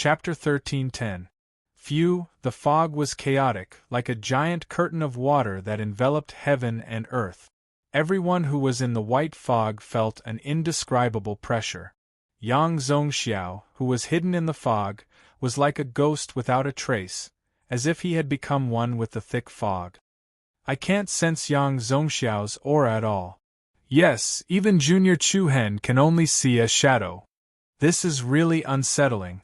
Chapter 13:10. Phew, the fog was chaotic, like a giant curtain of water that enveloped heaven and earth. Everyone who was in the white fog felt an indescribable pressure. Yang Zhongxiao, who was hidden in the fog, was like a ghost without a trace, as if he had become one with the thick fog. I can't sense Yang Zhongxiao's aura at all. Yes, even Junior Chu Hen can only see a shadow. This is really unsettling.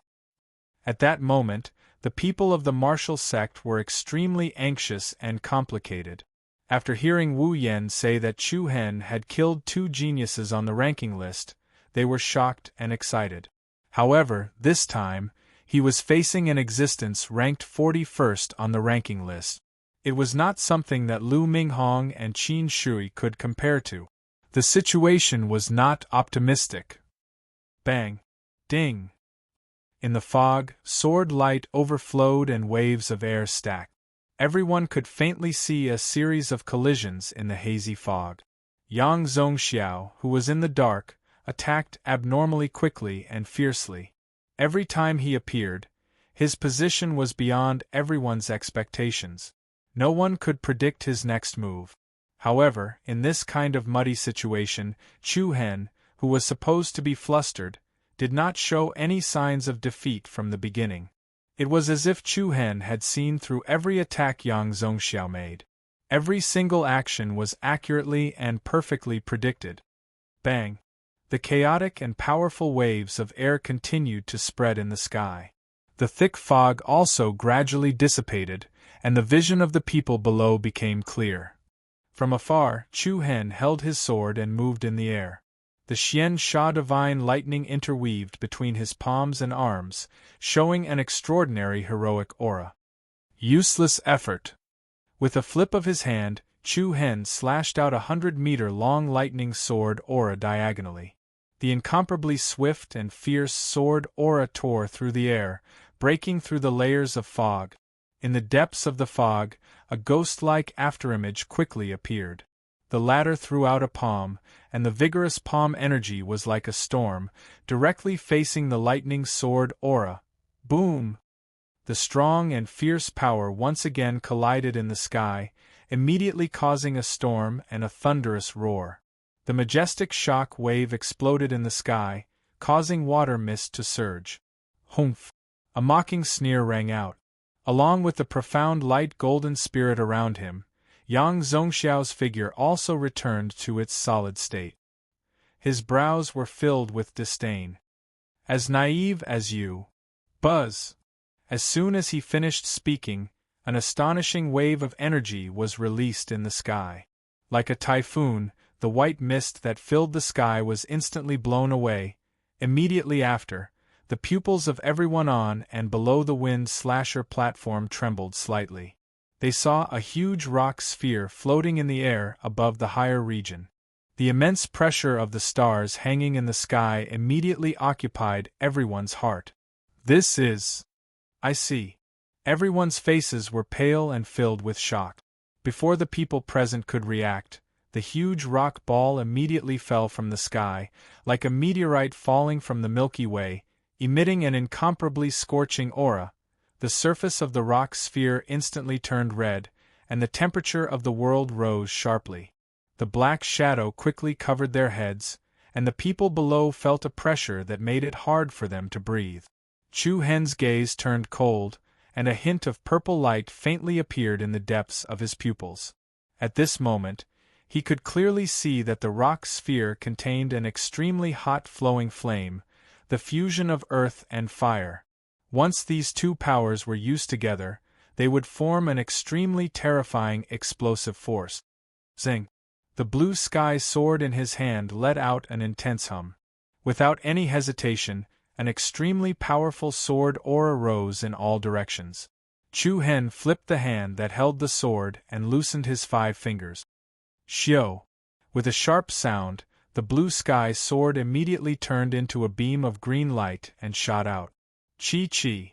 At that moment, the people of the martial sect were extremely anxious and complicated. After hearing Wu Yan say that Chu Hen had killed 2 geniuses on the ranking list, they were shocked and excited. However, this time, he was facing an existence ranked 41st on the ranking list. It was not something that Lu Minghong and Qin Shui could compare to. The situation was not optimistic. Bang! Ding! In the fog, sword light overflowed and waves of air stacked. Everyone could faintly see a series of collisions in the hazy fog. Yang Zhongxiao, who was in the dark, attacked abnormally quickly and fiercely. Every time he appeared, his position was beyond everyone's expectations. No one could predict his next move. However, in this kind of muddy situation, Chu Hen, who was supposed to be flustered, did not show any signs of defeat from the beginning. It was as if Chu Hen had seen through every attack Yang Zhongxiao made. Every single action was accurately and perfectly predicted. Bang! The chaotic and powerful waves of air continued to spread in the sky. The thick fog also gradually dissipated, and the vision of the people below became clear. From afar, Chu Hen held his sword and moved in the air. The Xian Sha divine lightning interweaved between his palms and arms, showing an extraordinary heroic aura. Useless effort. With a flip of his hand, Chu Hen slashed out 100-meter-long lightning sword aura diagonally. The incomparably swift and fierce sword aura tore through the air, breaking through the layers of fog. In the depths of the fog, a ghost-like afterimage quickly appeared. The latter threw out a palm, and the vigorous palm energy was like a storm, directly facing the lightning sword aura. Boom! The strong and fierce power once again collided in the sky, immediately causing a storm and a thunderous roar. The majestic shock wave exploded in the sky, causing water mist to surge. Humph! A mocking sneer rang out. Along with the profound light golden spirit around him, Yang Zhongxiao's figure also returned to its solid state. His brows were filled with disdain. As naive as you. Buzz! As soon as he finished speaking, an astonishing wave of energy was released in the sky. Like a typhoon, the white mist that filled the sky was instantly blown away. Immediately after, the pupils of everyone on and below the wind slasher platform trembled slightly. They saw a huge rock sphere floating in the air above the higher region. The immense pressure of the stars hanging in the sky immediately occupied everyone's heart. This is... I see. Everyone's faces were pale and filled with shock. Before the people present could react, the huge rock ball immediately fell from the sky, like a meteorite falling from the Milky Way, emitting an incomparably scorching aura. The surface of the rock sphere instantly turned red, and the temperature of the world rose sharply. The black shadow quickly covered their heads, and the people below felt a pressure that made it hard for them to breathe. Chu Hen's gaze turned cold, and a hint of purple light faintly appeared in the depths of his pupils. At this moment, he could clearly see that the rock sphere contained an extremely hot flowing flame, the fusion of earth and fire. Once these two powers were used together, they would form an extremely terrifying explosive force. Zing! The blue sky sword in his hand let out an intense hum. Without any hesitation, an extremely powerful sword aura rose in all directions. Chu Hen flipped the hand that held the sword and loosened his 5 fingers. Xiao! With a sharp sound, the blue sky sword immediately turned into a beam of green light and shot out. Chi-chi!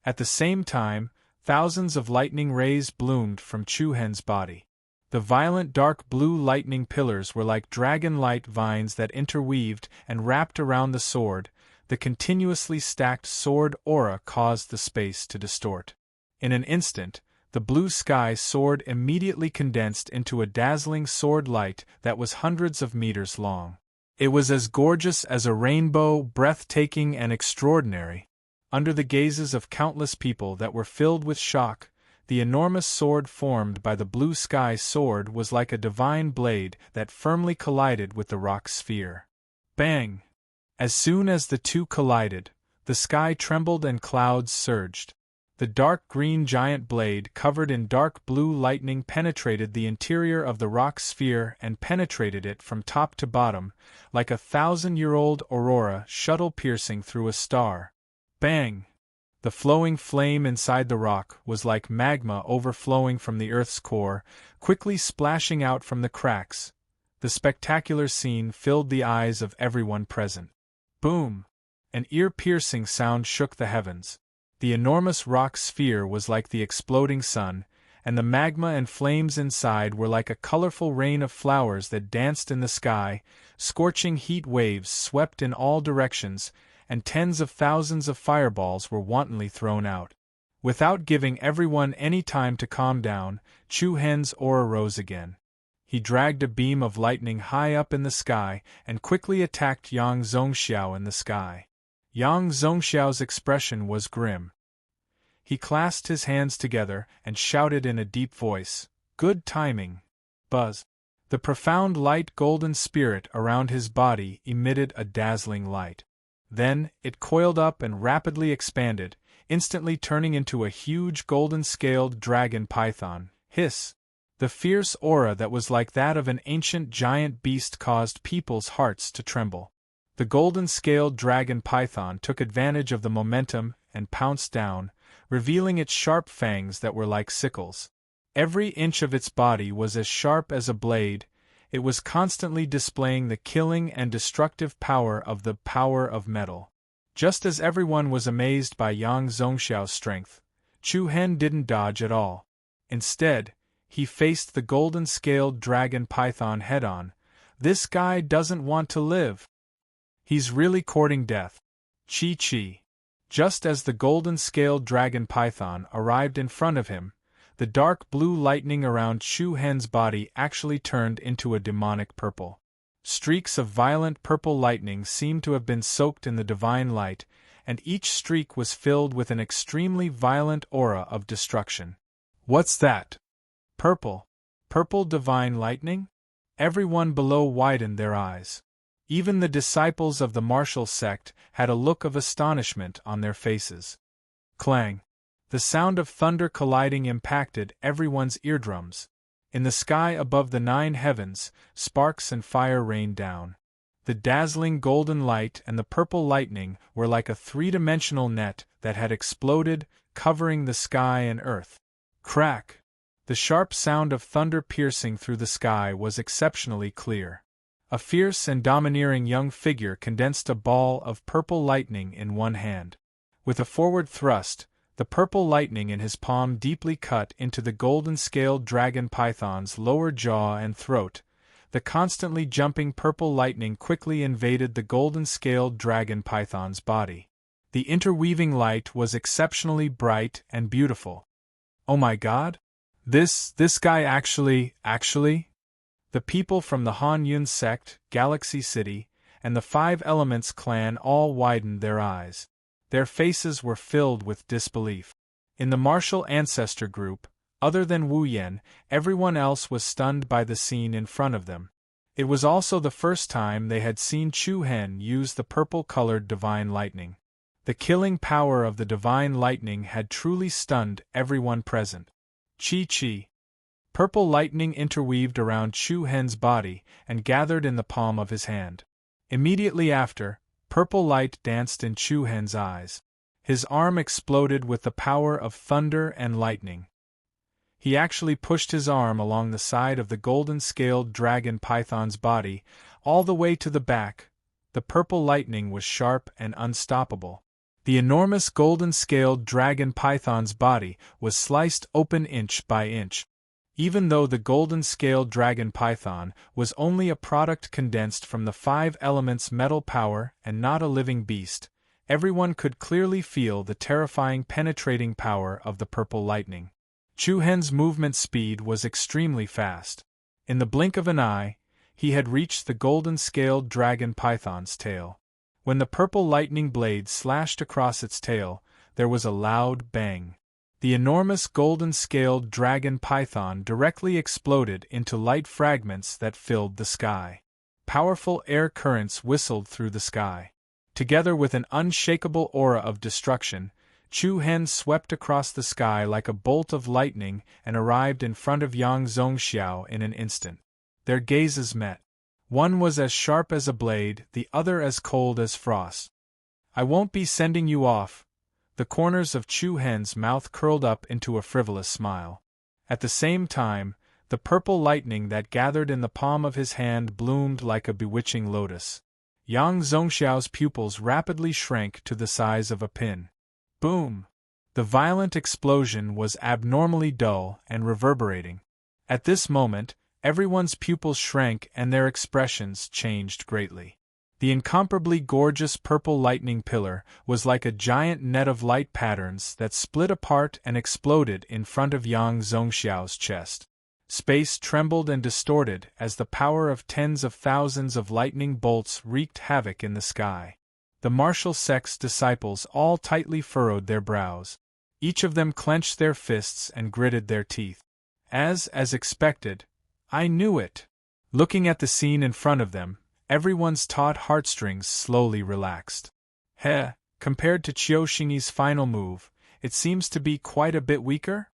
At the same time, thousands of lightning rays bloomed from Chu Hen's body. The violent dark blue lightning pillars were like dragon light vines that interweaved and wrapped around the sword. the continuously stacked sword aura caused the space to distort. In an instant, the blue sky sword immediately condensed into a dazzling sword light that was hundreds of meters long. It was as gorgeous as a rainbow, breathtaking and extraordinary. Under the gazes of countless people that were filled with shock, the enormous sword formed by the blue sky sword was like a divine blade that firmly collided with the rock sphere. Bang! As soon as the two collided, the sky trembled and clouds surged. The dark green giant blade covered in dark blue lightning penetrated the interior of the rock sphere and penetrated it from top to bottom, like a 1,000-year-old aurora shuttle piercing through a star. Bang! The flowing flame inside the rock was like magma overflowing from the Earth's core, quickly splashing out from the cracks. The spectacular scene filled the eyes of everyone present. Boom! An ear-piercing sound shook the heavens. The enormous rock sphere was like the exploding sun, and the magma and flames inside were like a colorful rain of flowers that danced in the sky. Scorching heat waves swept in all directions, and tens of thousands of fireballs were wantonly thrown out. Without giving everyone any time to calm down, Chu Hen's aura rose again. He dragged a beam of lightning high up in the sky and quickly attacked Yang Zhongxiao in the sky. Yang Zhongxiao's expression was grim. He clasped his hands together and shouted in a deep voice, "Good timing!" Buzz! The profound light golden spirit around his body emitted a dazzling light. Then, it coiled up and rapidly expanded, instantly turning into a huge golden-scaled dragon python. Hiss! The fierce aura that was like that of an ancient giant beast caused people's hearts to tremble. The golden-scaled dragon python took advantage of the momentum and pounced down, revealing its sharp fangs that were like sickles. Every inch of its body was as sharp as a blade. It was constantly displaying the killing and destructive power of metal. Just as everyone was amazed by Yang Zhongxiao's strength, Chu Hen didn't dodge at all. Instead, he faced the golden-scaled dragon python head-on. This guy doesn't want to live. He's really courting death. Chi. Just as the golden-scaled dragon python arrived in front of him, the dark blue lightning around Chu Hen's body actually turned into a demonic purple. Streaks of violent purple lightning seemed to have been soaked in the divine light, and each streak was filled with an extremely violent aura of destruction. What's that? Purple? Purple divine lightning? Everyone below widened their eyes. Even the disciples of the martial sect had a look of astonishment on their faces. Clang! The sound of thunder colliding impacted everyone's eardrums. In the sky above the 9 heavens, sparks and fire rained down. The dazzling golden light and the purple lightning were like a 3-dimensional net that had exploded, covering the sky and earth. Crack! The sharp sound of thunder piercing through the sky was exceptionally clear. A fierce and domineering young figure condensed a ball of purple lightning in one hand. With a forward thrust, the purple lightning in his palm deeply cut into the golden-scaled dragon python's lower jaw and throat. The constantly jumping purple lightning quickly invaded the golden-scaled dragon python's body. The interweaving light was exceptionally bright and beautiful. Oh my God? This guy actually? The people from the Han Yun sect, Galaxy City, and the 5 Elements clan all widened their eyes. Their faces were filled with disbelief. In the martial ancestor group, other than Wu Yan, everyone else was stunned by the scene in front of them. It was also the first time they had seen Chu Hen use the purple-colored divine lightning. The killing power of the divine lightning had truly stunned everyone present. Chi. Purple lightning interweaved around Chu Hen's body and gathered in the palm of his hand. Immediately after, purple light danced in Chu Hen's eyes. His arm exploded with the power of thunder and lightning. He actually pushed his arm along the side of the golden-scaled dragon python's body, all the way to the back. The purple lightning was sharp and unstoppable. The enormous golden-scaled dragon python's body was sliced open inch by inch. Even though the golden-scaled dragon python was only a product condensed from the 5 elements metal power and not a living beast, everyone could clearly feel the terrifying penetrating power of the purple lightning. Chu Hen's movement speed was extremely fast. In the blink of an eye, he had reached the golden-scaled dragon python's tail. When the purple lightning blade slashed across its tail, there was a loud bang. The enormous golden-scaled dragon python directly exploded into light fragments that filled the sky. Powerful air currents whistled through the sky. Together with an unshakable aura of destruction, Chu Hen swept across the sky like a bolt of lightning and arrived in front of Yang Zongxiao in an instant. Their gazes met. One was as sharp as a blade, the other as cold as frost. "I won't be sending you off." The corners of Chu Hen's mouth curled up into a frivolous smile. At the same time, the purple lightning that gathered in the palm of his hand bloomed like a bewitching lotus. Yang Zongxiao's pupils rapidly shrank to the size of a pin. Boom! The violent explosion was abnormally dull and reverberating. At this moment, everyone's pupils shrank and their expressions changed greatly. The incomparably gorgeous purple lightning pillar was like a giant net of light patterns that split apart and exploded in front of Yang Zongxiao's chest. Space trembled and distorted as the power of tens of thousands of lightning bolts wreaked havoc in the sky. The martial sect's disciples all tightly furrowed their brows. Each of them clenched their fists and gritted their teeth. As expected, "I knew it." Looking at the scene in front of them, everyone's taut heartstrings slowly relaxed. Compared to Qiu Xingyi's final move, it seems to be quite a bit weaker?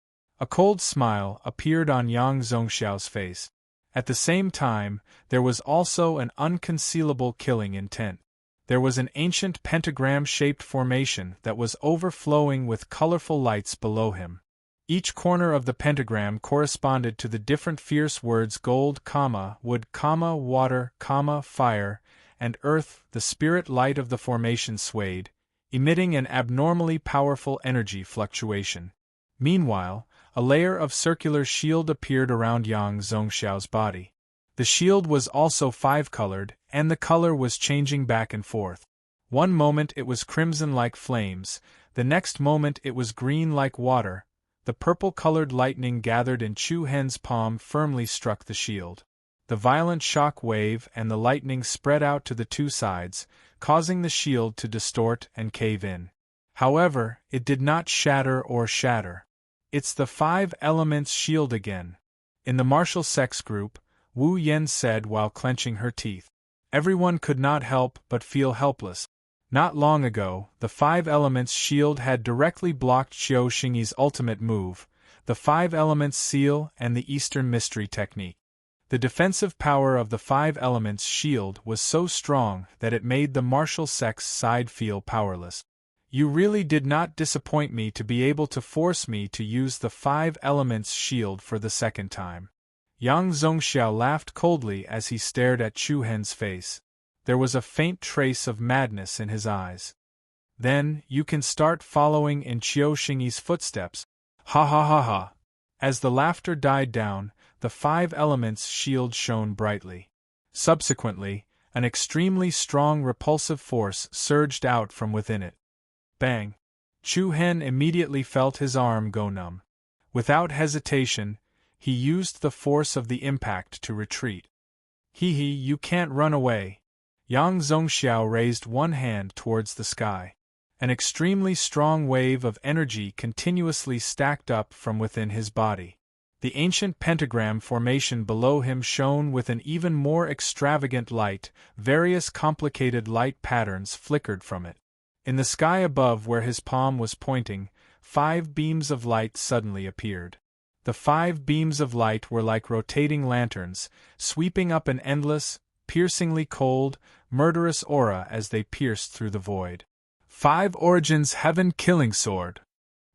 A cold smile appeared on Yang Zongxiao's face. At the same time, there was also an unconcealable killing intent. There was an ancient pentagram-shaped formation that was overflowing with colorful lights below him. Each corner of the pentagram corresponded to the different fierce words gold, wood, water, fire, and earth. The spirit light of the formation swayed, emitting an abnormally powerful energy fluctuation. Meanwhile, a layer of circular shield appeared around Yang Zongxiao's body. The shield was also five-colored, and the color was changing back and forth. One moment it was crimson like flames, the next moment it was green like water. The purple-colored lightning gathered in Chu Hen's palm firmly struck the shield. The violent shock wave and the lightning spread out to the two sides, causing the shield to distort and cave in. However, it did not shatter. "It's the five elements shield again." In the martial sex group, Wu Yen said while clenching her teeth. Everyone could not help but feel helpless. Not long ago, the five elements shield had directly blocked Qiu Xingyi's ultimate move, the five elements seal and the Eastern mystery technique. The defensive power of the five elements shield was so strong that it made the martial sex side feel powerless. "You really did not disappoint me to be able to force me to use the five elements shield for the second time." Yang Zongxiao laughed coldly as he stared at Chu Hen's face. There was a faint trace of madness in his eyes. "Then, you can start following in Qiu Xingyi's footsteps." Ha ha ha ha. As the laughter died down, the five elements shield shone brightly. Subsequently, an extremely strong repulsive force surged out from within it. Bang! Chu Hen immediately felt his arm go numb. Without hesitation, he used the force of the impact to retreat. You can't run away." Yang Zongxiao raised one hand towards the sky. An extremely strong wave of energy continuously stacked up from within his body. The ancient pentagram formation below him shone with an even more extravagant light, various complicated light patterns flickered from it. In the sky above where his palm was pointing, 5 beams of light suddenly appeared. The 5 beams of light were like rotating lanterns, sweeping up an endless, piercingly cold, murderous aura as they pierced through the void. 5 Origins Heaven Killing Sword.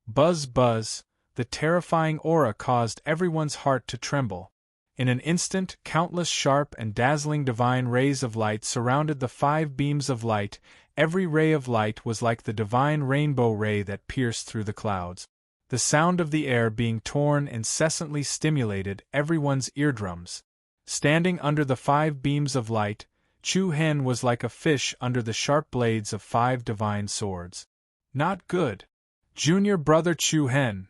Buzz buzz, the terrifying aura caused everyone's heart to tremble. In an instant, countless sharp and dazzling divine rays of light surrounded the 5 beams of light. Every ray of light was like the divine rainbow ray that pierced through the clouds. The sound of the air being torn incessantly stimulated everyone's eardrums. Standing under the 5 beams of light, Chu Hen was like a fish under the sharp blades of 5 divine swords. Not good. Junior brother Chu Hen.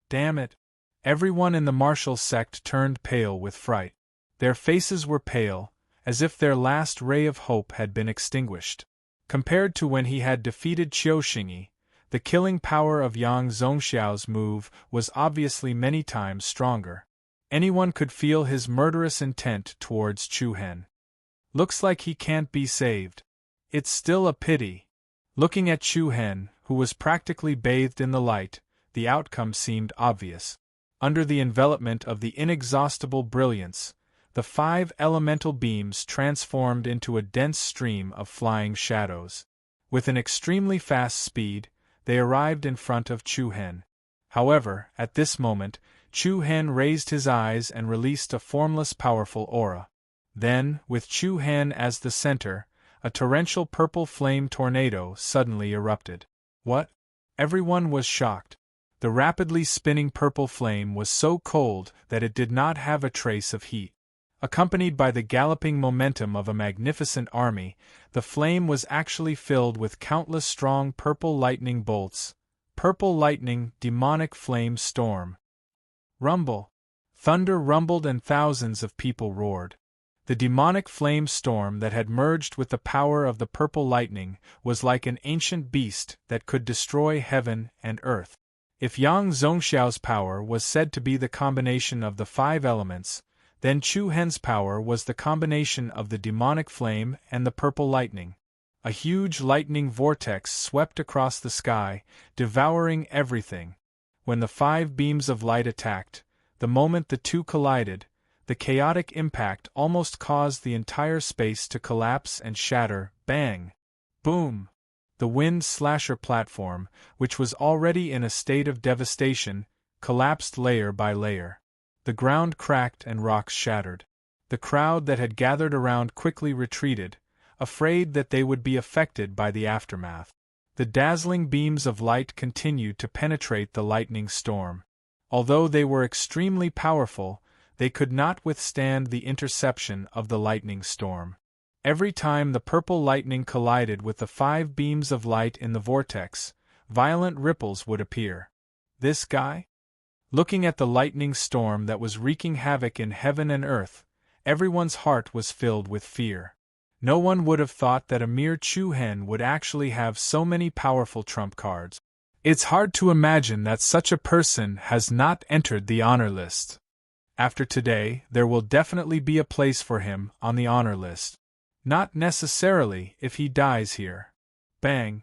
Damn it. Everyone in the martial sect turned pale with fright. Their faces were pale, as if their last ray of hope had been extinguished. Compared to when he had defeated Qiu Xingyi, the killing power of Yang Zongxiao's move was obviously many times stronger. Anyone could feel his murderous intent towards Chu Hen. Looks like he can't be saved. It's still a pity. Looking at Chu Hen, who was practically bathed in the light, the outcome seemed obvious. Under the envelopment of the inexhaustible brilliance, the 5 elemental beams transformed into a dense stream of flying shadows. With an extremely fast speed, they arrived in front of Chu Hen. However, at this moment, Chu Hen raised his eyes and released a formless powerful aura. Then, with Chu Hen as the center, a torrential purple flame tornado suddenly erupted. What? Everyone was shocked. The rapidly spinning purple flame was so cold that it did not have a trace of heat. Accompanied by the galloping momentum of a magnificent army, the flame was actually filled with countless strong purple lightning bolts. Purple lightning, demonic flame storm. Rumble. Thunder rumbled and thousands of people roared. The demonic flame storm that had merged with the power of the purple lightning was like an ancient beast that could destroy heaven and earth. If Yang Zongxiao's power was said to be the combination of the 5 elements, then Chu Hen's power was the combination of the demonic flame and the purple lightning. A huge lightning vortex swept across the sky, devouring everything. When the 5 beams of light attacked, the moment the two collided, the chaotic impact almost caused the entire space to collapse and shatter. Bang! Boom! The wind slasher platform, which was already in a state of devastation, collapsed layer by layer. The ground cracked and rocks shattered. The crowd that had gathered around quickly retreated, afraid that they would be affected by the aftermath. The dazzling beams of light continued to penetrate the lightning storm. Although they were extremely powerful, they could not withstand the interception of the lightning storm. Every time the purple lightning collided with the 5 beams of light in the vortex, violent ripples would appear. This guy? Looking at the lightning storm that was wreaking havoc in heaven and earth, everyone's heart was filled with fear. No one would have thought that a mere Chu Hen would actually have so many powerful trump cards. It's hard to imagine that such a person has not entered the honor list. After today, there will definitely be a place for him on the honor list. Not necessarily if he dies here. Bang!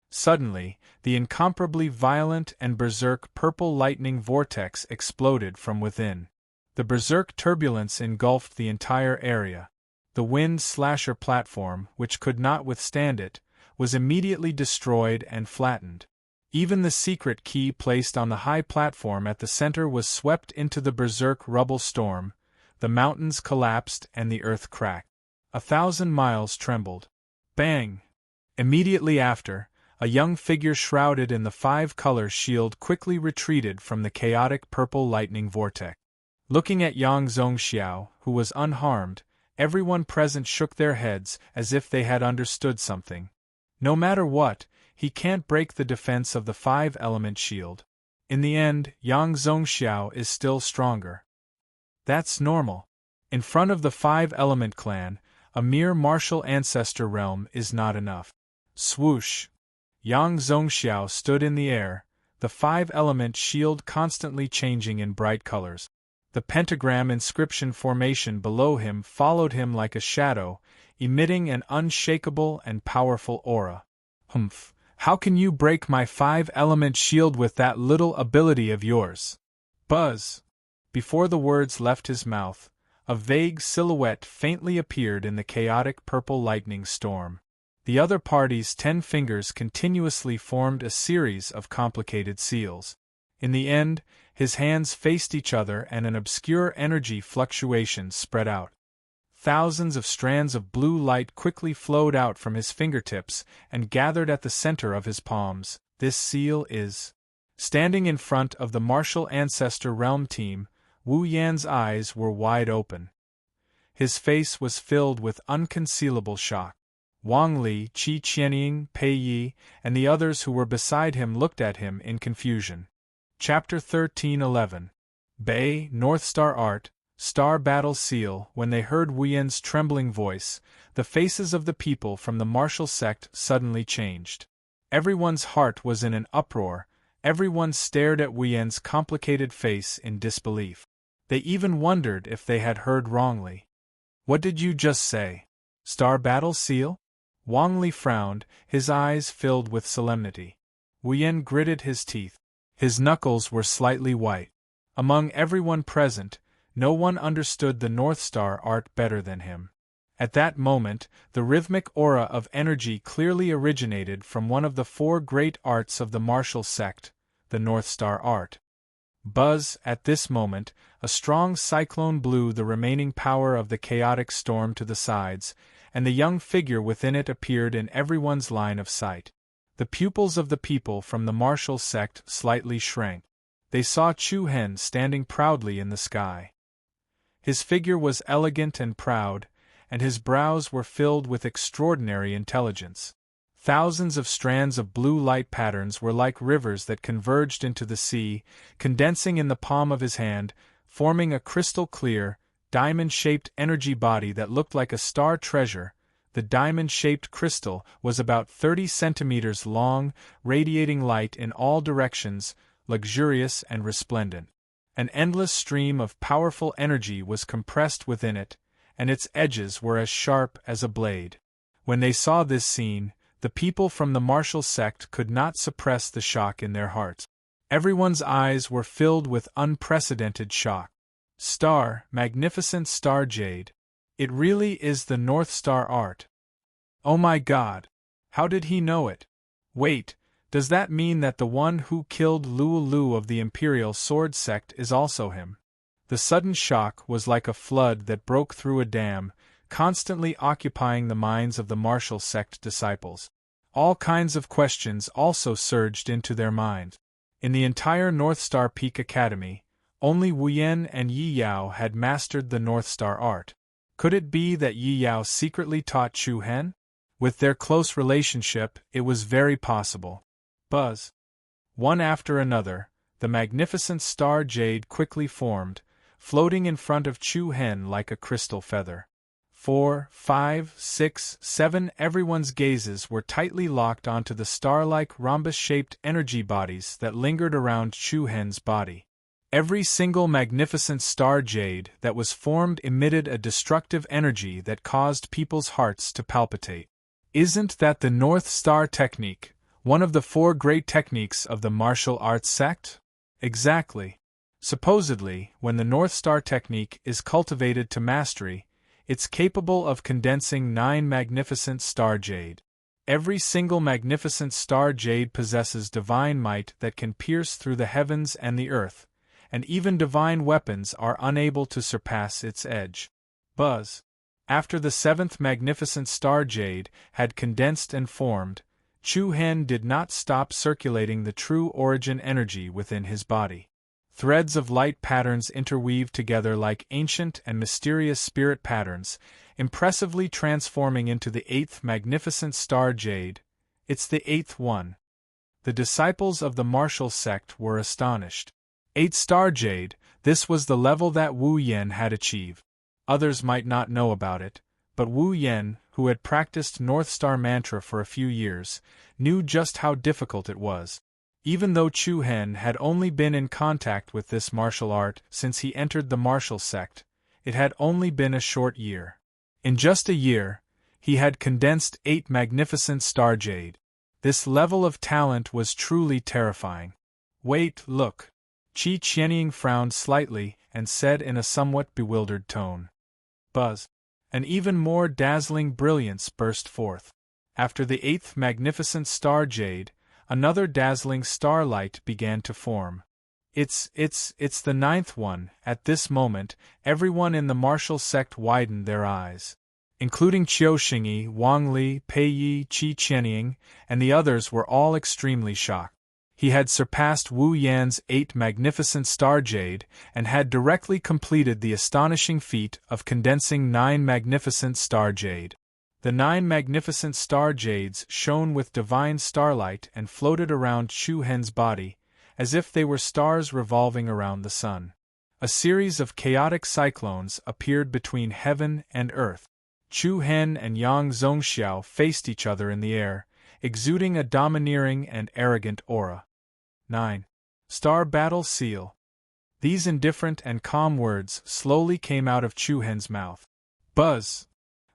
Suddenly, the incomparably violent and berserk purple lightning vortex exploded from within. The berserk turbulence engulfed the entire area. The wind slasher platform, which could not withstand it, was immediately destroyed and flattened. Even the secret key placed on the high platform at the center was swept into the berserk rubble storm. The mountains collapsed and the earth cracked. 1,000 miles trembled. Bang! Immediately after, a young figure shrouded in the 5-color shield quickly retreated from the chaotic purple lightning vortex. Looking at Yang Zongxiao, who was unharmed, everyone present shook their heads as if they had understood something. No matter what, he can't break the defense of the 5-element shield. In the end, Yang Zongxiao is still stronger. That's normal. In front of the 5-element clan, a mere martial ancestor realm is not enough. Swoosh! Yang Zongxiao stood in the air, the 5-element shield constantly changing in bright colors. The pentagram inscription formation below him followed him like a shadow, emitting an unshakable and powerful aura. Humph! How can you break my 5-element shield with that little ability of yours? Buzz! Before the words left his mouth, a vague silhouette faintly appeared in the chaotic purple lightning storm. The other party's 10 fingers continuously formed a series of complicated seals. In the end, his hands faced each other and an obscure energy fluctuation spread out. Thousands of strands of blue light quickly flowed out from his fingertips and gathered at the center of his palms. This seal is... Standing in front of the martial ancestor realm team, Wu Yan's eyes were wide open. His face was filled with unconcealable shock. Wang Li, Qi Qianying, Pei Yi, and the others who were beside him looked at him in confusion. Chapter 13:11. Bei, North Star Art, Star Battle Seal. When they heard Wu Yan's trembling voice, the faces of the people from the martial sect suddenly changed. Everyone's heart was in an uproar, everyone stared at Wu Yan's complicated face in disbelief. They even wondered if they had heard wrongly. What did you just say? Star Battle Seal? Wang Li frowned, his eyes filled with solemnity. Wu Yan gritted his teeth. His knuckles were slightly white. Among everyone present, no one understood the North Star art better than him. At that moment, the rhythmic aura of energy clearly originated from one of the four great arts of the martial sect, the North Star art. Buzz, at this moment, a strong cyclone blew the remaining power of the chaotic storm to the sides, and the young figure within it appeared in everyone's line of sight. The pupils of the people from the martial sect slightly shrank. They saw Chu Hen standing proudly in the sky. His figure was elegant and proud, and his brows were filled with extraordinary intelligence. Thousands of strands of blue light patterns were like rivers that converged into the sea, condensing in the palm of his hand, forming a crystal-clear, diamond-shaped energy body that looked like a star treasure. The diamond-shaped crystal was about 30 centimeters long, radiating light in all directions, luxurious and resplendent. An endless stream of powerful energy was compressed within it, and its edges were as sharp as a blade. When they saw this scene, the people from the martial sect could not suppress the shock in their hearts. Everyone's eyes were filled with unprecedented shock. Star, magnificent star jade. It really is the North Star art. Oh my God! How did he know it? Wait, does that mean that the one who killed Luo Lu of the Imperial Sword Sect is also him? The sudden shock was like a flood that broke through a dam, constantly occupying the minds of the martial sect disciples. All kinds of questions also surged into their minds. In the entire North Star Peak Academy, only Wu Yan and Yi Yao had mastered the North Star art. Could it be that Yi Yao secretly taught Chu Hen? With their close relationship, it was very possible. Buzz. One after another, the magnificent star jade quickly formed, floating in front of Chu Hen like a crystal feather. 4, 5, 6, 7 everyone's gazes were tightly locked onto the star-like rhombus-shaped energy bodies that lingered around Chu Hen's body. Every single magnificent star jade that was formed emitted a destructive energy that caused people's hearts to palpitate. Isn't that the North Star technique, one of the four great techniques of the martial arts sect? Exactly. Supposedly, when the North Star technique is cultivated to mastery, it's capable of condensing 9 magnificent star jade. Every single magnificent star jade possesses divine might that can pierce through the heavens and the earth, and even divine weapons are unable to surpass its edge. Buzz. After the 7th magnificent star jade had condensed and formed, Chu Hen did not stop circulating the true origin energy within his body. Threads of light patterns interweaved together like ancient and mysterious spirit patterns, impressively transforming into the 8th magnificent star jade. It's the 8th one. The disciples of the martial sect were astonished. 8 star jade, this was the level that Wu Yan had achieved. Others might not know about it, but Wu Yan, who had practiced North Star mantra for a few years, knew just how difficult it was. Even though Chu Hen had only been in contact with this martial art since he entered the martial sect, it had only been a short year. In just a year, he had condensed 8 magnificent star jade. This level of talent was truly terrifying. Wait, look. Qi Qianying frowned slightly and said in a somewhat bewildered tone. Buzz. An even more dazzling brilliance burst forth. After the 8th magnificent star jade, another dazzling starlight began to form. It's the 9th one. At this moment, everyone in the martial sect widened their eyes. Including Qiu Xingyi, Wang Li, Pei Yi, Qi Qianying, and the others were all extremely shocked. He had surpassed Wu Yan's 8 magnificent star jade and had directly completed the astonishing feat of condensing 9 magnificent star jade. The 9 magnificent star jades shone with divine starlight and floated around Chu Hen's body, as if they were stars revolving around the sun. A series of chaotic cyclones appeared between heaven and earth. Chu Hen and Yang Zongxiao faced each other in the air, exuding a domineering and arrogant aura. 9. Star Battle Seal. These indifferent and calm words slowly came out of Chu Hen's mouth. Buzz!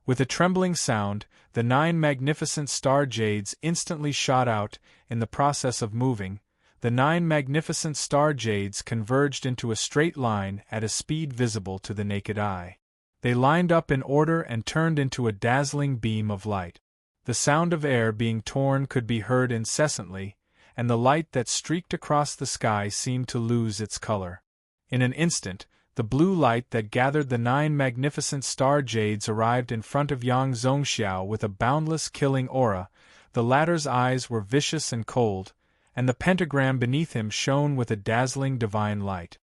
With a trembling sound, the 9 magnificent star jades instantly shot out. In the process of moving, the 9 magnificent star jades converged into a straight line at a speed visible to the naked eye. They lined up in order and turned into a dazzling beam of light. The sound of air being torn could be heard incessantly, and the light that streaked across the sky seemed to lose its color. In an instant, the blue light that gathered the 9 magnificent star jades arrived in front of Yang Zongxiao with a boundless killing aura. The latter's eyes were vicious and cold, and the pentagram beneath him shone with a dazzling divine light.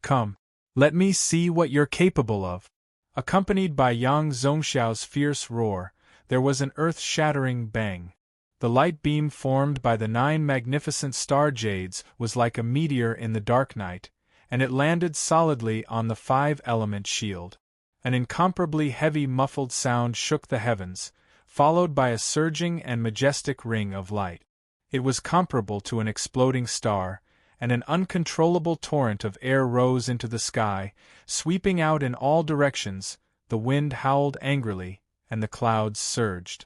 Come, let me see what you're capable of. Accompanied by Yang Zongxiao's fierce roar, there was an earth-shattering bang. The light beam formed by the 9 magnificent star jades was like a meteor in the dark night, and it landed solidly on the 5-element shield. An incomparably heavy muffled sound shook the heavens, followed by a surging and majestic ring of light. It was comparable to an exploding star, and an uncontrollable torrent of air rose into the sky, sweeping out in all directions. The wind howled angrily, and the clouds surged.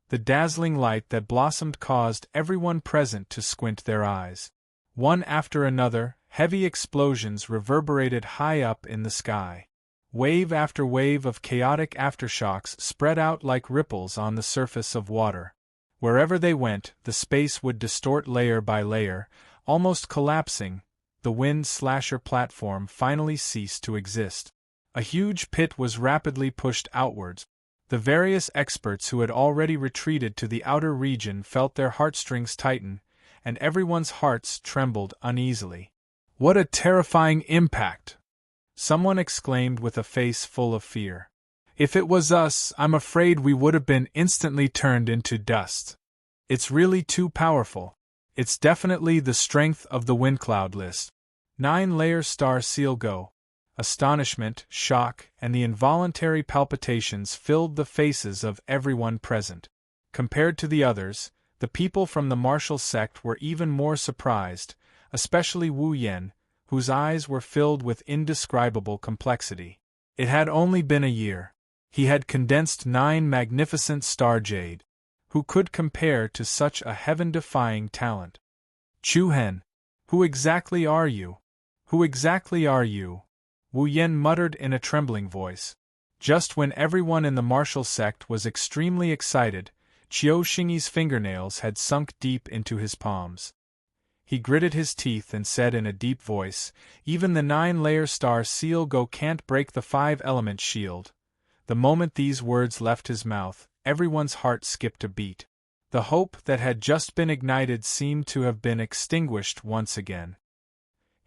The dazzling light that blossomed caused everyone present to squint their eyes. One after another, heavy explosions reverberated high up in the sky. Wave after wave of chaotic aftershocks spread out like ripples on the surface of water. Wherever they went, the space would distort layer by layer, almost collapsing. The wind slasher platform finally ceased to exist. A huge pit was rapidly pushed outwards. The various experts who had already retreated to the outer region felt their heartstrings tighten, and everyone's hearts trembled uneasily. What a terrifying impact! Someone exclaimed with a face full of fear. If it was us, I'm afraid we would have been instantly turned into dust. It's really too powerful. It's definitely the strength of the wind cloud list. 9-layer star seal go. Astonishment, shock, and the involuntary palpitations filled the faces of everyone present. Compared to the others, the people from the martial sect were even more surprised, especially Wu Yan, whose eyes were filled with indescribable complexity. It had only been a year. He had condensed 9 magnificent star jade. Who could compare to such a heaven-defying talent? Chu Hen, who exactly are you? Who exactly are you? Wu Yan muttered in a trembling voice. Just when everyone in the martial sect was extremely excited, Qiu Xingyi's fingernails had sunk deep into his palms. He gritted his teeth and said in a deep voice, "Even the 9-layer star seal go can't break the 5-element shield." The moment these words left his mouth, everyone's heart skipped a beat. The hope that had just been ignited seemed to have been extinguished once again.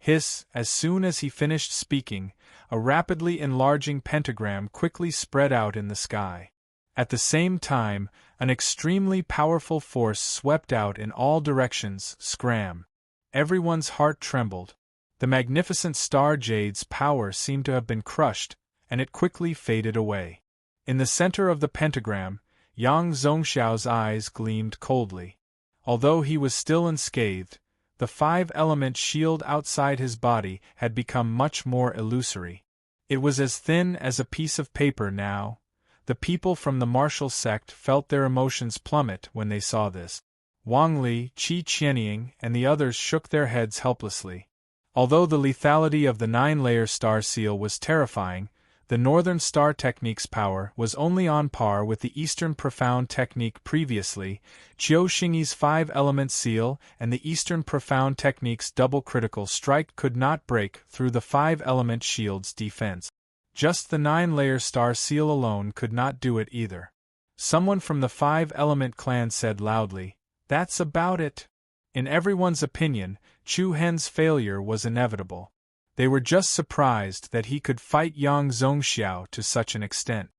Hiss! As soon as he finished speaking, a rapidly enlarging pentagram quickly spread out in the sky. At the same time, an extremely powerful force swept out in all directions. Scram! Everyone's heart trembled. The magnificent star jade's power seemed to have been crushed, and it quickly faded away. In the center of the pentagram, Yang Zongxiao's eyes gleamed coldly. Although he was still unscathed, the 5-element shield outside his body had become much more illusory. It was as thin as a piece of paper now. The people from the martial sect felt their emotions plummet when they saw this. Wang Li, Qi Qianying, and the others shook their heads helplessly. Although the lethality of the 9-layer star seal was terrifying, the Northern Star Technique's power was only on par with the Eastern Profound Technique previously. Qiu Xingyi's 5-element seal and the Eastern Profound Technique's double critical strike could not break through the 5-element shield's defense. Just the 9-layer star seal alone could not do it either. Someone from the 5-element clan said loudly, "That's about it." In everyone's opinion, Chu Hen's failure was inevitable. They were just surprised that he could fight Yang Zhongxiao to such an extent.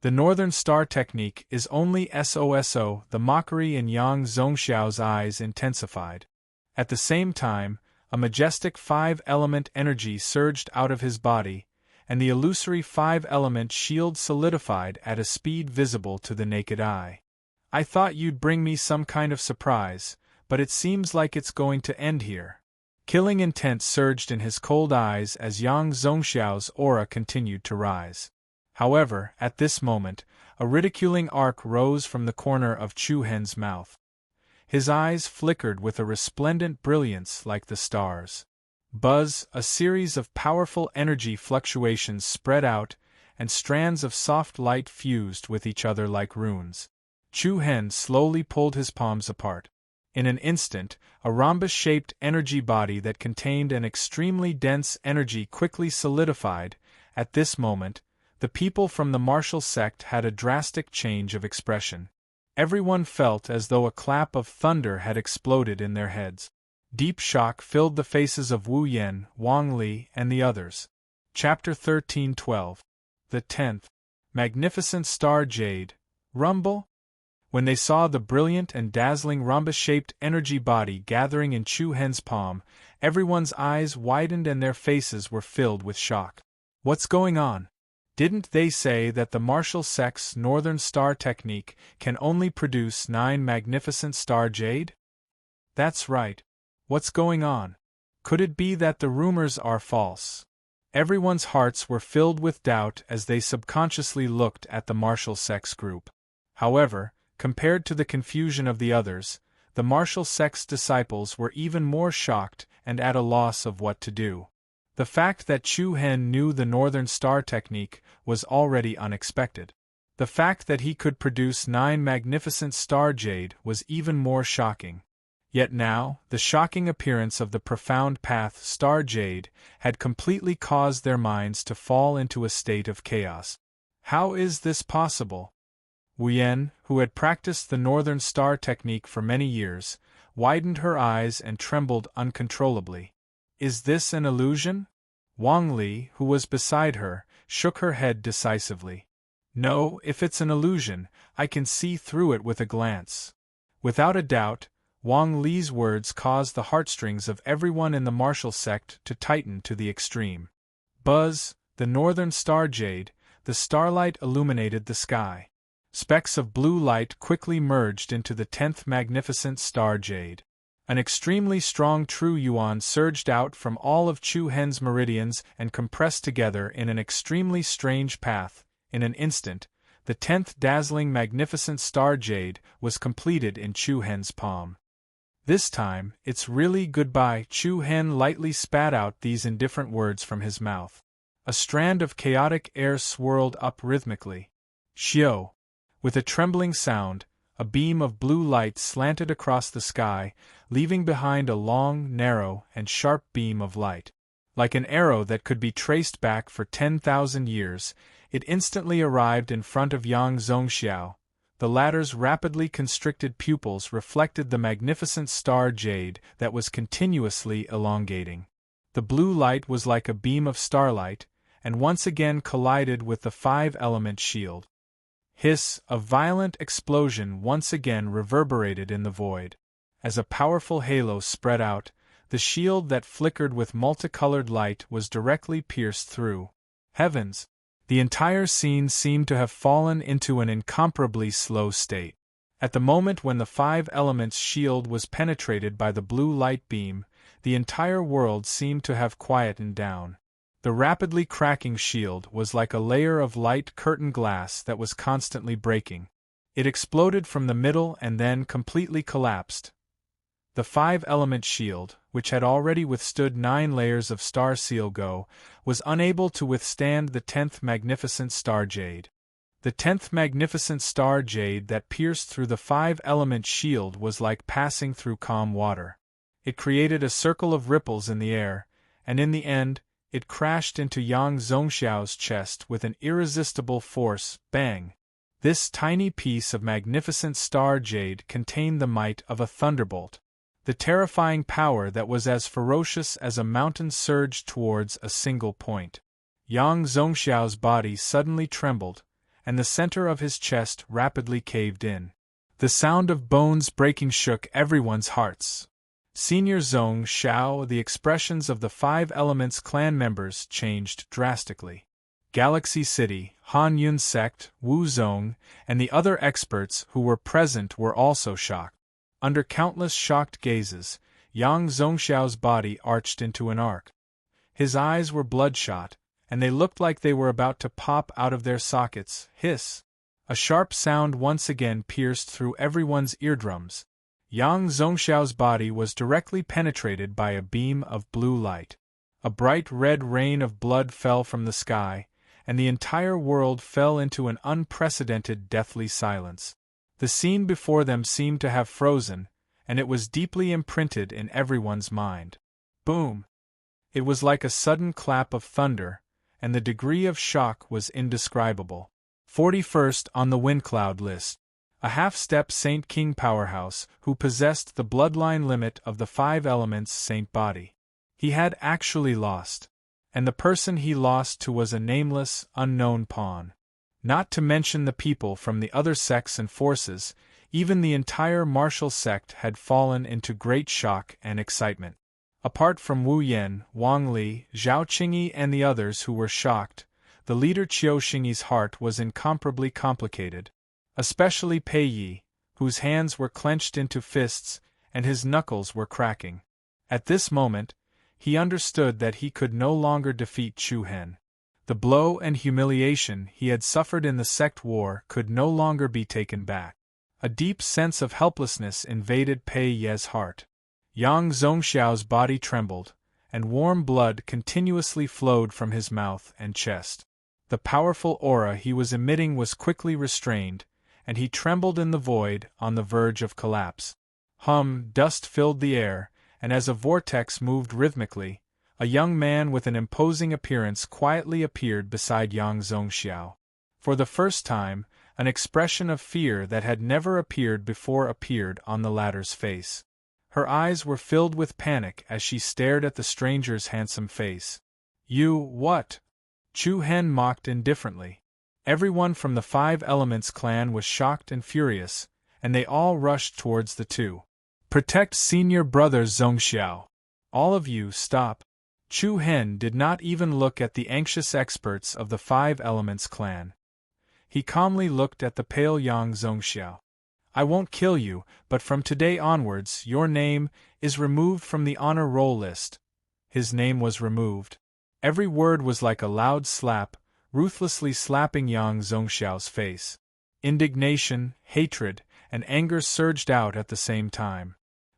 The Northern Star technique is only SOSO. The mockery in Yang Zhongxiao's eyes intensified. At the same time, a majestic five-element energy surged out of his body, and the illusory five-element shield solidified at a speed visible to the naked eye. I thought you'd bring me some kind of surprise, but it seems like it's going to end here. Killing intent surged in his cold eyes as Yang Zhongxiao's aura continued to rise. However, at this moment, a ridiculing arc rose from the corner of Chu Hen's mouth. His eyes flickered with a resplendent brilliance like the stars. Buzz, a series of powerful energy fluctuations spread out, and strands of soft light fused with each other like runes. Chu Hen slowly pulled his palms apart. In an instant, a rhombus-shaped energy body that contained an extremely dense energy quickly solidified. At this moment, the people from the martial sect had a drastic change of expression. Everyone felt as though a clap of thunder had exploded in their heads. Deep shock filled the faces of Wu Yan, Wang Li, and the others. Chapter 13:12. The 10th. Magnificent Star Jade. Rumble? When they saw the brilliant and dazzling rhombus-shaped energy body gathering in Chu Hen's palm, everyone's eyes widened and their faces were filled with shock. What's going on? Didn't they say that the martial sect's Northern Star technique can only produce 9 magnificent star jade? That's right. What's going on? Could it be that the rumors are false? Everyone's hearts were filled with doubt as they subconsciously looked at the martial sect's group. However, compared to the confusion of the others, the martial sect's disciples were even more shocked and at a loss of what to do. The fact that Chu Hen knew the Northern Star technique was already unexpected. The fact that he could produce 9 magnificent star jade was even more shocking. Yet now, the shocking appearance of the profound path star jade had completely caused their minds to fall into a state of chaos. How is this possible? Wu Yan, who had practiced the Northern Star technique for many years, widened her eyes and trembled uncontrollably. Is this an illusion? Wang Li, who was beside her, shook her head decisively. No, if it's an illusion, I can see through it with a glance. Without a doubt, Wang Li's words caused the heartstrings of everyone in the martial sect to tighten to the extreme. Buzz, the Northern Star Jade, the starlight illuminated the sky. Specks of blue light quickly merged into the 10th magnificent star jade. An extremely strong true yuan surged out from all of Chu Hen's meridians and compressed together in an extremely strange path. In an instant, the 10th dazzling magnificent star jade was completed in Chu Hen's palm. This time, it's really goodbye. Chu Hen lightly spat out these indifferent words from his mouth. A strand of chaotic air swirled up rhythmically. Xiao! With a trembling sound, a beam of blue light slanted across the sky, leaving behind a long, narrow, and sharp beam of light. Like an arrow that could be traced back for 10,000 years, it instantly arrived in front of Yang Zhongxiao. The latter's rapidly constricted pupils reflected the magnificent star jade that was continuously elongating. The blue light was like a beam of starlight, and once again collided with the 5-element shield. Hiss, a violent explosion once again reverberated in the void. As a powerful halo spread out, the shield that flickered with multicolored light was directly pierced through. Heavens! The entire scene seemed to have fallen into an incomparably slow state. At the moment when the 5-elements shield was penetrated by the blue light beam, the entire world seemed to have quietened down. The rapidly cracking shield was like a layer of light curtain glass that was constantly breaking. It exploded from the middle and then completely collapsed. The 5-element shield, which had already withstood 9 layers of star seal go, was unable to withstand the 10th magnificent star jade. The 10th magnificent star jade that pierced through the 5-element shield was like passing through calm water. It created a circle of ripples in the air, and in the end, it crashed into Yang Zhongxiao's chest with an irresistible force. Bang! This tiny piece of magnificent star jade contained the might of a thunderbolt. The terrifying power that was as ferocious as a mountain surged towards a single point. Yang Zhongxiao's body suddenly trembled, and the center of his chest rapidly caved in. The sound of bones breaking shook everyone's hearts. Senior Zhong Xiao, the expressions of the Five Elements clan members changed drastically. Galaxy City, Han Yun's sect, Wu Zong, and the other experts who were present were also shocked. Under countless shocked gazes, Yang Zhongxiao's body arched into an arc. His eyes were bloodshot, and they looked like they were about to pop out of their sockets. Hiss! A sharp sound once again pierced through everyone's eardrums. Yang Zhongxiao's body was directly penetrated by a beam of blue light. A bright red rain of blood fell from the sky, and the entire world fell into an unprecedented deathly silence. The scene before them seemed to have frozen, and it was deeply imprinted in everyone's mind. Boom! It was like a sudden clap of thunder, and the degree of shock was indescribable. 41st on the Windcloud list. A half-step Saint King powerhouse who possessed the bloodline limit of the Five Elements Saint body. He had actually lost. And the person he lost to was a nameless, unknown pawn. Not to mention the people from the other sects and forces, even the entire martial sect had fallen into great shock and excitement. Apart from Wu Yan, Wang Li, Zhao Qingyi and the others who were shocked, the leader Qiu Xingyi's heart was incomparably complicated. Especially Pei Yi, whose hands were clenched into fists and his knuckles were cracking. At this moment, he understood that he could no longer defeat Chu Hen. The blow and humiliation he had suffered in the sect war could no longer be taken back. A deep sense of helplessness invaded Pei Ye's heart. Yang Zhongxiao's body trembled, and warm blood continuously flowed from his mouth and chest. The powerful aura he was emitting was quickly restrained, and he trembled in the void, on the verge of collapse. Dust filled the air, and as a vortex moved rhythmically, a young man with an imposing appearance quietly appeared beside Yang Zhongxiao. For the first time, an expression of fear that had never appeared before appeared on the latter's face. Her eyes were filled with panic as she stared at the stranger's handsome face. "You, what?" Chu Hen mocked indifferently. Everyone from the Five Elements clan was shocked and furious, and they all rushed towards the two. "Protect senior brother Zhongxiao. All of you, stop." Chu Hen did not even look at the anxious experts of the Five Elements clan. He calmly looked at the pale Yang Zhongxiao. "I won't kill you, but from today onwards your name is removed from the honor roll list." His name was removed. Every word was like a loud slap, ruthlessly slapping Yang Zhongxiao's face. Indignation, hatred, and anger surged out at the same time.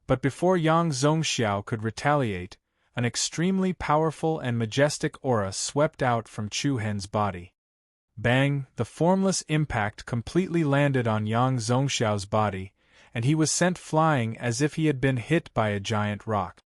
But before Yang Zhongxiao could retaliate, an extremely powerful and majestic aura swept out from Chu Hen's body. Bang! The formless impact completely landed on Yang Zhongxiao's body, and he was sent flying as if he had been hit by a giant rock.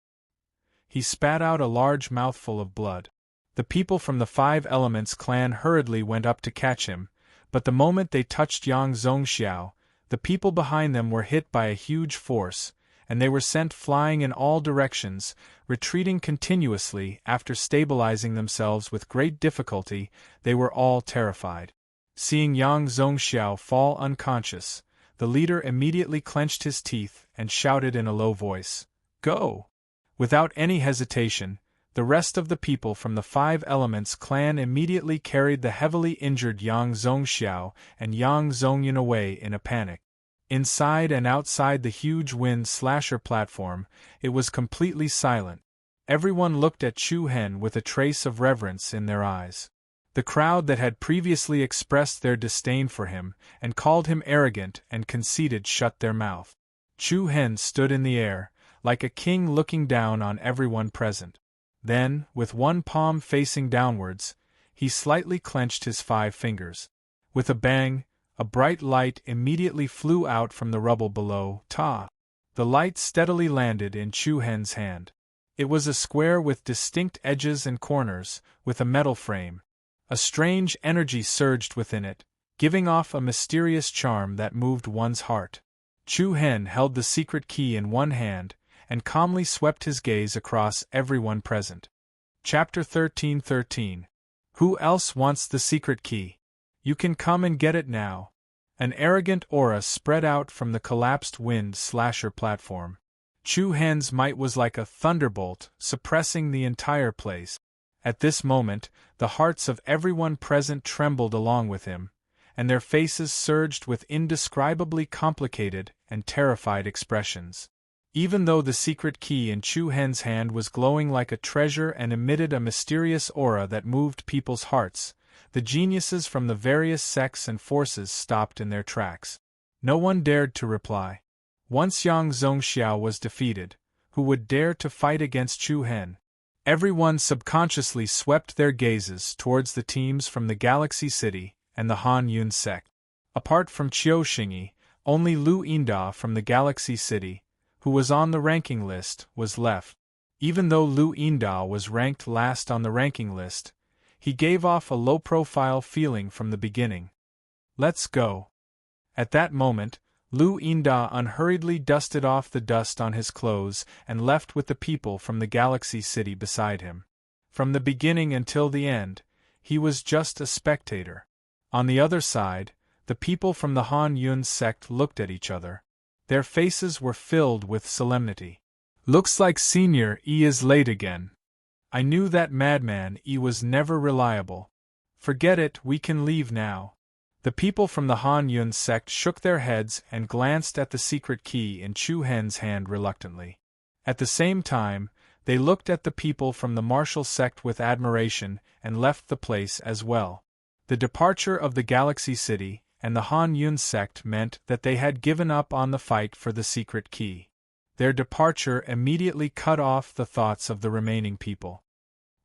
He spat out a large mouthful of blood. The people from the Five Elements clan hurriedly went up to catch him, but the moment they touched Yang Zhongxiao, the people behind them were hit by a huge force, and they were sent flying in all directions, retreating continuously. After stabilizing themselves with great difficulty, they were all terrified. Seeing Yang Zhongxiao fall unconscious, the leader immediately clenched his teeth and shouted in a low voice, "Go!" Without any hesitation, the rest of the people from the Five Elements clan immediately carried the heavily injured Yang Zhongxiao and Yang Zhongyan away in a panic. Inside and outside the huge wind slasher platform, it was completely silent. Everyone looked at Chu Hen with a trace of reverence in their eyes. The crowd that had previously expressed their disdain for him and called him arrogant and conceited shut their mouth. Chu Hen stood in the air, like a king looking down on everyone present. Then, with one palm facing downwards, he slightly clenched his 5 fingers. With a bang, a bright light immediately flew out from the rubble below. Ta! The light steadily landed in Chu Hen's hand. It was a square with distinct edges and corners, with a metal frame. A strange energy surged within it, giving off a mysterious charm that moved one's heart. Chu Hen held the secret key in one hand, and calmly swept his gaze across everyone present. Chapter 13:13. Who else wants the secret key? You can come and get it now. An arrogant aura spread out from the collapsed wind slasher platform. Chu Hen's might was like a thunderbolt, suppressing the entire place. At this moment, the hearts of everyone present trembled along with him, and their faces surged with indescribably complicated and terrified expressions. Even though the secret key in Chu Hen's hand was glowing like a treasure and emitted a mysterious aura that moved people's hearts, the geniuses from the various sects and forces stopped in their tracks. No one dared to reply. Once Yang Zongxiao was defeated, who would dare to fight against Chu Hen? Everyone subconsciously swept their gazes towards the teams from the Galaxy City and the Han Yun sect. Apart from Qiu Xingyi, only Lu Yinda from the Galaxy City, who was on the ranking list, was left. Even though Lu Yinda was ranked last on the ranking list, he gave off a low-profile feeling from the beginning. Let's go. At that moment, Lu Yinda unhurriedly dusted off the dust on his clothes and left with the people from the Galaxy City beside him. From the beginning until the end, he was just a spectator. On the other side, the people from the Han Yun sect looked at each other. Their faces were filled with solemnity. Looks like Senior E is late again. I knew that madman E was never reliable. Forget it, we can leave now. The people from the Han Yun sect shook their heads and glanced at the secret key in Chu Hen's hand reluctantly. At the same time, they looked at the people from the martial sect with admiration and left the place as well. The departure of the Galaxy City and the Han Yun sect meant that they had given up on the fight for the secret key. Their departure immediately cut off the thoughts of the remaining people.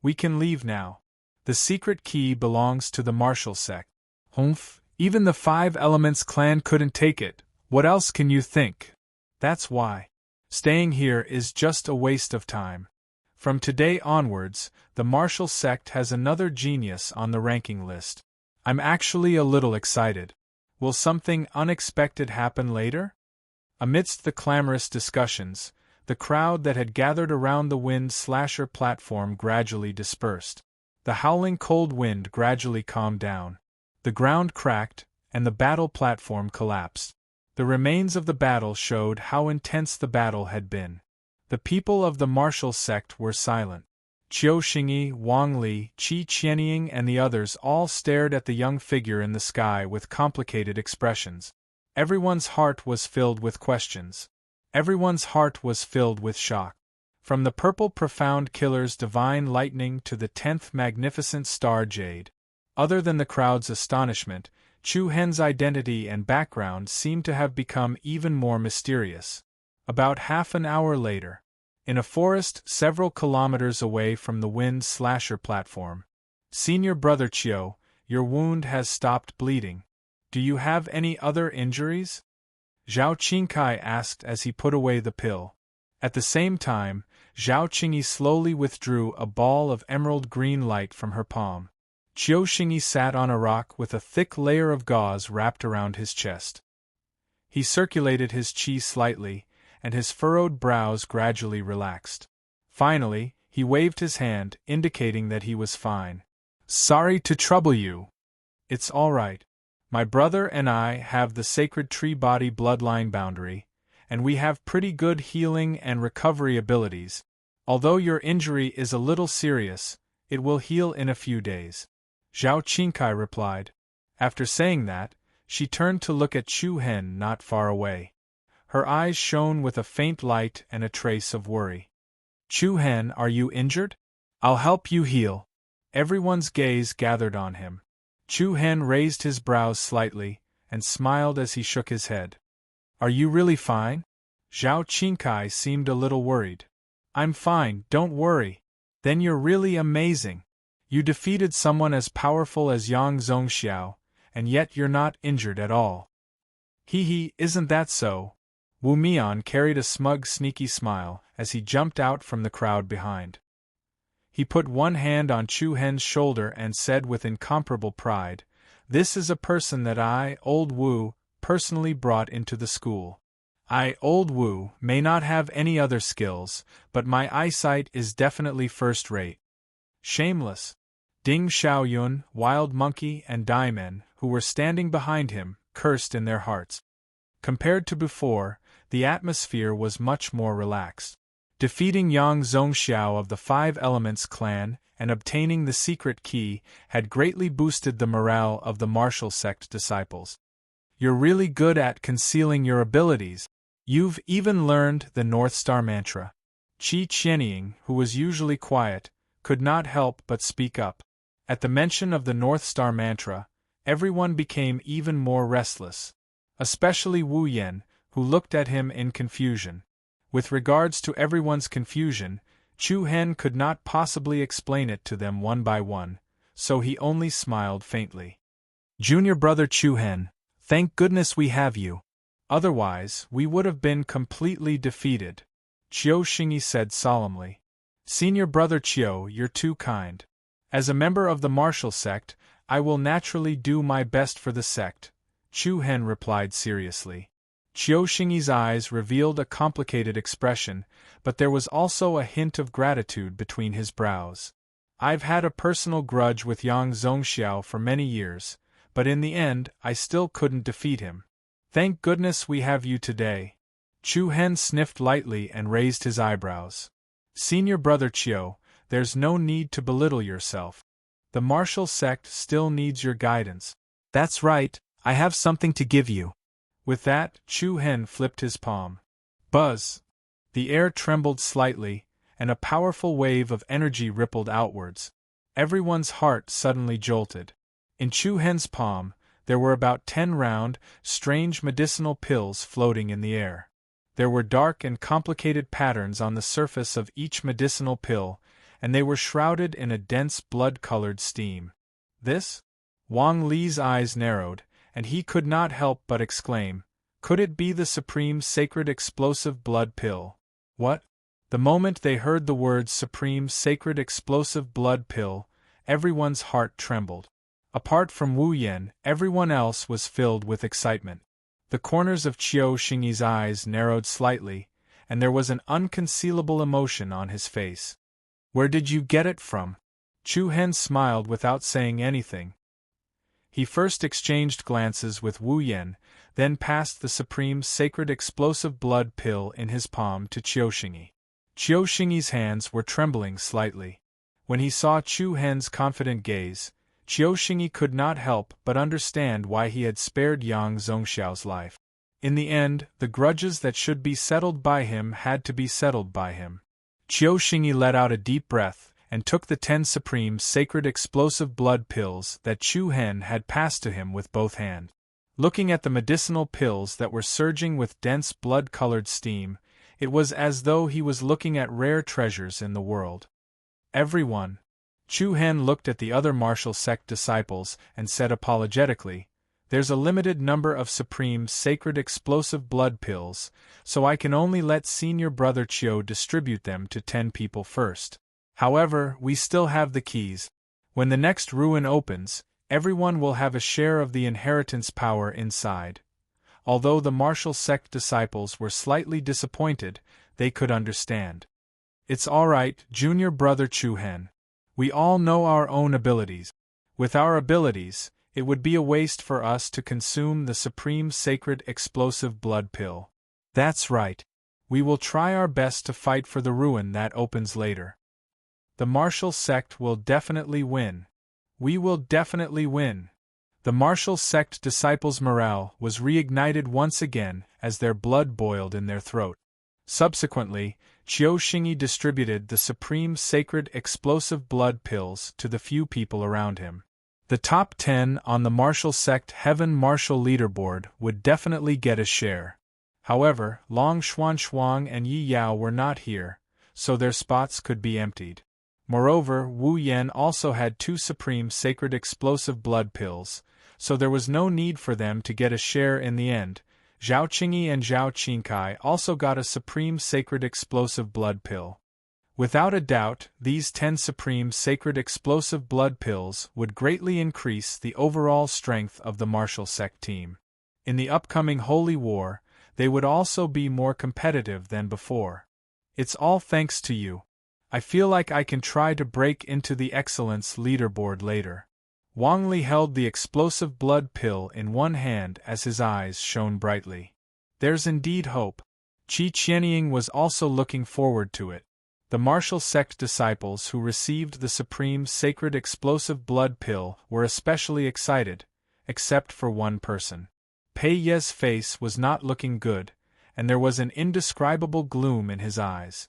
We can leave now. The secret key belongs to the martial sect. Humph, even the Five Elements clan couldn't take it. What else can you think? That's why. Staying here is just a waste of time. From today onwards, the martial sect has another genius on the ranking list. I'm actually a little excited. Will something unexpected happen later? Amidst the clamorous discussions, the crowd that had gathered around the wind slasher platform gradually dispersed. The howling cold wind gradually calmed down. The ground cracked, and the battle platform collapsed. The remains of the battle showed how intense the battle had been. The people of the martial sect were silent. Qiu Xingyi, Wang Li, Qi Qianying and the others all stared at the young figure in the sky with complicated expressions. Everyone's heart was filled with questions. Everyone's heart was filled with shock. From the purple profound killer's divine lightning to the 10th magnificent star jade. Other than the crowd's astonishment, Chu Hen's identity and background seemed to have become even more mysterious. About half an hour later, in a forest several kilometers away from the wind slasher platform. Senior Brother Qiu, your wound has stopped bleeding. Do you have any other injuries? Zhao Qingkai asked as he put away the pill. At the same time, Zhao Qingyi slowly withdrew a ball of emerald green light from her palm. Qiu Xingyi sat on a rock with a thick layer of gauze wrapped around his chest. He circulated his qi slightly, and his furrowed brows gradually relaxed. Finally, he waved his hand, indicating that he was fine. Sorry to trouble you. It's all right. My brother and I have the sacred tree body bloodline boundary, and we have pretty good healing and recovery abilities. Although your injury is a little serious, it will heal in a few days. Zhao Qingkai replied. After saying that, she turned to look at Chu Hen not far away. Her eyes shone with a faint light and a trace of worry. Chu Hen, are you injured? I'll help you heal. Everyone's gaze gathered on him. Chu Hen raised his brows slightly, and smiled as he shook his head. Are you really fine? Zhao Qingkai seemed a little worried. I'm fine, don't worry. Then you're really amazing. You defeated someone as powerful as Yang Zongxiao, and yet you're not injured at all. Hee, isn't that so? Wu Mian carried a smug, sneaky smile as he jumped out from the crowd behind. He put one hand on Chu Hen's shoulder and said with incomparable pride, "This is a person that I, old Wu, personally brought into the school. Old Wu, may not have any other skills, but my eyesight is definitely first-rate. Shameless. Ding Xiaoyun, Wild Monkey, and Daimen, who were standing behind him, cursed in their hearts. Compared to before, the atmosphere was much more relaxed. Defeating Yang Zhongxiao of the Five Elements clan and obtaining the secret key had greatly boosted the morale of the martial sect disciples. You're really good at concealing your abilities. You've even learned the North Star mantra. Qi Qianying, who was usually quiet, could not help but speak up. At the mention of the North Star mantra, everyone became even more restless. Especially Wu Yan, who looked at him in confusion. With regards to everyone's confusion, Chu Hen could not possibly explain it to them one by one, so he only smiled faintly. Junior brother Chu Hen, thank goodness we have you. Otherwise, we would have been completely defeated, Qiu Xingyi said solemnly. Senior brother Qiu, you're too kind. As a member of the martial sect, I will naturally do my best for the sect, Chu Hen replied seriously. Qiu Xingyi's eyes revealed a complicated expression, but there was also a hint of gratitude between his brows. I've had a personal grudge with Yang Zhongxiao for many years, but in the end I still couldn't defeat him. Thank goodness we have you today. Chu Hen sniffed lightly and raised his eyebrows. Senior brother Qiu, there's no need to belittle yourself. The martial sect still needs your guidance. That's right, I have something to give you. With that, Chu Hen flipped his palm. Buzz! The air trembled slightly, and a powerful wave of energy rippled outwards. Everyone's heart suddenly jolted. In Chu Hen's palm, there were about 10 round, strange medicinal pills floating in the air. There were dark and complicated patterns on the surface of each medicinal pill, and they were shrouded in a dense blood-colored steam. This? Wang Li's eyes narrowed, and he could not help but exclaim, could it be the supreme sacred explosive blood pill? What? The moment they heard the words supreme sacred explosive blood pill, everyone's heart trembled. Apart from Wu Yan, everyone else was filled with excitement. The corners of Qiu Xingyi's eyes narrowed slightly, and there was an unconcealable emotion on his face. Where did you get it from? Chu Hen smiled without saying anything. He first exchanged glances with Wu Yan, then passed the supreme sacred explosive blood pill in his palm to Qiu Xingyi. Qiu Xingyi's hands were trembling slightly. When he saw Chu Hen's confident gaze, Qiu Xingyi could not help but understand why he had spared Yang Zhongxiao's life. In the end, the grudges that should be settled by him had to be settled by him. Qiu Xingyi let out a deep breath and took the 10 supreme sacred explosive blood pills that Chu Hen had passed to him with both hands. Looking at the medicinal pills that were surging with dense blood-colored steam, it was as though he was looking at rare treasures in the world. Everyone. Chu Hen looked at the other martial sect disciples and said apologetically, there's a limited number of supreme sacred explosive blood pills, so I can only let senior brother Qiu distribute them to 10 people first. However, we still have the keys. When the next ruin opens, everyone will have a share of the inheritance power inside. Although the martial sect disciples were slightly disappointed, they could understand. It's all right, junior brother Chu Hen. We all know our own abilities. With our abilities, it would be a waste for us to consume the supreme sacred explosive blood pill. That's right. We will try our best to fight for the ruin that opens later. The martial sect will definitely win. We will definitely win. The martial sect disciples' morale was reignited once again as their blood boiled in their throat. Subsequently, Qiu Xingyi distributed the supreme sacred explosive blood pills to the few people around him. The top 10 on the martial sect Heaven Martial Leaderboard would definitely get a share. However, Long Xuan and Yi Yao were not here, so their spots could be emptied. Moreover, Wu Yan also had 2 supreme sacred explosive blood pills, so there was no need for them to get a share in the end. Zhao Qingyi and Zhao Qingkai also got a supreme sacred explosive blood pill. Without a doubt, these 10 supreme sacred explosive blood pills would greatly increase the overall strength of the martial sect team. In the upcoming Holy War, They would also be more competitive than before. It's all thanks to you. I feel like I can try to break into the excellence leaderboard later. Wang Li held the explosive blood pill in one hand as his eyes shone brightly. There's indeed hope. Qi Qianying was also looking forward to it. The martial sect disciples who received the supreme sacred explosive blood pill were especially excited, except for one person. Pei Ye's face was not looking good, and there was an indescribable gloom in his eyes.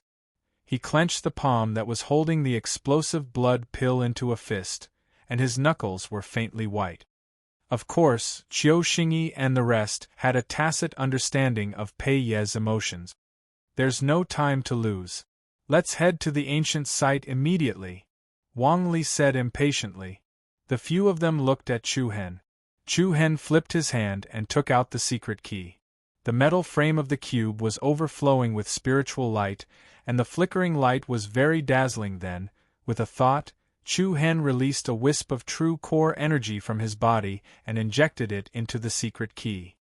He clenched the palm that was holding the explosive blood pill into a fist, and his knuckles were faintly white. Of course, Qiu Xingyi and the rest had a tacit understanding of Pei Ye's emotions. There's no time to lose. Let's head to the ancient site immediately, Wang Li said impatiently. The few of them looked at Chu Hen. Chu Hen flipped his hand and took out the secret key. The metal frame of the cube was overflowing with spiritual light, and the flickering light was very dazzling then. With a thought, Chu Hen released a wisp of true core energy from his body and injected it into the secret key.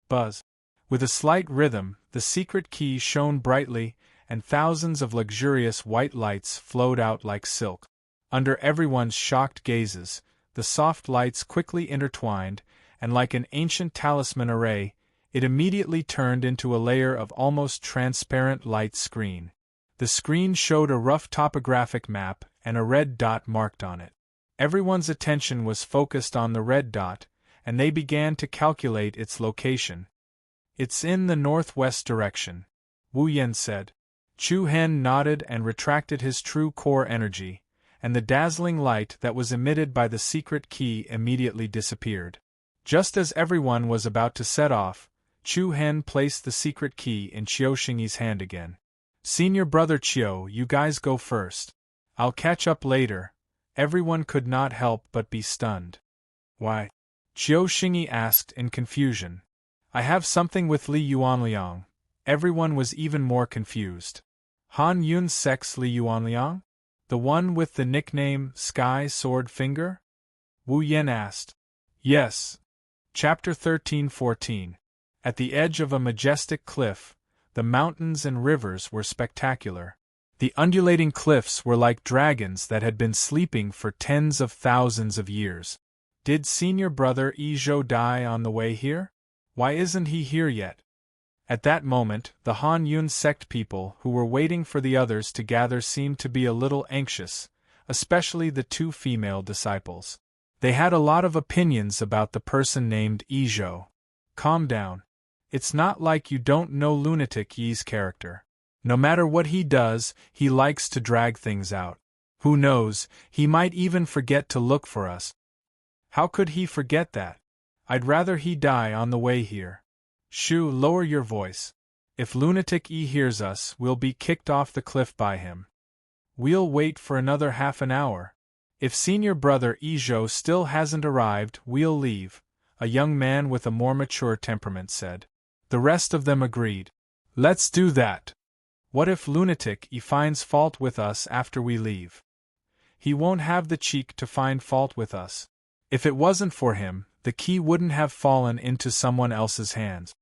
Buzz. With a slight rhythm, the secret key shone brightly, and thousands of luxurious white lights flowed out like silk. Under everyone's shocked gazes, the soft lights quickly intertwined, and like an ancient talisman array, it immediately turned into a layer of almost transparent light screen. The screen showed a rough topographic map and a red dot marked on it. Everyone's attention was focused on the red dot, and they began to calculate its location. It's in the northwest direction, Wu Yan said. Chu Hen nodded and retracted his true core energy, and the dazzling light that was emitted by the secret key immediately disappeared. Just as everyone was about to set off, Chu Hen placed the secret key in Qiu Xingyi's hand again. Senior brother Qiu, you guys go first. I'll catch up later. Everyone could not help but be stunned. Why? Qiu Xingyi asked in confusion. I have something with Li Yuanliang. Everyone was even more confused. Han Yun's sex Li Yuanliang? The one with the nickname Sky Sword Finger? Wu Yan asked. Yes. Chapter 13-14. At the edge of a majestic cliff, the mountains and rivers were spectacular. The undulating cliffs were like dragons that had been sleeping for tens of thousands of years. Did senior brother Yi Zhou die on the way here? Why isn't he here yet? At that moment, the Han Yun sect people who were waiting for the others to gather seemed to be a little anxious, especially the two female disciples. They had a lot of opinions about the person named Yi Zhou. Calm down. It's not like you don't know Lunatic Yi's character. No matter what he does, he likes to drag things out. Who knows, he might even forget to look for us. How could he forget that? I'd rather he die on the way here. Shu, lower your voice. If Lunatic Yi hears us, we'll be kicked off the cliff by him. We'll wait for another half an hour. If senior brother Yi Zhou still hasn't arrived, we'll leave, a young man with a more mature temperament said. The rest of them agreed. Let's do that. What if Lunatic Yi finds fault with us after we leave? He won't have the cheek to find fault with us. If it wasn't for him, the key wouldn't have fallen into someone else's hands.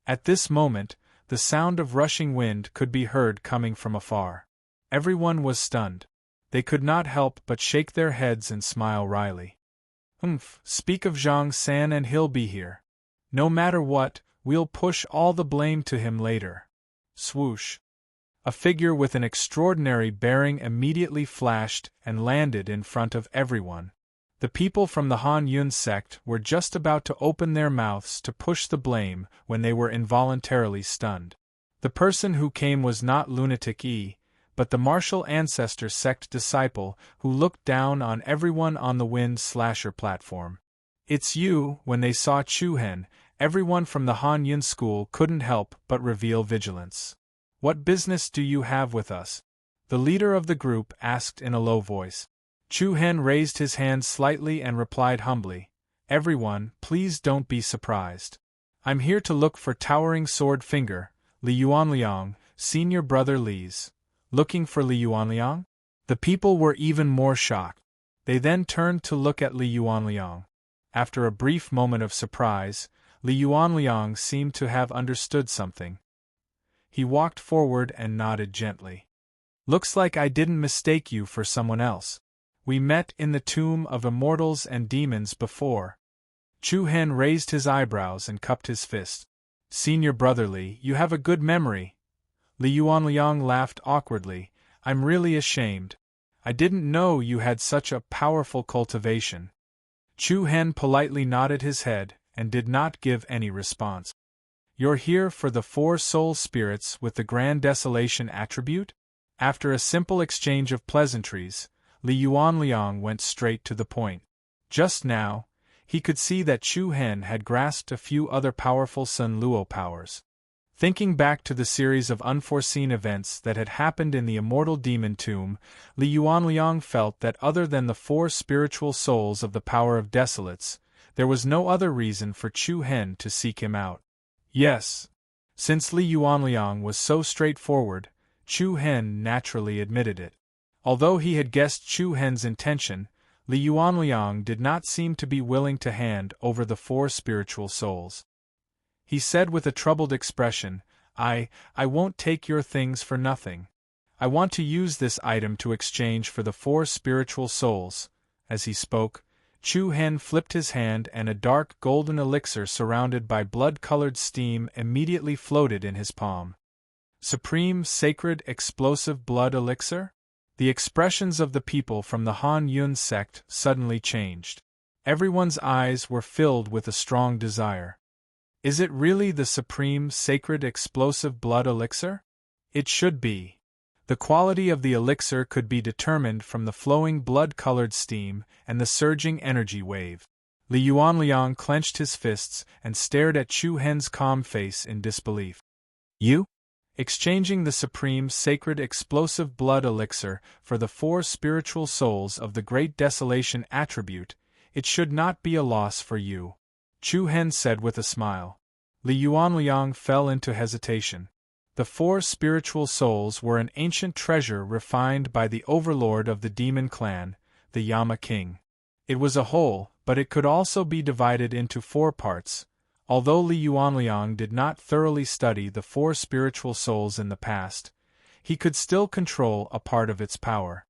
At this moment, the sound of rushing wind could be heard coming from afar. Everyone was stunned. They could not help but shake their heads and smile wryly. Speak of Zhang San and he'll be here. No matter what, we'll push all the blame to him later. Swoosh. A figure with an extraordinary bearing immediately flashed and landed in front of everyone. The people from the Han Yun sect were just about to open their mouths to push the blame when they were involuntarily stunned. The person who came was not Lunatic Yi, but the martial ancestor sect disciple who looked down on everyone on the wind slasher platform. It's you. When they saw Chu Hen, everyone from the Han Yun school couldn't help but reveal vigilance. What business do you have with us? The leader of the group asked in a low voice. Chu Hen raised his hand slightly and replied humbly, Everyone, please don't be surprised. I'm here to look for Towering Sword Finger, Li Yuanliang, senior brother Li's. Looking for Li Yuanliang? The people were even more shocked. They then turned to look at Li Yuanliang. After a brief moment of surprise, Li Yuanliang seemed to have understood something. He walked forward and nodded gently. Looks like I didn't mistake you for someone else. We met in the tomb of immortals and demons before. Chu Hen raised his eyebrows and cupped his fist. Senior brother Li, you have a good memory. Li Yuanliang laughed awkwardly. I'm really ashamed. I didn't know you had such a powerful cultivation. Chu Hen politely nodded his head and did not give any response. You're here for the 4 soul spirits with the grand desolation attribute? After a simple exchange of pleasantries, Li Yuanliang went straight to the point. Just now, he could see that Chu Hen had grasped a few other powerful Sun Luo powers. Thinking back to the series of unforeseen events that had happened in the immortal demon tomb, Li Yuanliang felt that other than the 4 spiritual souls of the power of desolates, there was no other reason for Chu Hen to seek him out. Yes. Since Li Yuanliang was so straightforward, Chu Hen naturally admitted it. Although he had guessed Chu Hen's intention, Li Yuanliang did not seem to be willing to hand over the 4 spiritual souls. He said with a troubled expression, I won't take your things for nothing. I want to use this item to exchange for the 4 spiritual souls. As he spoke, Chu Hen flipped his hand and a dark golden elixir surrounded by blood-colored steam immediately floated in his palm. Supreme Sacred Explosive Blood Elixir? The expressions of the people from the Han Yun sect suddenly changed. Everyone's eyes were filled with a strong desire. Is it really the Supreme Sacred Explosive Blood Elixir? It should be. The quality of the elixir could be determined from the flowing blood-colored steam and the surging energy wave. Li Yuanliang clenched his fists and stared at Chu Hen's calm face in disbelief. You? Exchanging the Supreme Sacred Explosive Blood Elixir for the 4 spiritual souls of the Great Desolation attribute, it should not be a loss for you, Chu Hen said with a smile. Li Yuanliang fell into hesitation. The 4 spiritual souls were an ancient treasure refined by the overlord of the demon clan, the Yama King. It was a whole, but it could also be divided into 4 parts. Although Li Yuanliang did not thoroughly study the 4 spiritual souls in the past, he could still control a part of its power.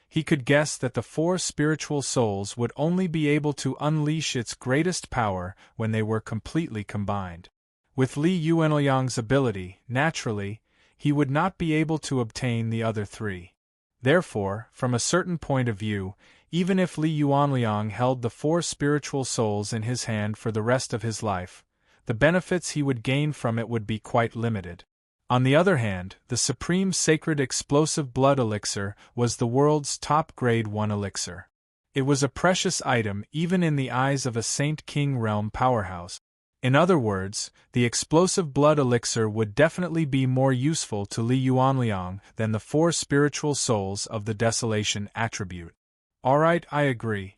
He could guess that the 4 spiritual souls would only be able to unleash its greatest power when they were completely combined. With Li Yuanliang's ability, naturally, he would not be able to obtain the other 3. Therefore, from a certain point of view, even if Li Yuanliang held the 4 spiritual souls in his hand for the rest of his life, the benefits he would gain from it would be quite limited. On the other hand, the Supreme Sacred Explosive Blood Elixir was the world's top Grade 1 elixir. It was a precious item even in the eyes of a Saint King realm powerhouse. In other words, the explosive blood elixir would definitely be more useful to Li Yuanliang than the 4 spiritual souls of the desolation attribute. Alright, I agree.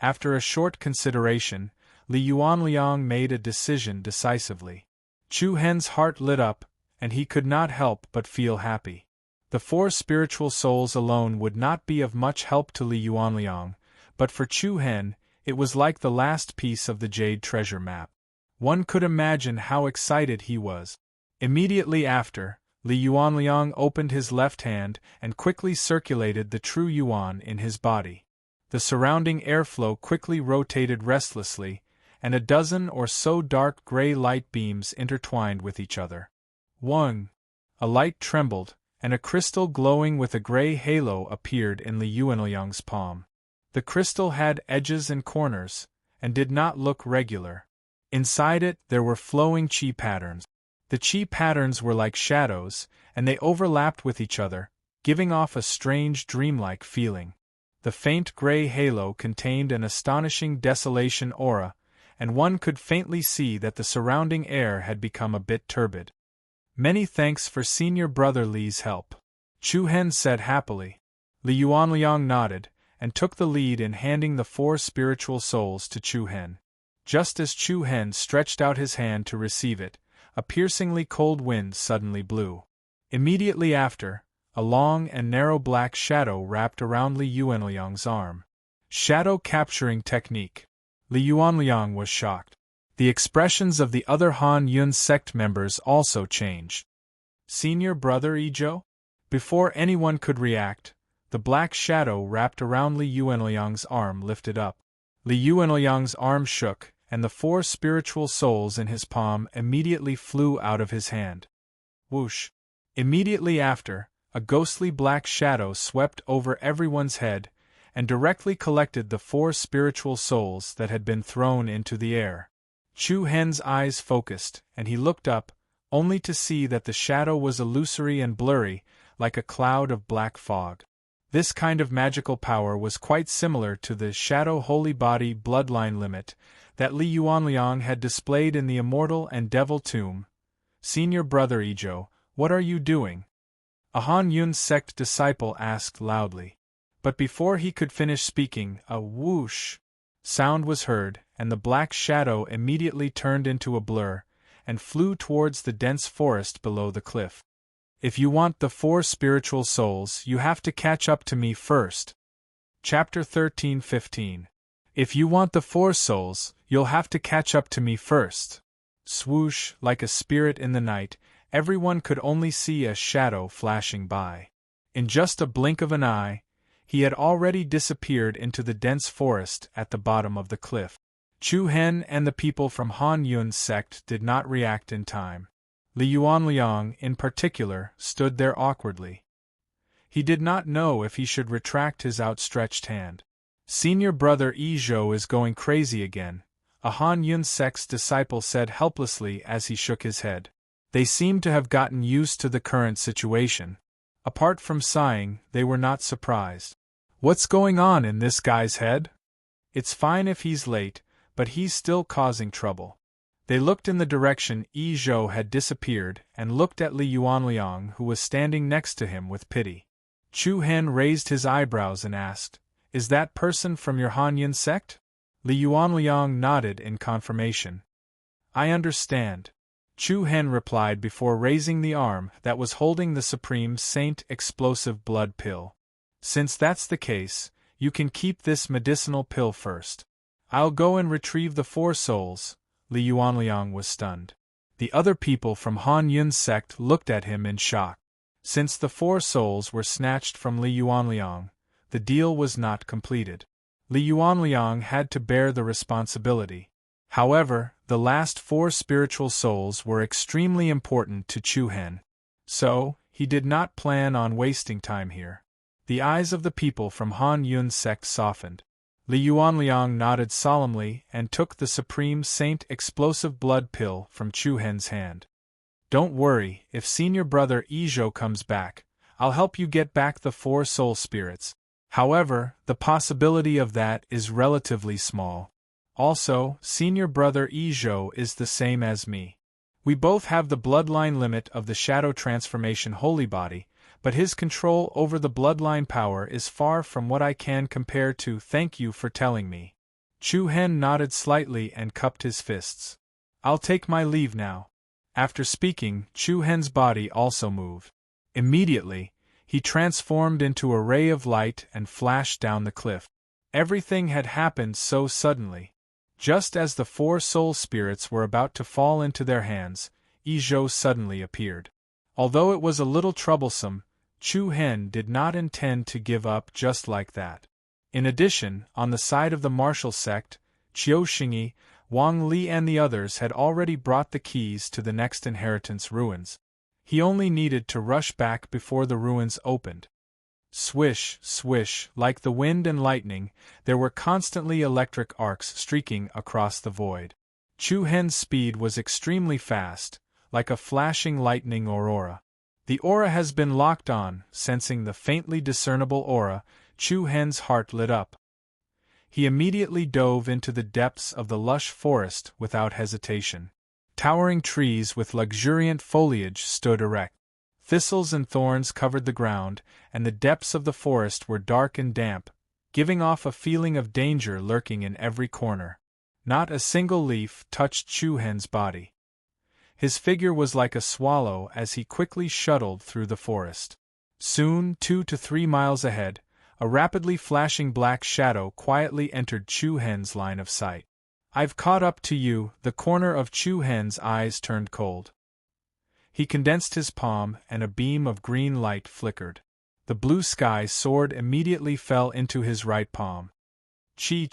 After a short consideration, Li Yuanliang made a decision decisively. Chu Hen's heart lit up, and he could not help but feel happy. The 4 spiritual souls alone would not be of much help to Li Yuanliang, but for Chu Hen, it was like the last piece of the jade treasure map. One could imagine how excited he was. Immediately after, Li Yuanliang opened his left hand and quickly circulated the true yuan in his body. The surrounding airflow quickly rotated restlessly, and a dozen or so dark gray light beams intertwined with each other. 1. A light trembled, and a crystal glowing with a gray halo appeared in Li Yuanliang's palm. The crystal had edges and corners, and did not look regular. Inside it there were flowing chi patterns. The chi patterns were like shadows, and they overlapped with each other, giving off a strange dreamlike feeling. The faint gray halo contained an astonishing desolation aura, and one could faintly see that the surrounding air had become a bit turbid. Many thanks for senior brother Li's help, Chu Hen said happily. Li Yuanliang nodded, and took the lead in handing the 4 spiritual souls to Chu Hen. Just as Chu Hen stretched out his hand to receive it, a piercingly cold wind suddenly blew. Immediately after, a long and narrow black shadow wrapped around Li Yuanliang's arm. Shadow capturing technique. Li Yuanliang was shocked. The expressions of the other Han Yun sect members also changed. Senior brother Ijo? Before anyone could react, the black shadow wrapped around Li Yuanliang's arm lifted up. Li Yuanliang's arm shook, and the 4 spiritual souls in his palm immediately flew out of his hand. Whoosh! Immediately after, a ghostly black shadow swept over everyone's head, and directly collected the 4 spiritual souls that had been thrown into the air. Chu Hen's eyes focused, and he looked up, only to see that the shadow was illusory and blurry, like a cloud of black fog. This kind of magical power was quite similar to the Shadow Holy Body bloodline limit that Li Yuanliang had displayed in the Immortal and Devil Tomb. Senior brother Ijo, what are you doing? A Han Yun sect disciple asked loudly. But before he could finish speaking, a whoosh sound was heard, and the black shadow immediately turned into a blur, and flew towards the dense forest below the cliff. If you want the 4 spiritual souls, you have to catch up to me first. Chapter 13:15. If you want the 4 souls, you'll have to catch up to me first. Swoosh, like a spirit in the night, everyone could only see a shadow flashing by. In just a blink of an eye, he had already disappeared into the dense forest at the bottom of the cliff. Chu Hen and the people from Han Yun's sect did not react in time. Li Yuanliang, in particular, stood there awkwardly. He did not know if he should retract his outstretched hand. Senior brother Ijo is going crazy again, a Han Yun sect's disciple said helplessly as he shook his head. They seemed to have gotten used to the current situation. Apart from sighing, they were not surprised. What's going on in this guy's head? It's fine if he's late, but he's still causing trouble. They looked in the direction Ijo had disappeared and looked at Li Yuanliang, who was standing next to him, with pity. Chu Hen raised his eyebrows and asked, "Is that person from your Han Yun sect?" Li Yuanliang nodded in confirmation. "I understand," Chu Hen replied before raising the arm that was holding the Supreme Saint explosive blood pill. "Since that's the case, you can keep this medicinal pill first. I'll go and retrieve the 4 souls." Li Yuanliang was stunned. The other people from Han Yun's sect looked at him in shock. Since the 4 souls were snatched from Li Yuanliang, the deal was not completed. Li Yuanliang had to bear the responsibility. However, the last 4 spiritual souls were extremely important to Chu Hen. So, he did not plan on wasting time here. The eyes of the people from Han Yun's sect softened. Li Yuanliang nodded solemnly and took the Supreme Saint explosive blood pill from Chu Hen's hand. "Don't worry, if senior brother Ijo comes back, I'll help you get back the 4 soul spirits. However, the possibility of that is relatively small. Also, senior brother Ijo is the same as me. We both have the bloodline limit of the Shadow Transformation Holy Body, but his control over the bloodline power is far from what I can compare to. Thank you for telling me." Chu Hen nodded slightly and cupped his fists. "I'll take my leave now." After speaking, Chu Hen's body also moved. Immediately, he transformed into a ray of light and flashed down the cliff. Everything had happened so suddenly. Just as the 4 soul spirits were about to fall into their hands, Ijo suddenly appeared. Although it was a little troublesome, Chu Hen did not intend to give up just like that. In addition, on the side of the martial sect, Qiu Xingyi, Wang Li and the others had already brought the keys to the next inheritance ruins. He only needed to rush back before the ruins opened. Swish, swish, like the wind and lightning, there were constantly electric arcs streaking across the void. Chu Hen's speed was extremely fast, like a flashing lightning aurora. "The aura has been locked on." Sensing the faintly discernible aura, Chu Hen's heart lit up. He immediately dove into the depths of the lush forest without hesitation. Towering trees with luxuriant foliage stood erect. Thistles and thorns covered the ground, and the depths of the forest were dark and damp, giving off a feeling of danger lurking in every corner. Not a single leaf touched Chu Hen's body. His figure was like a swallow as he quickly shuttled through the forest. Soon, 2 to 3 miles ahead, a rapidly flashing black shadow quietly entered Chu Hen's line of sight. I've caught up to you." The corner of Chu Hen's eyes turned cold. He condensed his palm, and a beam of green light flickered. The blue sky sword immediately fell into his right palm. Chi.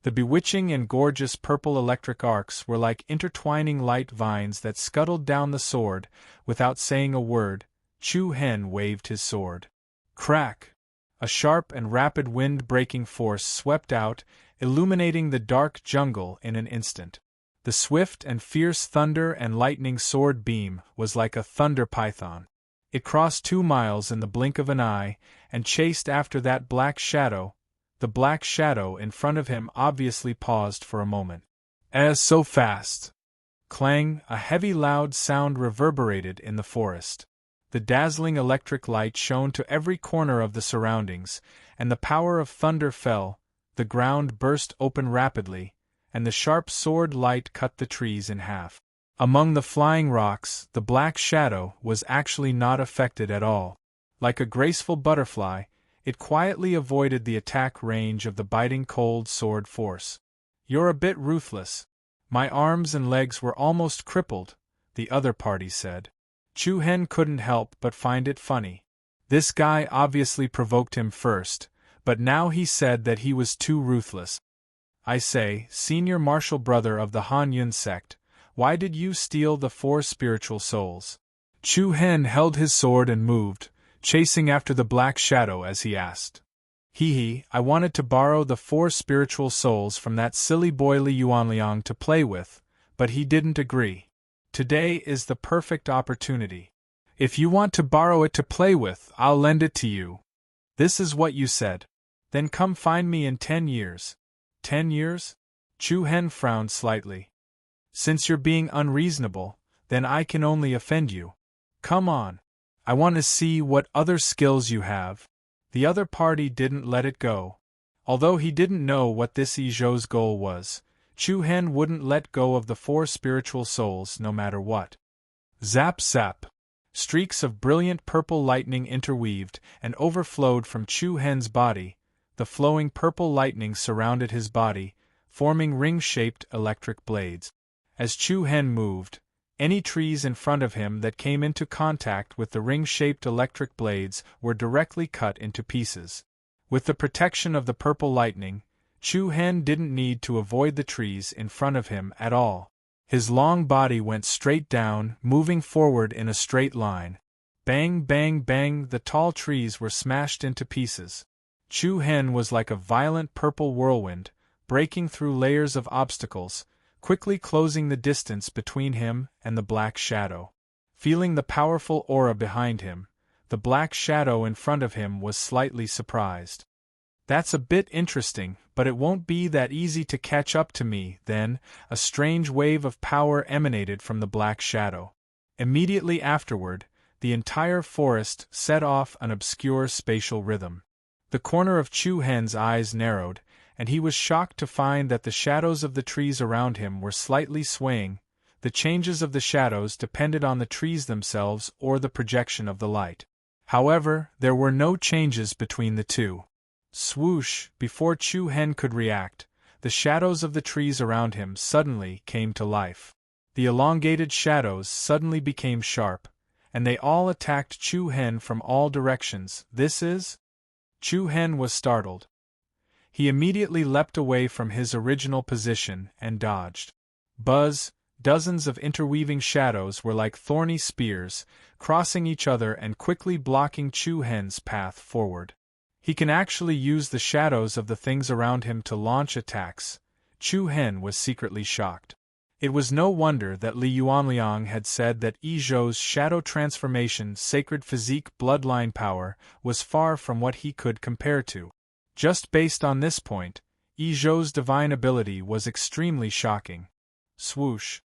The bewitching and gorgeous purple electric arcs were like intertwining light vines that scuttled down the sword. Without saying a word, Chu Hen waved his sword. Crack! A sharp and rapid wind-breaking force swept out, illuminating the dark jungle in an instant. The swift and fierce thunder and lightning sword beam was like a thunder python. It crossed 2 miles in the blink of an eye, and chased after that black shadow. The black shadow in front of him obviously paused for a moment. So fast! Clang! A heavy loud sound reverberated in the forest. The dazzling electric light shone to every corner of the surroundings, and the power of thunder fell. The ground burst open rapidly, and the sharp sword light cut the trees in half. Among the flying rocks, the black shadow was actually not affected at all. Like a graceful butterfly, it quietly avoided the attack range of the biting cold sword force. "You're a bit ruthless." "My arms and legs were almost crippled," the other party said. Chu Hen couldn't help but find it funny. This guy obviously provoked him first, but now he said that he was too ruthless. "I say, senior martial brother of the Han Yun sect, why did you steal the 4 spiritual souls?" Chu Hen held his sword and moved, chasing after the black shadow as he asked. I wanted to borrow the 4 spiritual souls from that silly boy Li Yuanliang to play with, but he didn't agree. Today is the perfect opportunity. If you want to borrow it to play with, I'll lend it to you. This is what you said. Then come find me in 10 years. 10 years? Chu Hen frowned slightly. Since you're being unreasonable, then I can only offend you. Come on. I want to see what other skills you have. The other party didn't let it go. Although he didn't know what this Izhou's goal was, Chu Hen wouldn't let go of the 4 spiritual souls no matter what. Zap zap! Streaks of brilliant purple lightning interweaved and overflowed from Chu Hen's body. The flowing purple lightning surrounded his body, forming ring-shaped electric blades. As Chu Hen moved, any trees in front of him that came into contact with the ring-shaped electric blades were directly cut into pieces. With the protection of the purple lightning, Chu Hen didn't need to avoid the trees in front of him at all. His long body went straight down, moving forward in a straight line. Bang, bang, bang, the tall trees were smashed into pieces. Chu Hen was like a violent purple whirlwind, breaking through layers of obstacles, quickly closing the distance between him and the black shadow. Feeling the powerful aura behind him, the black shadow in front of him was slightly surprised. "That's a bit interesting, but it won't be that easy to catch up to me." Then, a strange wave of power emanated from the black shadow. Immediately afterward, the entire forest set off an obscure spatial rhythm. The corner of Chu Hen's eyes narrowed, and he was shocked to find that the shadows of the trees around him were slightly swaying. The changes of the shadows depended on the trees themselves or the projection of the light. However, there were no changes between the two. Swoosh! Before Chu Hen could react, the shadows of the trees around him suddenly came to life. The elongated shadows suddenly became sharp, and they all attacked Chu Hen from all directions. "This is?" Chu Hen was startled. He immediately leapt away from his original position and dodged. Buzz! Dozens of interweaving shadows were like thorny spears, crossing each other and quickly blocking Chu Hen's path forward. He can actually use the shadows of the things around him to launch attacks. Chu Hen was secretly shocked. It was no wonder that Li Yuanliang had said that Izhou's shadow transformation sacred physique bloodline power was far from what he could compare to. Just based on this point, Izhou's divine ability was extremely shocking. Swoosh!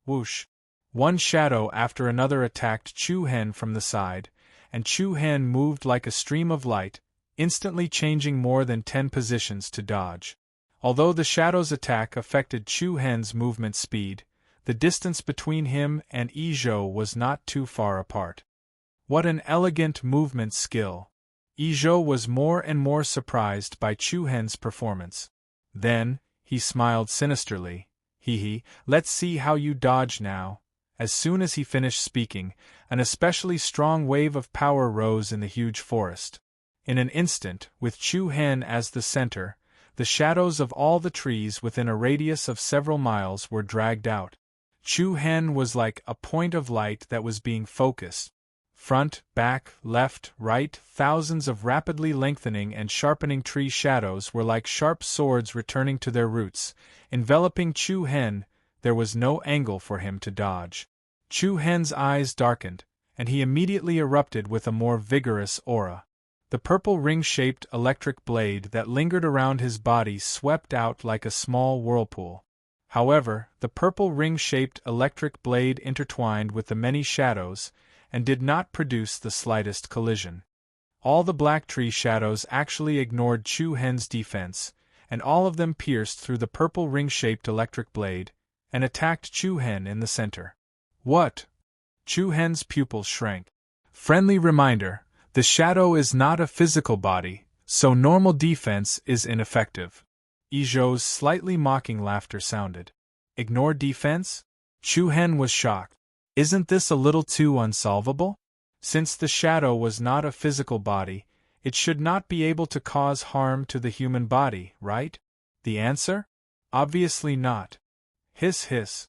Whoosh! One shadow after another attacked Chu Hen from the side, and Chu Hen moved like a stream of light, instantly changing more than 10 positions to dodge. Although the shadow's attack affected Chu Hen's movement speed, the distance between him and Izhou was not too far apart. What an elegant movement skill! Izhou was more and more surprised by Chu Hen's performance. Then, He smiled sinisterly. Hee, let's see how you dodge now. As soon as he finished speaking, an especially strong wave of power rose in the huge forest. In an instant, with Chu Hen as the center, the shadows of all the trees within a radius of several miles were dragged out. Chu Hen was like a point of light that was being focused. Front, back, left, right, thousands of rapidly lengthening and sharpening tree shadows were like sharp swords returning to their roots, enveloping Chu Hen. There was no angle for him to dodge. Chu Hen's eyes darkened, and he immediately erupted with a more vigorous aura. The purple ring-shaped electric blade that lingered around his body swept out like a small whirlpool. However, the purple ring-shaped electric blade intertwined with the many shadows, and did not produce the slightest collision. All the black tree shadows actually ignored Chu Hen's defense, and all of them pierced through the purple ring-shaped electric blade, and attacked Chu Hen in the center. What? Chu Hen's pupils shrank. Friendly reminder, the shadow is not a physical body, so normal defense is ineffective. Izhou's slightly mocking laughter sounded. Ignore defense? Chu Hen was shocked. Isn't this a little too unsolvable? Since the shadow was not a physical body, it should not be able to cause harm to the human body, right? The answer? Obviously not. Hiss hiss.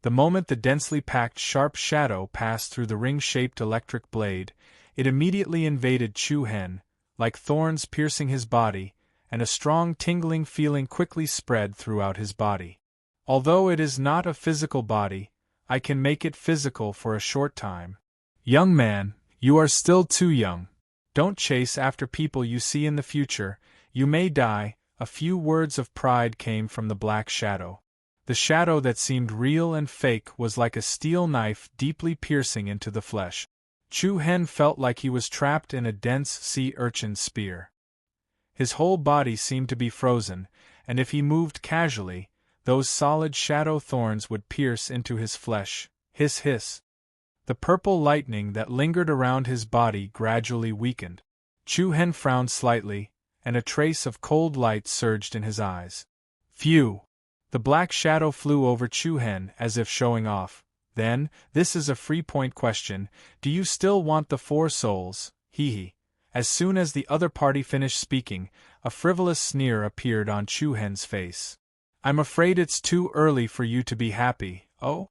The moment the densely packed sharp shadow passed through the ring-shaped electric blade, it immediately invaded Chu Hen, like thorns piercing his body, and a strong tingling feeling quickly spread throughout his body. Although it is not a physical body, I can make it physical for a short time. Young man, you are still too young. Don't chase after people you see in the future, you may die. A few words of pride came from the black shadow. The shadow that seemed real and fake was like a steel knife deeply piercing into the flesh. Chu Hen felt like he was trapped in a dense sea urchin's spear. His whole body seemed to be frozen, and if he moved casually, those solid shadow thorns would pierce into his flesh. Hiss hiss. The purple lightning that lingered around his body gradually weakened. Chu Hen frowned slightly, and a trace of cold light surged in his eyes. Phew! The black shadow flew over Chu Hen as if showing off. Then, this is a free-point question, do you still want the 4 souls? Hee. As soon as the other party finished speaking, a frivolous sneer appeared on Chu Hen's face. I'm afraid it's too early for you to be happy, oh?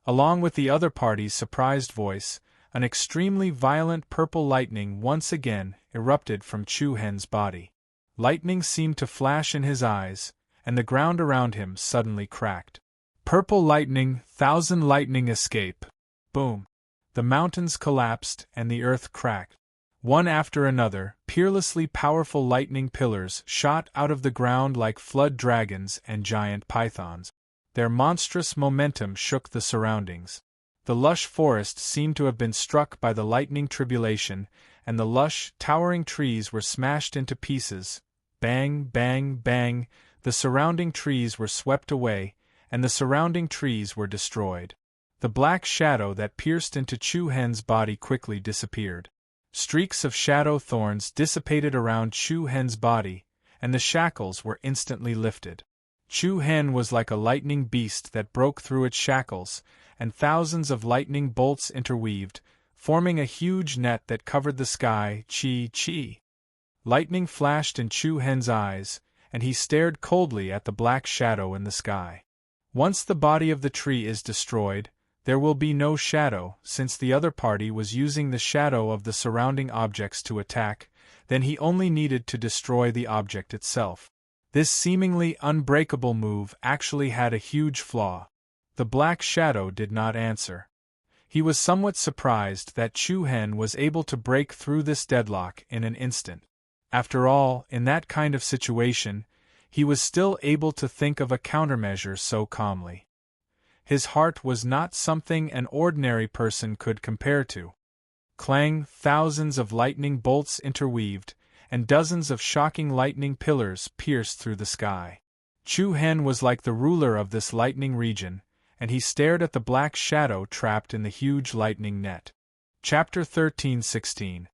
Along with the other party's surprised voice, an extremely violent purple lightning once again erupted from Chu Hen's body. Lightning seemed to flash in his eyes, and the ground around him suddenly cracked. Purple lightning, 1,000 lightning escape. Boom. The mountains collapsed and the earth cracked. One after another, peerlessly powerful lightning pillars shot out of the ground like flood dragons and giant pythons. Their monstrous momentum shook the surroundings. The lush forest seemed to have been struck by the lightning tribulation, and the lush, towering trees were smashed into pieces. Bang, bang, bang, the surrounding trees were swept away, and the surrounding trees were destroyed. The black shadow that pierced into Chu Hen's body quickly disappeared. Streaks of shadow thorns dissipated around Chu Hen's body, and the shackles were instantly lifted. Chu Hen was like a lightning beast that broke through its shackles, and thousands of lightning bolts interweaved, forming a huge net that covered the sky. Chi. Lightning flashed in Chu Hen's eyes, and he stared coldly at the black shadow in the sky. Once the body of the tree is destroyed, there will be no shadow. Since the other party was using the shadow of the surrounding objects to attack, then he only needed to destroy the object itself. This seemingly unbreakable move actually had a huge flaw. The black shadow did not answer. He was somewhat surprised that Chu Hen was able to break through this deadlock in an instant. After all, in that kind of situation, he was still able to think of a countermeasure so calmly. His heart was not something an ordinary person could compare to. Clang, thousands of lightning bolts interweaved, and dozens of shocking lightning pillars pierced through the sky. Chu Hen was like the ruler of this lightning region, and he stared at the black shadow trapped in the huge lightning net. Chapter 13:16.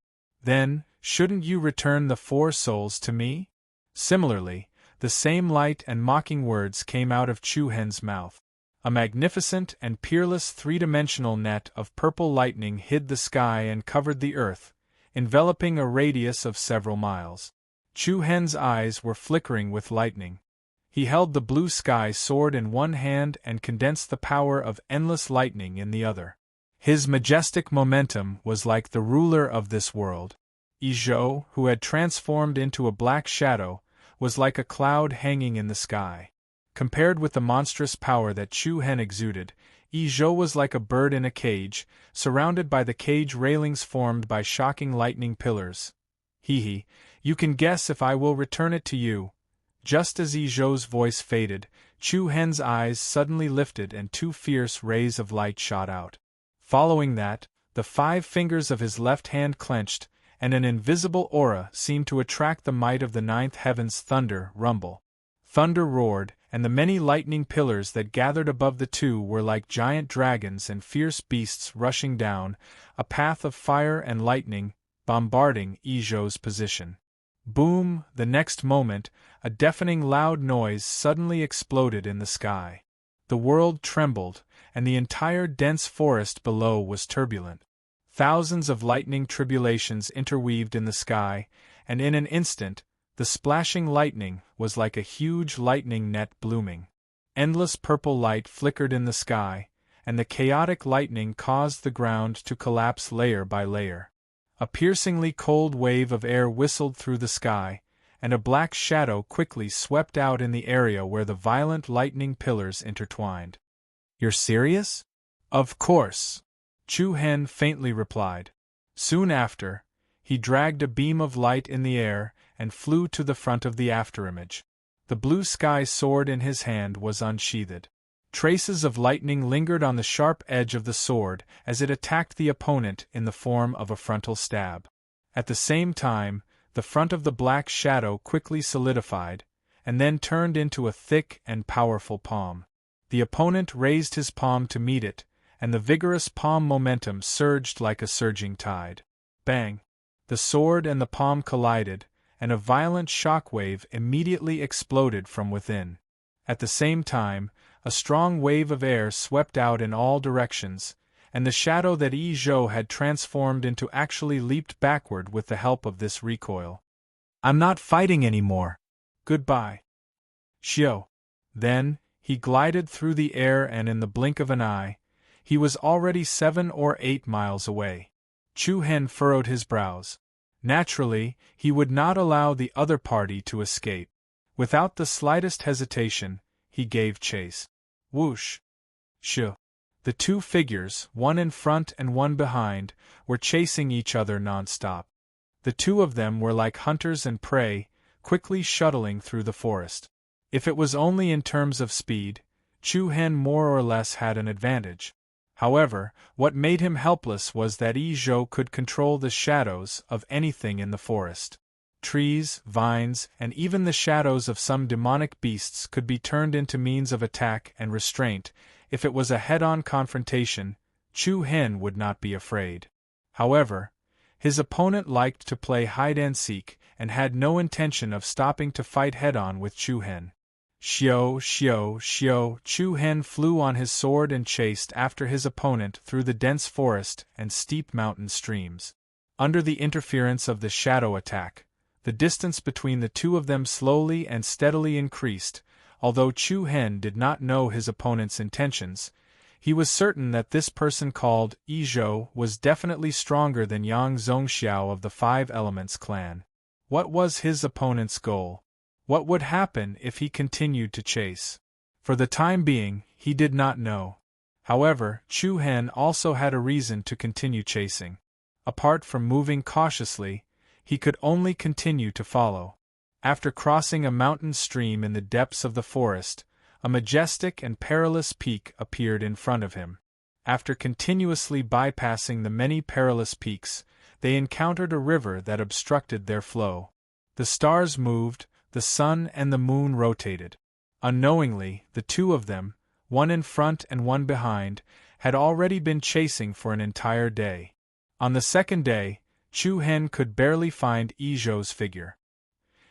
Then, shouldn't you return the 4 souls to me? Similarly, the same light and mocking words came out of Chu Hen's mouth. A magnificent and peerless three-dimensional net of purple lightning hid the sky and covered the earth, enveloping a radius of several miles. Chu Hen's eyes were flickering with lightning. He held the blue sky sword in one hand and condensed the power of endless lightning in the other. His majestic momentum was like the ruler of this world. Izhou, who had transformed into a black shadow, was like a cloud hanging in the sky. Compared with the monstrous power that Chu Hen exuded, Izhou was like a bird in a cage, surrounded by the cage railings formed by shocking lightning pillars. He, you can guess if I will return it to you. Just as Izhou's voice faded, Chu Hen's eyes suddenly lifted and two fierce rays of light shot out. Following that, the 5 fingers of his left hand clenched, and an invisible aura seemed to attract the might of the 9th heaven's thunder rumble. Thunder roared, and the many lightning pillars that gathered above the two were like giant dragons and fierce beasts rushing down, a path of fire and lightning, bombarding Izhou's position. Boom! The next moment, a deafening loud noise suddenly exploded in the sky. The world trembled, and the entire dense forest below was turbulent. Thousands of lightning tribulations interweaved in the sky, and in an instant, the splashing lightning was like a huge lightning net blooming. Endless purple light flickered in the sky, and the chaotic lightning caused the ground to collapse layer by layer. A piercingly cold wave of air whistled through the sky, and a black shadow quickly swept out in the area where the violent lightning pillars intertwined. "You're serious?" "Of course," Chu Hen faintly replied. Soon after, he dragged a beam of light in the air and flew to the front of the afterimage. The blue sky sword in his hand was unsheathed. Traces of lightning lingered on the sharp edge of the sword as it attacked the opponent in the form of a frontal stab. At the same time, the front of the black shadow quickly solidified, and then turned into a thick and powerful palm. The opponent raised his palm to meet it, and the vigorous palm momentum surged like a surging tide. Bang! The sword and the palm collided, and a violent shockwave immediately exploded from within. At the same time, a strong wave of air swept out in all directions, and the shadow that Izhou had transformed into actually leaped backward with the help of this recoil. "I'm not fighting anymore. Goodbye, Xiao." Then, he glided through the air and in the blink of an eye, he was already 7 or 8 miles away. Chu Hen furrowed his brows. Naturally, he would not allow the other party to escape. Without the slightest hesitation, he gave chase. Whoosh! Shoo! The two figures, one in front and one behind, were chasing each other non-stop. The two of them were like hunters and prey, quickly shuttling through the forest. If it was only in terms of speed, Chu Hen more or less had an advantage. However, what made him helpless was that Izhou could control the shadows of anything in the forest. Trees, vines, and even the shadows of some demonic beasts could be turned into means of attack and restraint. If it was a head-on confrontation, Chu Hen would not be afraid. However, his opponent liked to play hide-and-seek and had no intention of stopping to fight head-on with Chu Hen. Xiao, xiao, xiao, Chu Hen flew on his sword and chased after his opponent through the dense forest and steep mountain streams. Under the interference of the shadow attack, the distance between the two of them slowly and steadily increased. Although Chu Hen did not know his opponent's intentions, he was certain that this person called Izhou was definitely stronger than Yang Zongxiao of the 5 Elements clan. What was his opponent's goal? What would happen if he continued to chase? For the time being, he did not know. However, Chu Hen also had a reason to continue chasing. Apart from moving cautiously, he could only continue to follow. After crossing a mountain stream in the depths of the forest, a majestic and perilous peak appeared in front of him. After continuously bypassing the many perilous peaks, they encountered a river that obstructed their flow. The stars moved, the sun and the moon rotated. Unknowingly, the two of them, one in front and one behind, had already been chasing for an entire day. On the second day, Chu Hen could barely find Izhou's figure.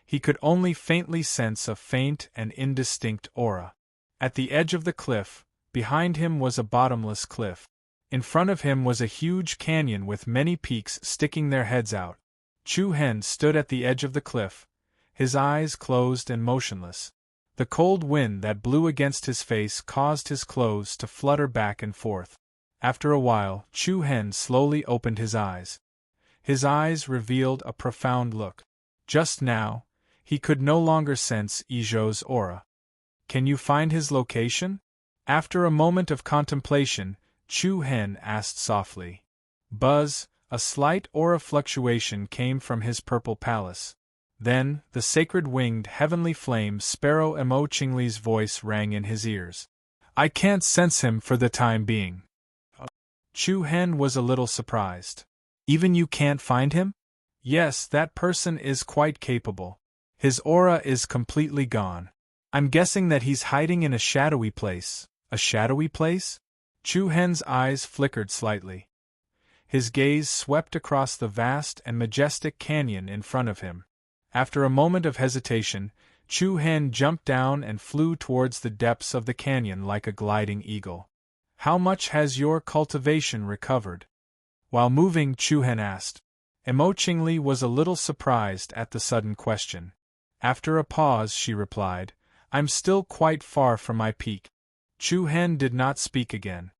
he could only faintly sense a faint and indistinct aura. At the edge of the cliff, behind him was a bottomless cliff. In front of him was a huge canyon with many peaks sticking their heads out. Chu Hen stood at the edge of the cliff, his eyes closed and motionless. The cold wind that blew against his face caused his clothes to flutter back and forth. After a while, Chu Hen slowly opened his eyes. His eyes revealed a profound look. Just now, he could no longer sense Izhou's aura. "Can you find his location?" After a moment of contemplation, Chu Hen asked softly. Buzz, a slight aura fluctuation came from his purple palace. Then, the sacred winged heavenly flame sparrow Emo Qingli's voice rang in his ears. "I can't sense him for the time being." Chu Hen was a little surprised. "Even you can't find him?" "Yes, that person is quite capable. His aura is completely gone. I'm guessing that he's hiding in a shadowy place." "A shadowy place?" Chu Hen's eyes flickered slightly. His gaze swept across the vast and majestic canyon in front of him. After a moment of hesitation, Chu Hen jumped down and flew towards the depths of the canyon like a gliding eagle. "How much has your cultivation recovered?" While moving, Chu Hen asked. Emo Qingli was a little surprised at the sudden question. After a pause, she replied, "I'm still quite far from my peak." Chu Hen did not speak again.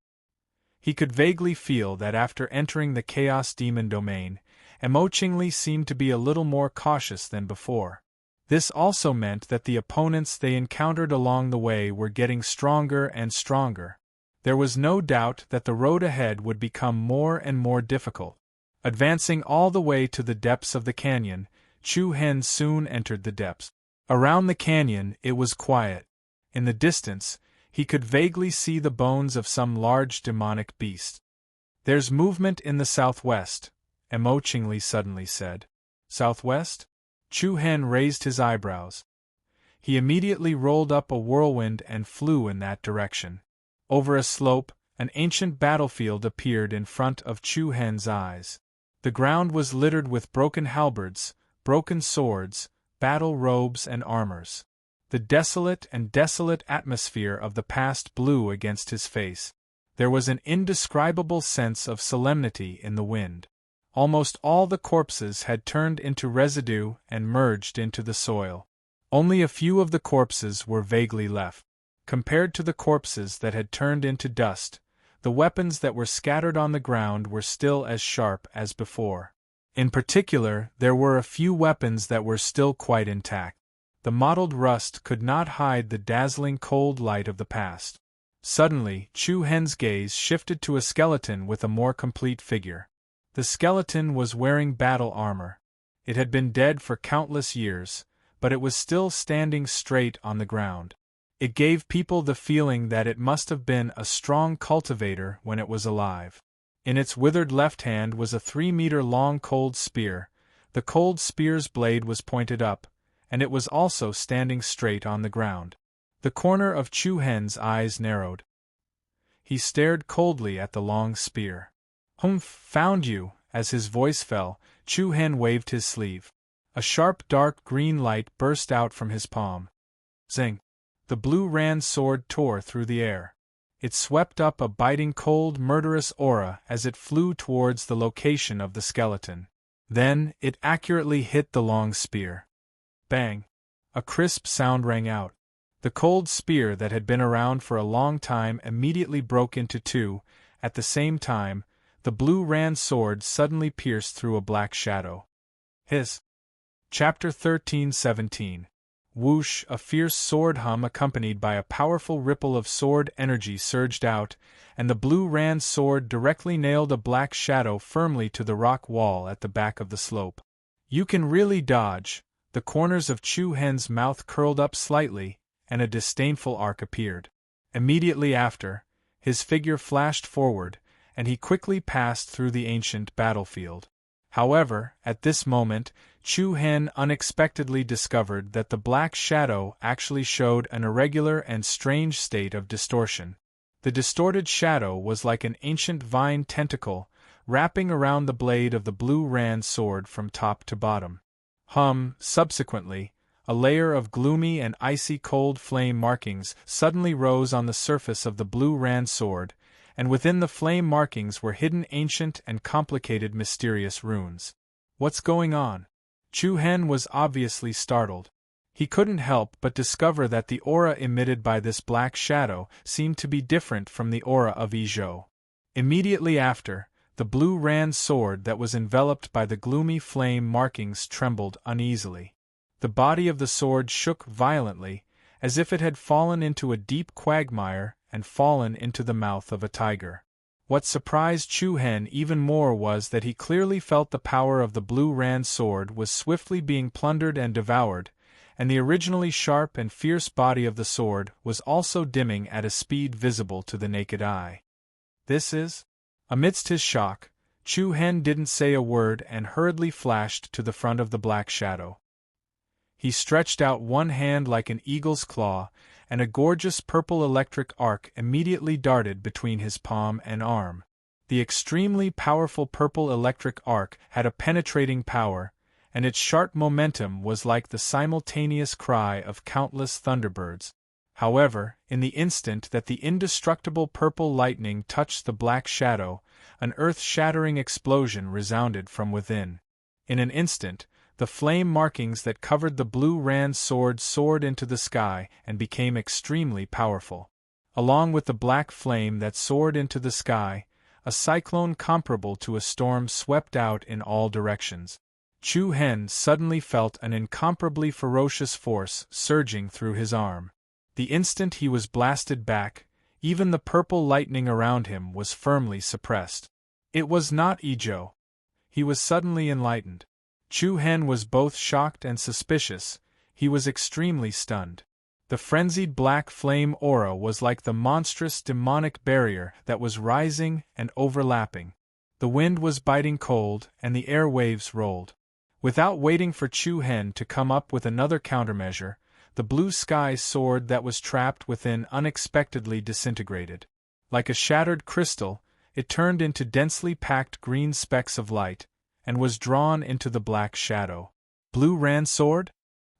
He could vaguely feel that after entering the Chaos Demon domain, Emo Qingli seemed to be a little more cautious than before. This also meant that the opponents they encountered along the way were getting stronger and stronger. There was no doubt that the road ahead would become more and more difficult. Advancing all the way to the depths of the canyon, Chu Hen soon entered the depths. Around the canyon, it was quiet. In the distance, he could vaguely see the bones of some large demonic beast. "There's movement in the southwest," Emo Qingli suddenly said. "Southwest?" Chu Hen raised his eyebrows. He immediately rolled up a whirlwind and flew in that direction. Over a slope, an ancient battlefield appeared in front of Chu Hen's eyes. The ground was littered with broken halberds, broken swords, battle robes and armors. The desolate atmosphere of the past blew against his face. There was an indescribable sense of solemnity in the wind. Almost all the corpses had turned into residue and merged into the soil. Only a few of the corpses were vaguely left. Compared to the corpses that had turned into dust, the weapons that were scattered on the ground were still as sharp as before. In particular, there were a few weapons that were still quite intact. The mottled rust could not hide the dazzling cold light of the past. Suddenly, Chu Hen's gaze shifted to a skeleton with a more complete figure. The skeleton was wearing battle armor. It had been dead for countless years, but it was still standing straight on the ground. It gave people the feeling that it must have been a strong cultivator when it was alive. In its withered left hand was a 3-meter-long cold spear. The cold spear's blade was pointed up, and it was also standing straight on the ground. The corner of Chu Hen's eyes narrowed. He stared coldly at the long spear. "Humph, found you!" As his voice fell, Chu Hen waved his sleeve. A sharp dark green light burst out from his palm. Zing! The blue Ran sword tore through the air. It swept up a biting cold murderous aura as it flew towards the location of the skeleton. Then, it accurately hit the long spear. Bang! A crisp sound rang out. The cold spear that had been around for a long time immediately broke into two. At the same time, the blue Ran sword suddenly pierced through a black shadow. Hiss! Chapter 13:17. Whoosh! A fierce sword hum accompanied by a powerful ripple of sword energy surged out, and the blue Ran sword directly nailed a black shadow firmly to the rock wall at the back of the slope. "You can really dodge." The corners of Chu Hen's mouth curled up slightly, and a disdainful arc appeared. Immediately after, his figure flashed forward, and he quickly passed through the ancient battlefield. However, at this moment, Chu Hen unexpectedly discovered that the black shadow actually showed an irregular and strange state of distortion. The distorted shadow was like an ancient vine tentacle, wrapping around the blade of the blue Ran sword from top to bottom. Subsequently, A layer of gloomy and icy cold flame markings suddenly rose on the surface of the blue Ran sword, and within the flame markings were hidden ancient and complicated mysterious runes. What's going on? Chu Hen was obviously startled. He couldn't help but discover that the aura emitted by this black shadow seemed to be different from the aura of Izhou. Immediately after, the blue Ran sword that was enveloped by the gloomy flame markings trembled uneasily. The body of the sword shook violently, as if it had fallen into a deep quagmire and fallen into the mouth of a tiger. What surprised Chu Hen even more was that he clearly felt the power of the blue Ran sword was swiftly being plundered and devoured, and the originally sharp and fierce body of the sword was also dimming at a speed visible to the naked eye. This is? Amidst his shock, Chu Hen didn't say a word and hurriedly flashed to the front of the black shadow. He stretched out one hand like an eagle's claw, and a gorgeous purple electric arc immediately darted between his palm and arm. The extremely powerful purple electric arc had a penetrating power, and its sharp momentum was like the simultaneous cry of countless thunderbirds. However, in the instant that the indestructible purple lightning touched the black shadow, an earth-shattering explosion resounded from within. In an instant, the flame markings that covered the blue Ran sword soared into the sky and became extremely powerful. Along with the black flame that soared into the sky, a cyclone comparable to a storm swept out in all directions. Chu Hen suddenly felt an incomparably ferocious force surging through his arm. The instant he was blasted back, even the purple lightning around him was firmly suppressed. It was not Izhou. He was suddenly enlightened. Chu Hen was both shocked and suspicious. He was extremely stunned. The frenzied black flame aura was like the monstrous demonic barrier that was rising and overlapping. The wind was biting cold, and the air waves rolled. Without waiting for Chu Hen to come up with another countermeasure, the blue sky sword that was trapped within unexpectedly disintegrated. Like a shattered crystal, it turned into densely packed green specks of light, and was drawn into the black shadow. Blue Ran sword?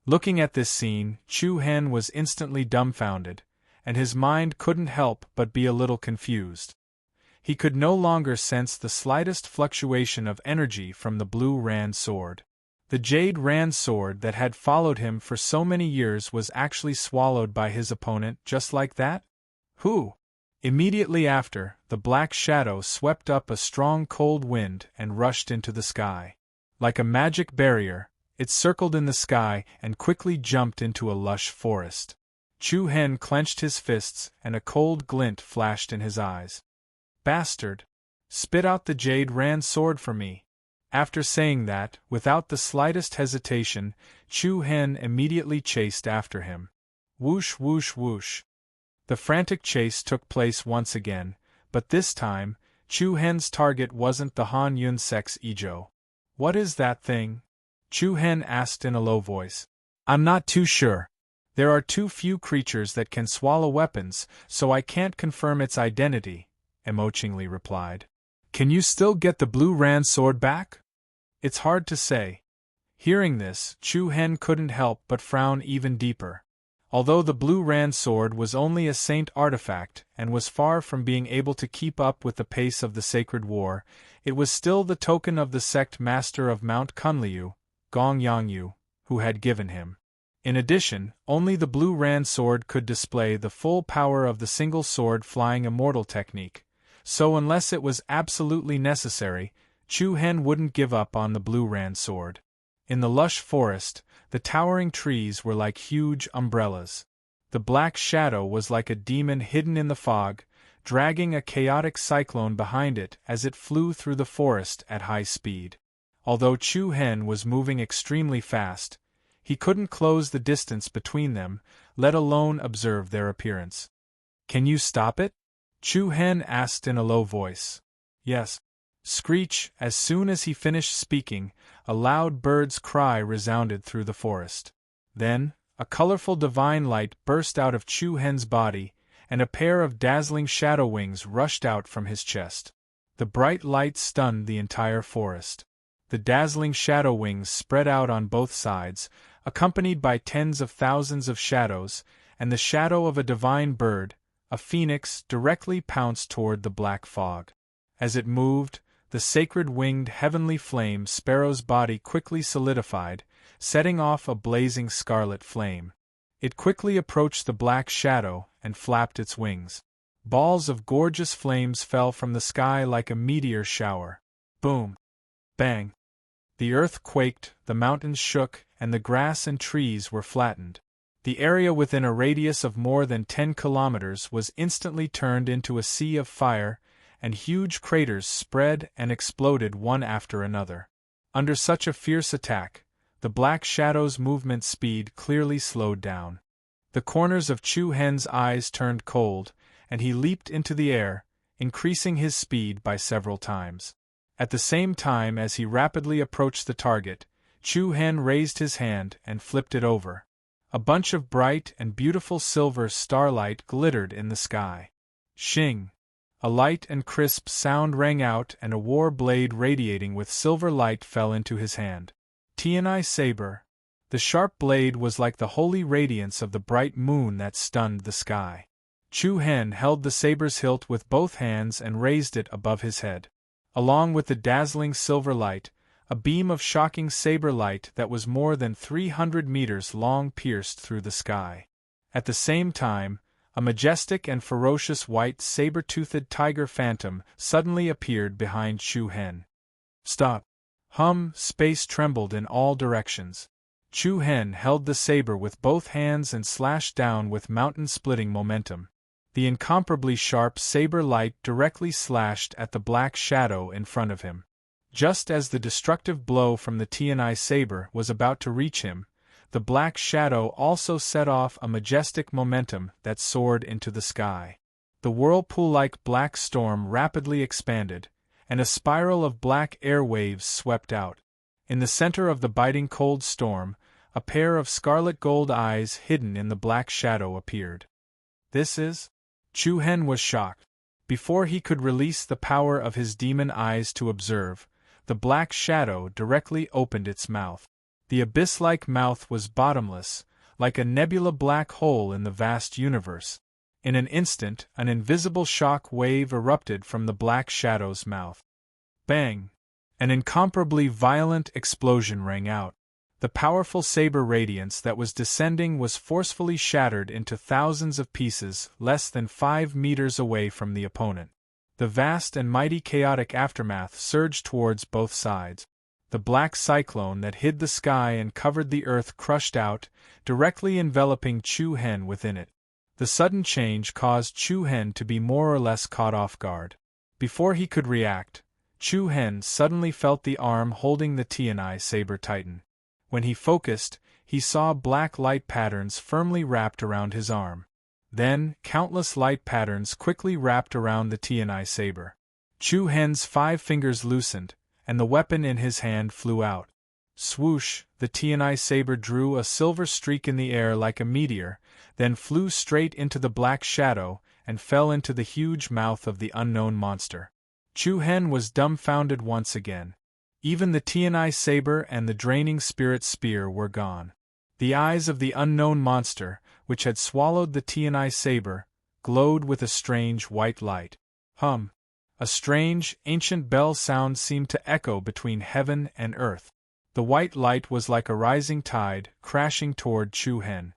Looking at this scene, Chu Hen was instantly dumbfounded, and his mind couldn't help but be a little confused. He could no longer sense the slightest fluctuation of energy from the blue Ran sword. The jade Ran sword that had followed him for so many years was actually swallowed by his opponent just like that? Who? Immediately after, the black shadow swept up a strong cold wind and rushed into the sky. Like a magic barrier, it circled in the sky and quickly jumped into a lush forest. Chu Hen clenched his fists and a cold glint flashed in his eyes. Bastard! Spit out the jade Ran sword for me! After saying that, without the slightest hesitation, Chu Hen immediately chased after him. Whoosh whoosh whoosh. The frantic chase took place once again, but this time, Chu Hen's target wasn't the Han Yun Sek's Izhou. What is that thing? Chu Hen asked in a low voice. I'm not too sure. There are too few creatures that can swallow weapons, so I can't confirm its identity, Mo Qingli replied. Can you still get the blue Ran sword back? It's hard to say. Hearing this, Chu Hen couldn't help but frown even deeper. Although the blue Ran sword was only a saint artifact and was far from being able to keep up with the pace of the sacred war, it was still the token of the sect master of Mount Kunliu, Gong Yangyu, who had given him. In addition, only the blue Ran sword could display the full power of the single sword flying immortal technique, so unless it was absolutely necessary, Chu Hen wouldn't give up on the blue Ran sword. In the lush forest, the towering trees were like huge umbrellas. The black shadow was like a demon hidden in the fog, dragging a chaotic cyclone behind it as it flew through the forest at high speed. Although Chu Hen was moving extremely fast, he couldn't close the distance between them, let alone observe their appearance. Can you stop it? Chu Hen asked in a low voice. Yes. Screech! As soon as he finished speaking, a loud bird's cry resounded through the forest. Then, a colorful divine light burst out of Chu Hen's body, and a pair of dazzling shadow wings rushed out from his chest. The bright light stunned the entire forest. The dazzling shadow wings spread out on both sides, accompanied by tens of thousands of shadows, and the shadow of a divine bird, a phoenix, directly pounced toward the black fog. As it moved, the sacred winged heavenly flame sparrow's body quickly solidified, setting off a blazing scarlet flame. It quickly approached the black shadow and flapped its wings. Balls of gorgeous flames fell from the sky like a meteor shower. Boom! Bang! The earth quaked, the mountains shook, and the grass and trees were flattened. The area within a radius of more than 10 kilometers was instantly turned into a sea of fire, and huge craters spread and exploded one after another. Under such a fierce attack, the Black Shadow's movement speed clearly slowed down. The corners of Chu Hen's eyes turned cold, and he leaped into the air, increasing his speed by several times. At the same time as he rapidly approached the target, Chu Hen raised his hand and flipped it over. A bunch of bright and beautiful silver starlight glittered in the sky. Shing! A light and crisp sound rang out, and a war blade radiating with silver light fell into his hand. Tianai saber. The sharp blade was like the holy radiance of the bright moon that stunned the sky. Chu Hen held the saber's hilt with both hands and raised it above his head. Along with the dazzling silver light, a beam of shocking saber light that was more than 300 meters long pierced through the sky. At the same time, a majestic and ferocious white saber-toothed tiger phantom suddenly appeared behind Chu Hen. Stop! Space trembled in all directions. Chu Hen held the saber with both hands and slashed down with mountain-splitting momentum. The incomparably sharp saber light directly slashed at the black shadow in front of him. Just as the destructive blow from the Tianai saber was about to reach him, the black shadow also set off a majestic momentum that soared into the sky. The whirlpool-like black storm rapidly expanded, and a spiral of black air waves swept out. In the center of the biting cold storm, a pair of scarlet gold eyes hidden in the black shadow appeared. This is? Chu Hen was shocked. Before he could release the power of his demon eyes to observe, the black shadow directly opened its mouth. The abyss-like mouth was bottomless, like a nebula black hole in the vast universe. In an instant, an invisible shock wave erupted from the black shadow's mouth. Bang! An incomparably violent explosion rang out. The powerful saber radiance that was descending was forcefully shattered into thousands of pieces less than 5 meters away from the opponent. The vast and mighty chaotic aftermath surged towards both sides. The black cyclone that hid the sky and covered the earth crushed out, directly enveloping Chu Hen within it. The sudden change caused Chu Hen to be more or less caught off guard. Before he could react, Chu Hen suddenly felt the arm holding the Tianai saber tighten. When he focused, he saw black light patterns firmly wrapped around his arm. Then, countless light patterns quickly wrapped around the Tianai saber. Chu Hen's 5 fingers loosened, and the weapon in his hand flew out. Swoosh! The Tianai saber drew a silver streak in the air like a meteor, then flew straight into the black shadow and fell into the huge mouth of the unknown monster. Chu Hen was dumbfounded once again. Even the Tianai saber and the draining spirit spear were gone. The eyes of the unknown monster, which had swallowed the Tianai saber, glowed with a strange white light. A strange, ancient bell sound seemed to echo between heaven and earth. The white light was like a rising tide, crashing toward Chu Hen.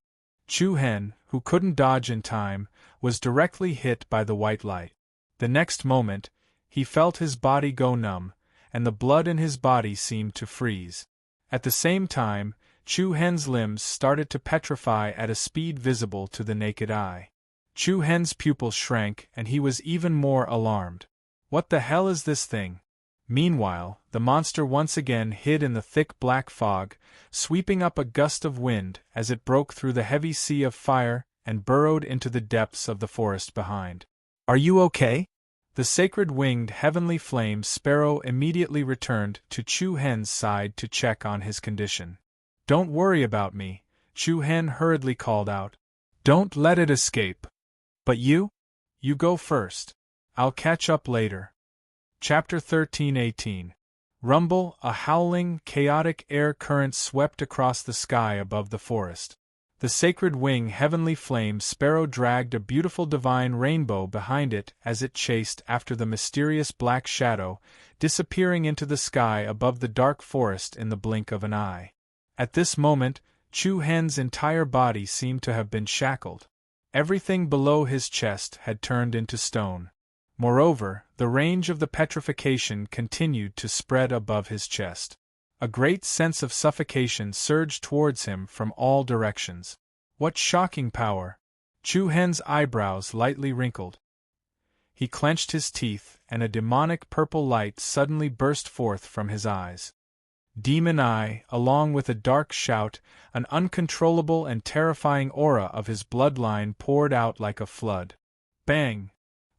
Chu Hen, who couldn't dodge in time, was directly hit by the white light. The next moment, he felt his body go numb, and the blood in his body seemed to freeze. At the same time, Chu Hen's limbs started to petrify at a speed visible to the naked eye. Chu Hen's pupils shrank, and he was even more alarmed. What the hell is this thing? Meanwhile, the monster once again hid in the thick black fog, sweeping up a gust of wind as it broke through the heavy sea of fire and burrowed into the depths of the forest behind. "Are you okay?" The sacred winged heavenly flame sparrow immediately returned to Chu Hen's side to check on his condition. "Don't worry about me," Chu Hen hurriedly called out. "Don't let it escape. But you? You go first. I'll catch up later." Chapter 13:18. Rumble, a howling, chaotic air current swept across the sky above the forest. The sacred wing heavenly flame sparrow dragged a beautiful divine rainbow behind it as it chased after the mysterious black shadow, disappearing into the sky above the dark forest in the blink of an eye. At this moment, Chu Hen's entire body seemed to have been shackled. Everything below his chest had turned into stone. Moreover, the range of the petrification continued to spread above his chest. A great sense of suffocation surged towards him from all directions. What shocking power! Chu Hen's eyebrows lightly wrinkled. He clenched his teeth, and a demonic purple light suddenly burst forth from his eyes. Demon Eye, along with a dark shout, an uncontrollable and terrifying aura of his bloodline poured out like a flood. Bang!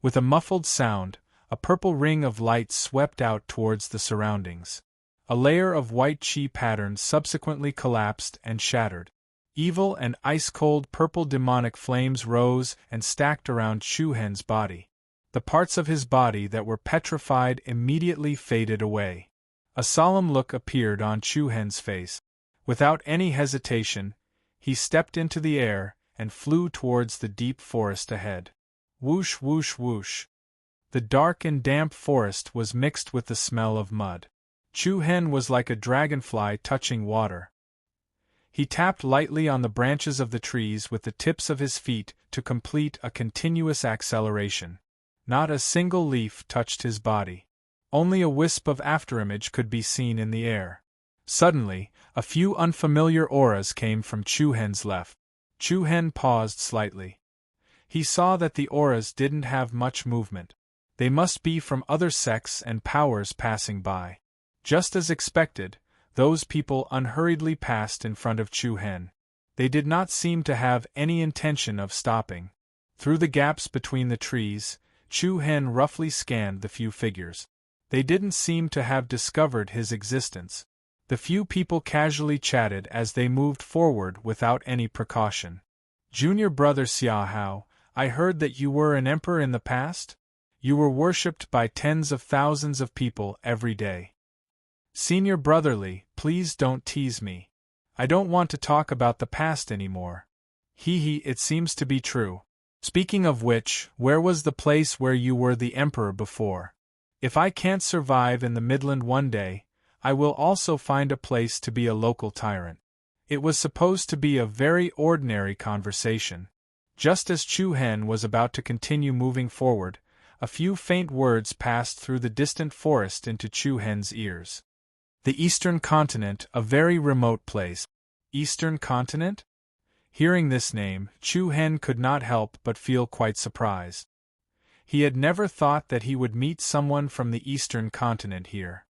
With a muffled sound, a purple ring of light swept out towards the surroundings. A layer of white chi patterns subsequently collapsed and shattered. Evil and ice-cold purple demonic flames rose and stacked around Chu Hen's body. The parts of his body that were petrified immediately faded away. A solemn look appeared on Chu Hen's face. Without any hesitation, he stepped into the air and flew towards the deep forest ahead. Whoosh, whoosh, whoosh. The dark and damp forest was mixed with the smell of mud. Chu Hen was like a dragonfly touching water. He tapped lightly on the branches of the trees with the tips of his feet to complete a continuous acceleration. Not a single leaf touched his body. Only a wisp of afterimage could be seen in the air. Suddenly, a few unfamiliar auras came from Chu Hen's left. Chu Hen paused slightly. He saw that the auras didn't have much movement. They must be from other sects and powers passing by. Just as expected, those people unhurriedly passed in front of Chu Hen. They did not seem to have any intention of stopping. Through the gaps between the trees, Chu Hen roughly scanned the few figures. They didn't seem to have discovered his existence. The few people casually chatted as they moved forward without any precaution. Junior brother Xiahao, I heard that you were an emperor in the past? You were worshipped by tens of thousands of people every day. Senior brotherly, please don't tease me. I don't want to talk about the past anymore. It seems to be true. Speaking of which, where was the place where you were the emperor before? If I can't survive in the Midland one day, I will also find a place to be a local tyrant. It was supposed to be a very ordinary conversation. Just as Chu Hen was about to continue moving forward, a few faint words passed through the distant forest into Chu Hen's ears. The Eastern Continent, a very remote place. Eastern Continent? Hearing this name, Chu Hen could not help but feel quite surprised. He had never thought that he would meet someone from the Eastern Continent here.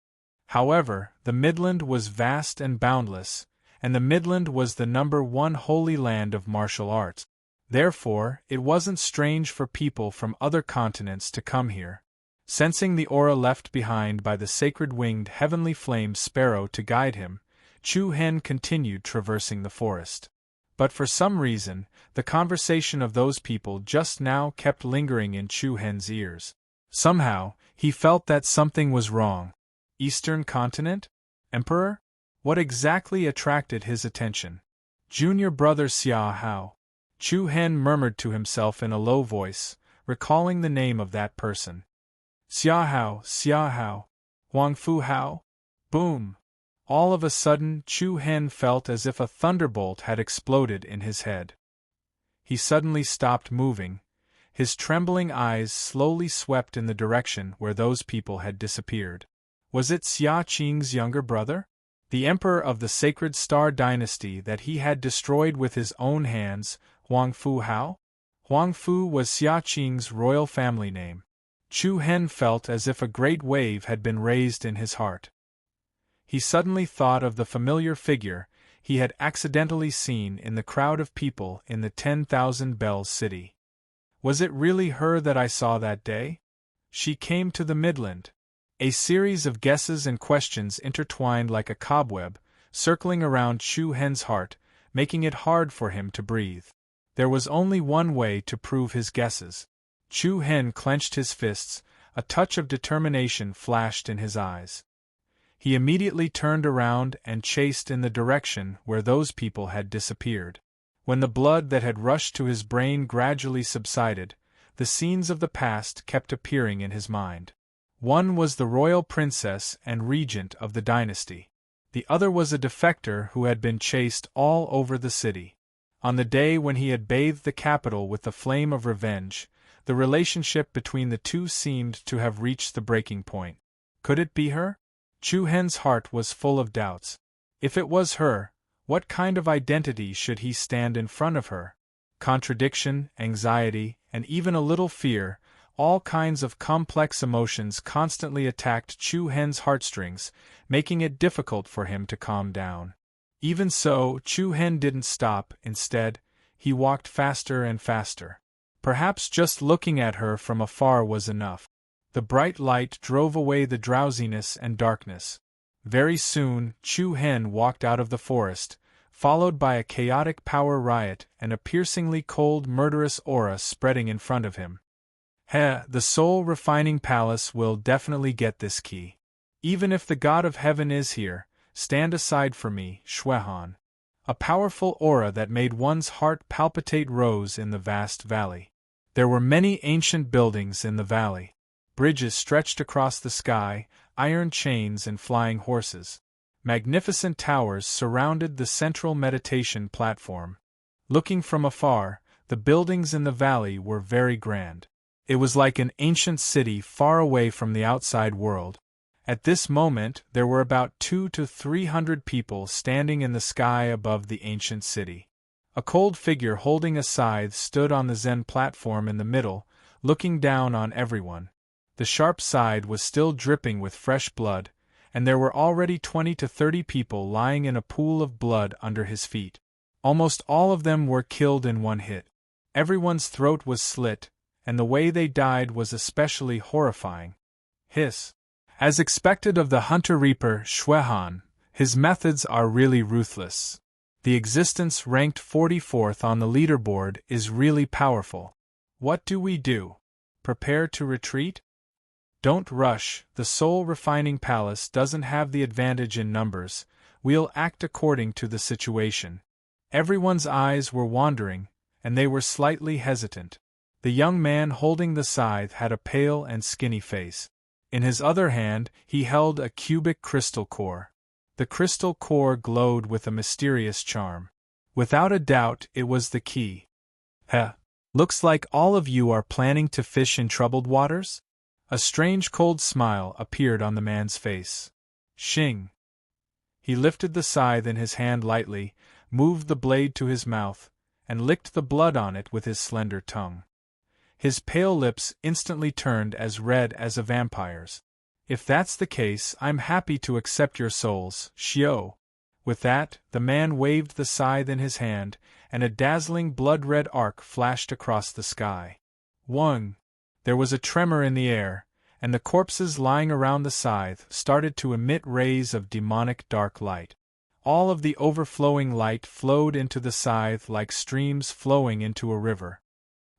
However, the Midland was vast and boundless, and the Midland was the #1 holy land of martial arts. Therefore, it wasn't strange for people from other continents to come here. Sensing the aura left behind by the sacred-winged heavenly flame sparrow to guide him, Chu Hen continued traversing the forest. But for some reason, the conversation of those people just now kept lingering in Chu Hen's ears. Somehow, he felt that something was wrong. Eastern Continent? Emperor? What exactly attracted his attention? Junior brother Xiahao. Chu Hen murmured to himself in a low voice, recalling the name of that person. Xiahao. Huang Fu Hao? Boom! All of a sudden, Chu Hen felt as if a thunderbolt had exploded in his head. He suddenly stopped moving. His trembling eyes slowly swept in the direction where those people had disappeared. Was it Xia Qing's younger brother? The emperor of the Sacred Star Dynasty that he had destroyed with his own hands, Huang Fu Hao? Huang Fu was Xia Qing's royal family name. Chu Hen felt as if a great wave had been raised in his heart. He suddenly thought of the familiar figure he had accidentally seen in the crowd of people in the 10,000 Bells city. Was it really her that I saw that day? She came to the Midland. A series of guesses and questions intertwined like a cobweb, circling around Chu Hen's heart, making it hard for him to breathe. There was only one way to prove his guesses. Chu Hen clenched his fists, a touch of determination flashed in his eyes. He immediately turned around and chased in the direction where those people had disappeared. When the blood that had rushed to his brain gradually subsided, the scenes of the past kept appearing in his mind. One was the royal princess and regent of the dynasty. The other was a defector who had been chased all over the city. On the day when he had bathed the capital with the flame of revenge, the relationship between the two seemed to have reached the breaking point. Could it be her? Chu Hen's heart was full of doubts. If it was her, what kind of identity should he stand in front of her? Contradiction, anxiety, and even a little fear, all kinds of complex emotions constantly attacked Chu Hen's heartstrings, making it difficult for him to calm down. Even so, Chu Hen didn't stop. Instead, he walked faster and faster. Perhaps just looking at her from afar was enough. The bright light drove away the drowsiness and darkness. Very soon, Chu Hen walked out of the forest, followed by a chaotic power riot and a piercingly cold, murderous aura spreading in front of him. The soul refining palace will definitely get this key. Even if the god of heaven is here, stand aside for me, Shuehan. A powerful aura that made one's heart palpitate rose in the vast valley. There were many ancient buildings in the valley. Bridges stretched across the sky, iron chains and flying horses. Magnificent towers surrounded the central meditation platform. Looking from afar, the buildings in the valley were very grand. It was like an ancient city far away from the outside world. At this moment, there were about 200 to 300 people standing in the sky above the ancient city. A cold figure holding a scythe stood on the Zen platform in the middle, looking down on everyone. The sharp side was still dripping with fresh blood, and there were already 20 to 30 people lying in a pool of blood under his feet. Almost all of them were killed in one hit. Everyone's throat was slit, and the way they died was especially horrifying. Hiss. As expected of the hunter-reaper Shuehan, his methods are really ruthless. The existence ranked 44th on the leaderboard is really powerful. What do we do? Prepare to retreat? Don't rush, the soul-refining palace doesn't have the advantage in numbers, we'll act according to the situation. Everyone's eyes were wandering, and they were slightly hesitant. The young man holding the scythe had a pale and skinny face. In his other hand, he held a cubic crystal core. The crystal core glowed with a mysterious charm. Without a doubt, it was the key. Looks like all of you are planning to fish in troubled waters? A strange cold smile appeared on the man's face. Xing. He lifted the scythe in his hand lightly, moved the blade to his mouth, and licked the blood on it with his slender tongue. His pale lips instantly turned as red as a vampire's. If that's the case, I'm happy to accept your souls, Xiao. With that, the man waved the scythe in his hand, and a dazzling blood-red arc flashed across the sky. One. There was a tremor in the air, and the corpses lying around the scythe started to emit rays of demonic dark light. All of the overflowing light flowed into the scythe like streams flowing into a river.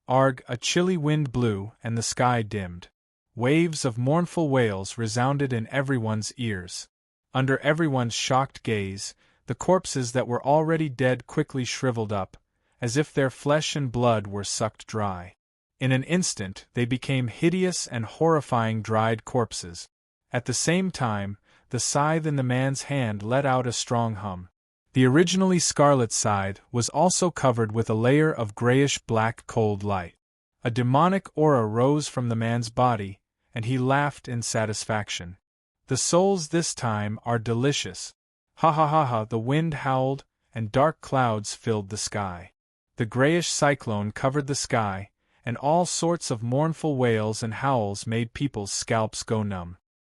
Arg, a chilly wind blew, and the sky dimmed. Waves of mournful wails resounded in everyone's ears. Under everyone's shocked gaze, the corpses that were already dead quickly shriveled up, as if their flesh and blood were sucked dry. In an instant, they became hideous and horrifying dried corpses. At the same time, the scythe in the man's hand let out a strong hum. The originally scarlet scythe was also covered with a layer of grayish-black cold light. A demonic aura rose from the man's body, and he laughed in satisfaction. The souls this time are delicious. Ha ha ha ha, the wind howled, and dark clouds filled the sky. The grayish cyclone covered the sky, and all sorts of mournful wails and howls made people's scalps go numb.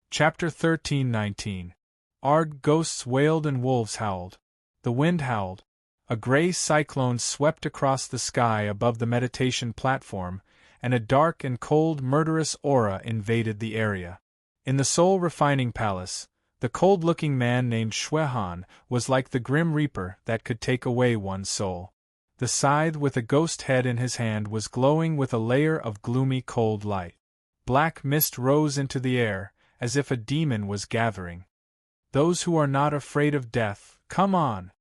Chapter 13:19. Arg, ghosts wailed and wolves howled. The wind howled. A gray cyclone swept across the sky above the meditation platform, and a dark and cold murderous aura invaded the area. In the soul-refining palace, the cold-looking man named Shuehan was like the grim reaper that could take away one's soul. The scythe with a ghost head in his hand was glowing with a layer of gloomy cold light. Black mist rose into the air, as if a demon was gathering. Those who are not afraid of death, come on!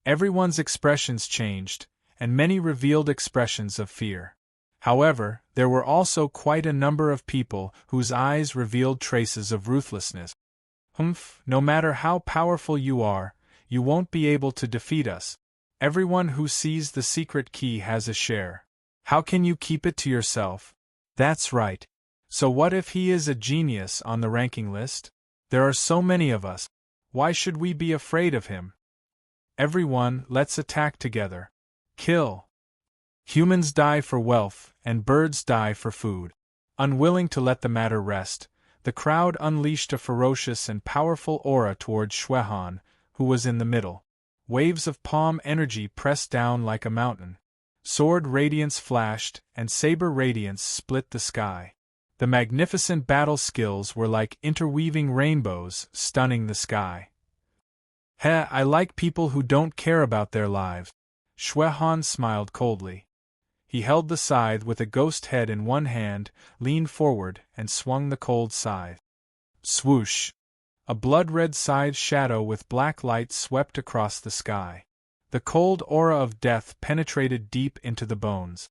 Everyone's expressions changed, and many revealed expressions of fear. However, there were also quite a number of people whose eyes revealed traces of ruthlessness. Humph, no matter how powerful you are, you won't be able to defeat us. Everyone who sees the secret key has a share. How can you keep it to yourself? That's right. So what if he is a genius on the ranking list? There are so many of us. Why should we be afraid of him? Everyone, let's attack together. Kill. Humans die for wealth, and birds die for food. Unwilling to let the matter rest, the crowd unleashed a ferocious and powerful aura towards Shuehan, who was in the middle. Waves of palm energy pressed down like a mountain. Sword radiance flashed, and saber radiance split the sky. The magnificent battle skills were like interweaving rainbows, stunning the sky. Heh, I like people who don't care about their lives. Shuehan smiled coldly. He held the scythe with a ghost head in one hand, leaned forward, and swung the cold scythe. Swoosh! A blood-red scythe shadow with black light swept across the sky. The cold aura of death penetrated deep into the bones.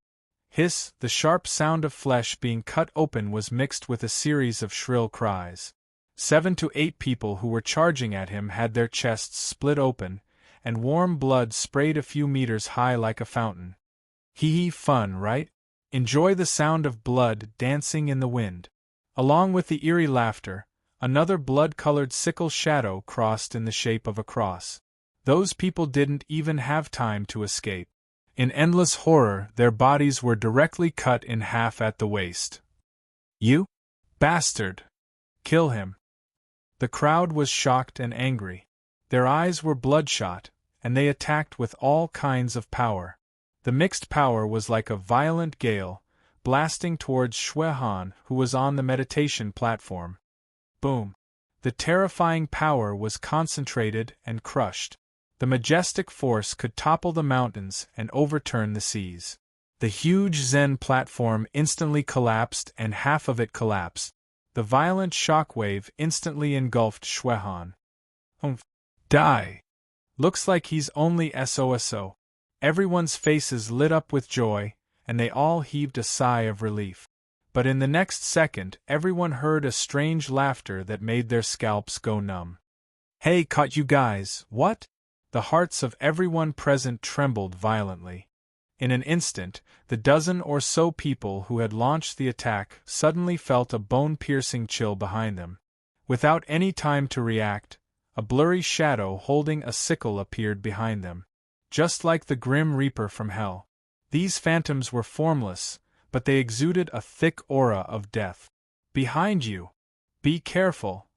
Hiss, the sharp sound of flesh being cut open was mixed with a series of shrill cries. 7 to 8 people who were charging at him had their chests split open, and warm blood sprayed a few meters high like a fountain. Hee hee, fun, right? Enjoy the sound of blood dancing in the wind. Along with the eerie laughter, another blood-colored sickle shadow crossed in the shape of a cross. Those people didn't even have time to escape. In endless horror, their bodies were directly cut in half at the waist. You? Bastard! Kill him! The crowd was shocked and angry. Their eyes were bloodshot, and they attacked with all kinds of power. The mixed power was like a violent gale, blasting towards Shuehan, who was on the meditation platform. Boom! The terrifying power was concentrated and crushed. The majestic force could topple the mountains and overturn the seas. The huge Zen platform instantly collapsed and half of it collapsed. The violent shockwave instantly engulfed Shuehan. Die! Looks like he's only SOSO. Everyone's faces lit up with joy, and they all heaved a sigh of relief. But in the next second, everyone heard a strange laughter that made their scalps go numb. Hey, caught you guys, what? The hearts of everyone present trembled violently. In an instant, the dozen or so people who had launched the attack suddenly felt a bone-piercing chill behind them. Without any time to react, a blurry shadow holding a sickle appeared behind them. Just like the Grim Reaper from Hell. These phantoms were formless, but they exuded a thick aura of death. Behind you! Be careful!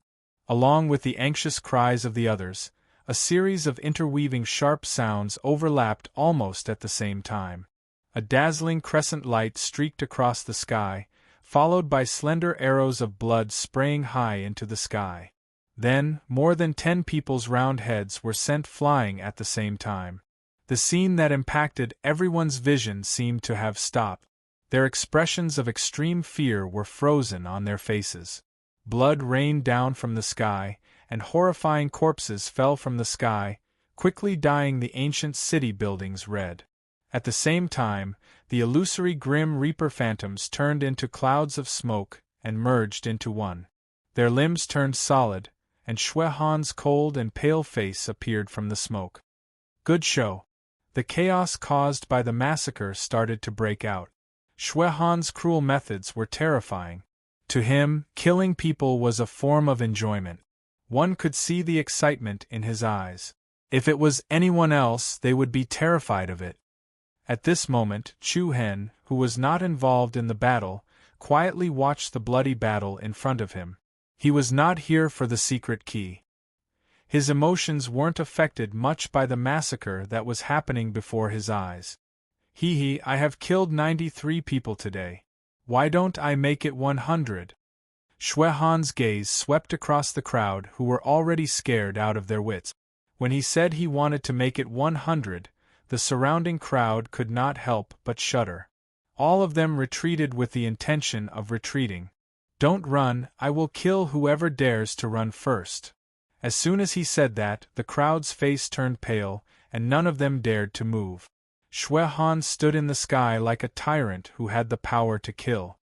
Along with the anxious cries of the others, a series of interweaving sharp sounds overlapped almost at the same time. A dazzling crescent light streaked across the sky, followed by slender arrows of blood spraying high into the sky. Then, more than 10 people's round heads were sent flying at the same time. The scene that impacted everyone's vision seemed to have stopped. Their expressions of extreme fear were frozen on their faces. Blood rained down from the sky, and horrifying corpses fell from the sky, quickly dyeing the ancient city buildings red. At the same time, the illusory Grim Reaper phantoms turned into clouds of smoke and merged into one. Their limbs turned solid, and Shuehan's cold and pale face appeared from the smoke. Good show. The chaos caused by the massacre started to break out. Shuehan's cruel methods were terrifying. To him, killing people was a form of enjoyment. One could see the excitement in his eyes. If it was anyone else, they would be terrified of it. At this moment, Chu Hen, who was not involved in the battle, quietly watched the bloody battle in front of him. He was not here for the secret key. His emotions weren't affected much by the massacre that was happening before his eyes. I have killed 93 people today. Why don't I make it 100? Shuehan's gaze swept across the crowd who were already scared out of their wits. When he said he wanted to make it 100, the surrounding crowd could not help but shudder. All of them retreated with the intention of retreating. Don't run, I will kill whoever dares to run first. As soon as he said that, the crowd's face turned pale, and none of them dared to move. Shui Han stood in the sky like a tyrant who had the power to kill.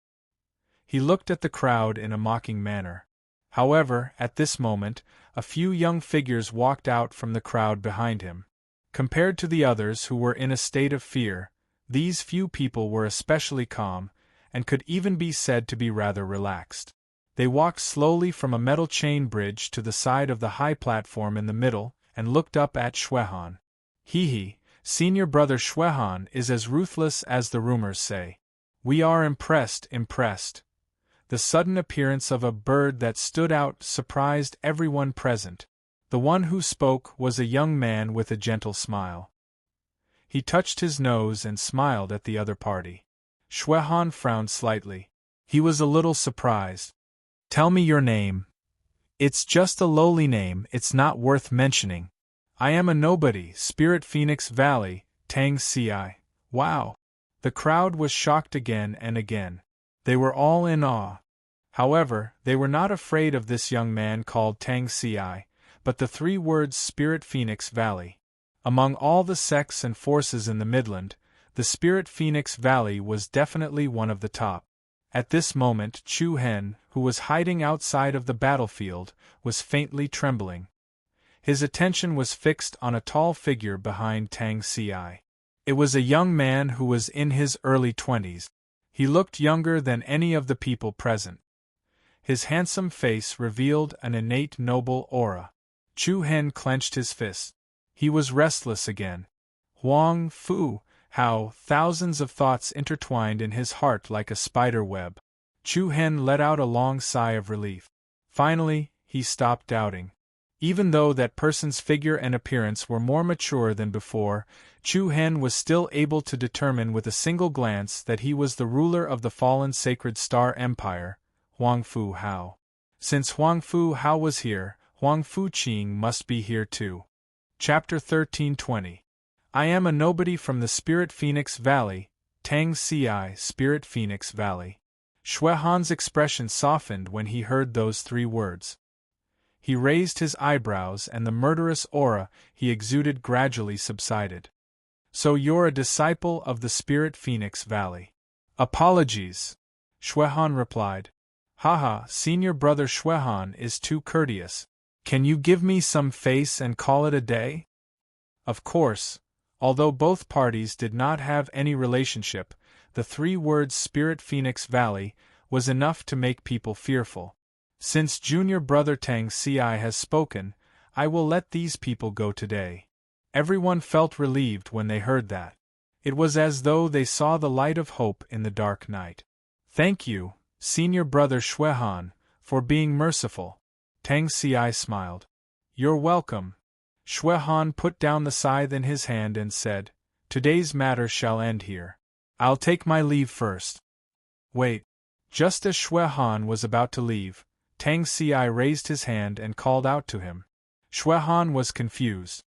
He looked at the crowd in a mocking manner. However, at this moment, a few young figures walked out from the crowd behind him. Compared to the others who were in a state of fear, these few people were especially calm, and could even be said to be rather relaxed. They walked slowly from a metal chain bridge to the side of the high platform in the middle, and looked up at Shui Han. He, senior brother Shui Han, is as ruthless as the rumors say. We are impressed. The sudden appearance of a bird that stood out surprised everyone present. The one who spoke was a young man with a gentle smile. He touched his nose and smiled at the other party. Shui Han frowned slightly. He was a little surprised. Tell me your name. It's just a lowly name, it's not worth mentioning. I am a nobody, Spirit Phoenix Valley, Tang Ci. Wow! The crowd was shocked again and again. They were all in awe. However, they were not afraid of this young man called Tang Ci, but the 3 words Spirit Phoenix Valley. Among all the sects and forces in the Midland, the Spirit Phoenix Valley was definitely one of the top. At this moment Chu Hen, who was hiding outside of the battlefield, was faintly trembling. His attention was fixed on a tall figure behind Tang Ci. It was a young man who was in his early 20s. He looked younger than any of the people present. His handsome face revealed an innate noble aura. Chu Hen clenched his fists. He was restless again. Huang Fu, how thousands of thoughts intertwined in his heart like a spider web. Chu Hen let out a long sigh of relief. Finally, he stopped doubting. Even though that person's figure and appearance were more mature than before, Chu Hen was still able to determine with a single glance that he was the ruler of the fallen Sacred Star Empire, Huang Fu Hao. Since Huang Fu Hao was here, Huang Fu Qing must be here too. Chapter 1320. I am a nobody from the Spirit Phoenix Valley, Tang Ci, Spirit Phoenix Valley. Shui Han's expression softened when he heard those 3 words. He raised his eyebrows and the murderous aura he exuded gradually subsided. So you're a disciple of the Spirit Phoenix Valley. Apologies, Shui Han replied. Haha, senior brother Shui Han is too courteous. Can you give me some face and call it a day? Of course, although both parties did not have any relationship, the 3 words Spirit Phoenix Valley was enough to make people fearful. Since junior brother Tang Ci has spoken, I will let these people go today. Everyone felt relieved when they heard that. It was as though they saw the light of hope in the dark night. Thank you, senior brother Shui Han, for being merciful. Tang Ci smiled. You're welcome. Shui Han put down the scythe in his hand and said, Today's matter shall end here. I'll take my leave first. Wait. Just as Shui Han was about to leave, Tang Ci raised his hand and called out to him. Shui Han was confused.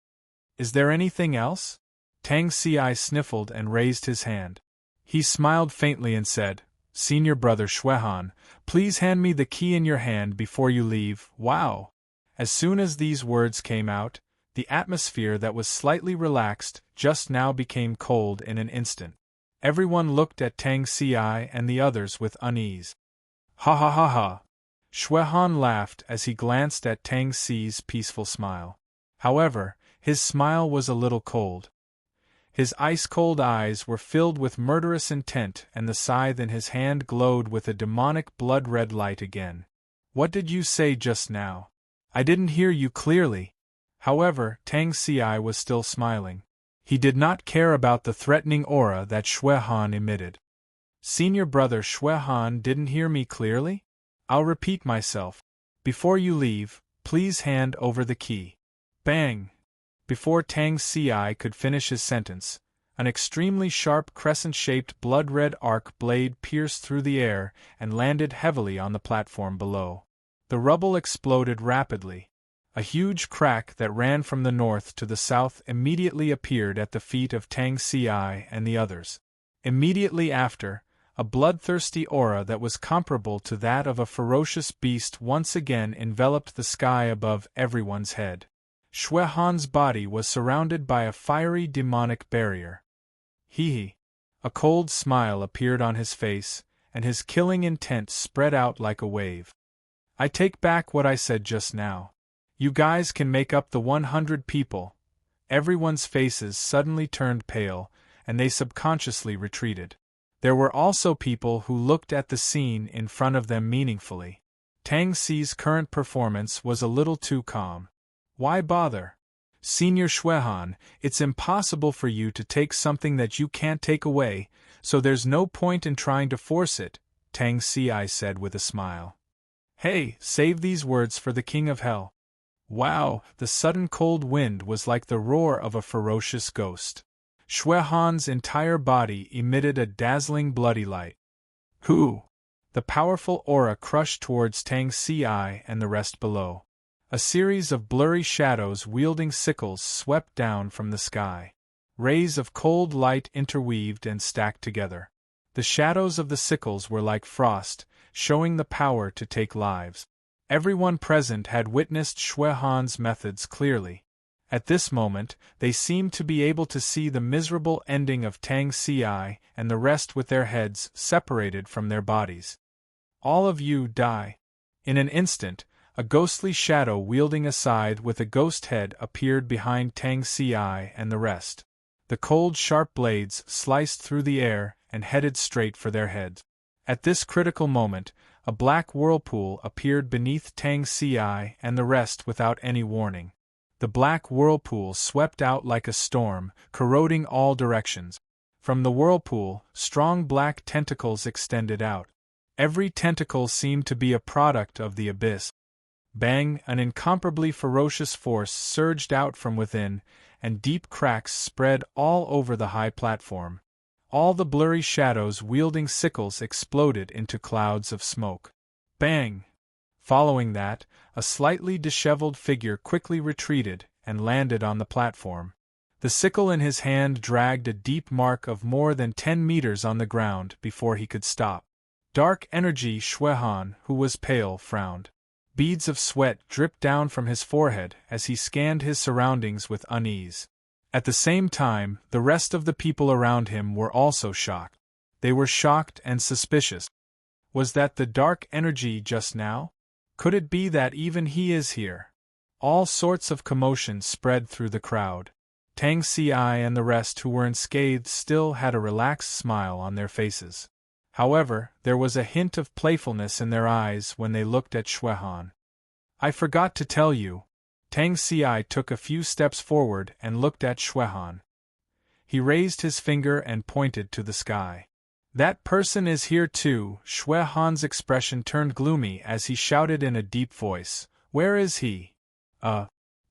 Is there anything else? Tang Ci sniffled and raised his hand. He smiled faintly and said, Senior brother Shui Han, please hand me the key in your hand before you leave. Wow! As soon as these words came out, the atmosphere that was slightly relaxed just now became cold in an instant. Everyone looked at Tang Ci and the others with unease. Ha ha ha ha! Shui Han laughed as he glanced at Tang Ci's peaceful smile. However, his smile was a little cold. His ice-cold eyes were filled with murderous intent and the scythe in his hand glowed with a demonic blood-red light again. What did you say just now? I didn't hear you clearly. However, Tang Ci was still smiling. He did not care about the threatening aura that Shui Han emitted. Senior brother Shui Han didn't hear me clearly? I'll repeat myself. Before you leave, please hand over the key. Bang! Before Tang Ci could finish his sentence, an extremely sharp crescent-shaped blood-red arc blade pierced through the air and landed heavily on the platform below. The rubble exploded rapidly. A huge crack that ran from the north to the south immediately appeared at the feet of Tang Ci and the others. Immediately after, A bloodthirsty aura that was comparable to that of a ferocious beast once again enveloped the sky above everyone's head. Shui Han's body was surrounded by a fiery demonic barrier. Hee. A cold smile appeared on his face, and his killing intent spread out like a wave. I take back what I said just now. You guys can make up the 100 people. Everyone's faces suddenly turned pale, and they subconsciously retreated. There were also people who looked at the scene in front of them meaningfully. Tang Xi's current performance was a little too calm. Why bother? Senior Xuehan, it's impossible for you to take something that you can't take away, so there's no point in trying to force it, Tang Xi said with a smile. Hey, save these words for the King of Hell. Wow, the sudden cold wind was like the roar of a ferocious ghost. Xuehan's entire body emitted a dazzling bloody light. Who? The powerful aura crushed towards Tang Xi and the rest below. A series of blurry shadows wielding sickles swept down from the sky. Rays of cold light interweaved and stacked together. The shadows of the sickles were like frost, showing the power to take lives. Everyone present had witnessed Xuehan's methods clearly. At this moment, they seemed to be able to see the miserable ending of Tang Xi and the rest with their heads separated from their bodies. All of you die. In an instant, a ghostly shadow wielding a scythe with a ghost head appeared behind Tang Xi and the rest. The cold, sharp blades sliced through the air and headed straight for their heads. At this critical moment, a black whirlpool appeared beneath Tang Xi and the rest without any warning. The black whirlpool swept out like a storm, corroding all directions. From the whirlpool, strong black tentacles extended out. Every tentacle seemed to be a product of the abyss. Bang! An incomparably ferocious force surged out from within, and deep cracks spread all over the high platform. All the blurry shadows wielding sickles exploded into clouds of smoke. Bang! Following that, a slightly disheveled figure quickly retreated and landed on the platform. The sickle in his hand dragged a deep mark of more than 10 meters on the ground before he could stop. Dark energy. Xuehan, who was pale, frowned. Beads of sweat dripped down from his forehead as he scanned his surroundings with unease. At the same time, the rest of the people around him were also shocked. They were shocked and suspicious. Was that the dark energy just now? Could it be that even he is here? All sorts of commotion spread through the crowd. Tang Xi and the rest who were unscathed still had a relaxed smile on their faces. However, there was a hint of playfulness in their eyes when they looked at Xuehan. I forgot to tell you. Tang Xi took a few steps forward and looked at Xuehan. He raised his finger and pointed to the sky. That person is here too. Xuehan's expression turned gloomy as he shouted in a deep voice, Where is he?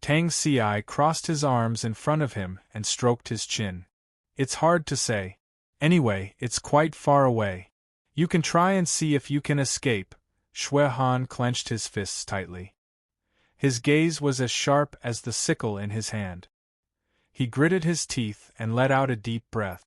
Tang Xi crossed his arms in front of him and stroked his chin. It's hard to say. Anyway, it's quite far away. You can try and see if you can escape. Xuehan clenched his fists tightly. His gaze was as sharp as the sickle in his hand. He gritted his teeth and let out a deep breath.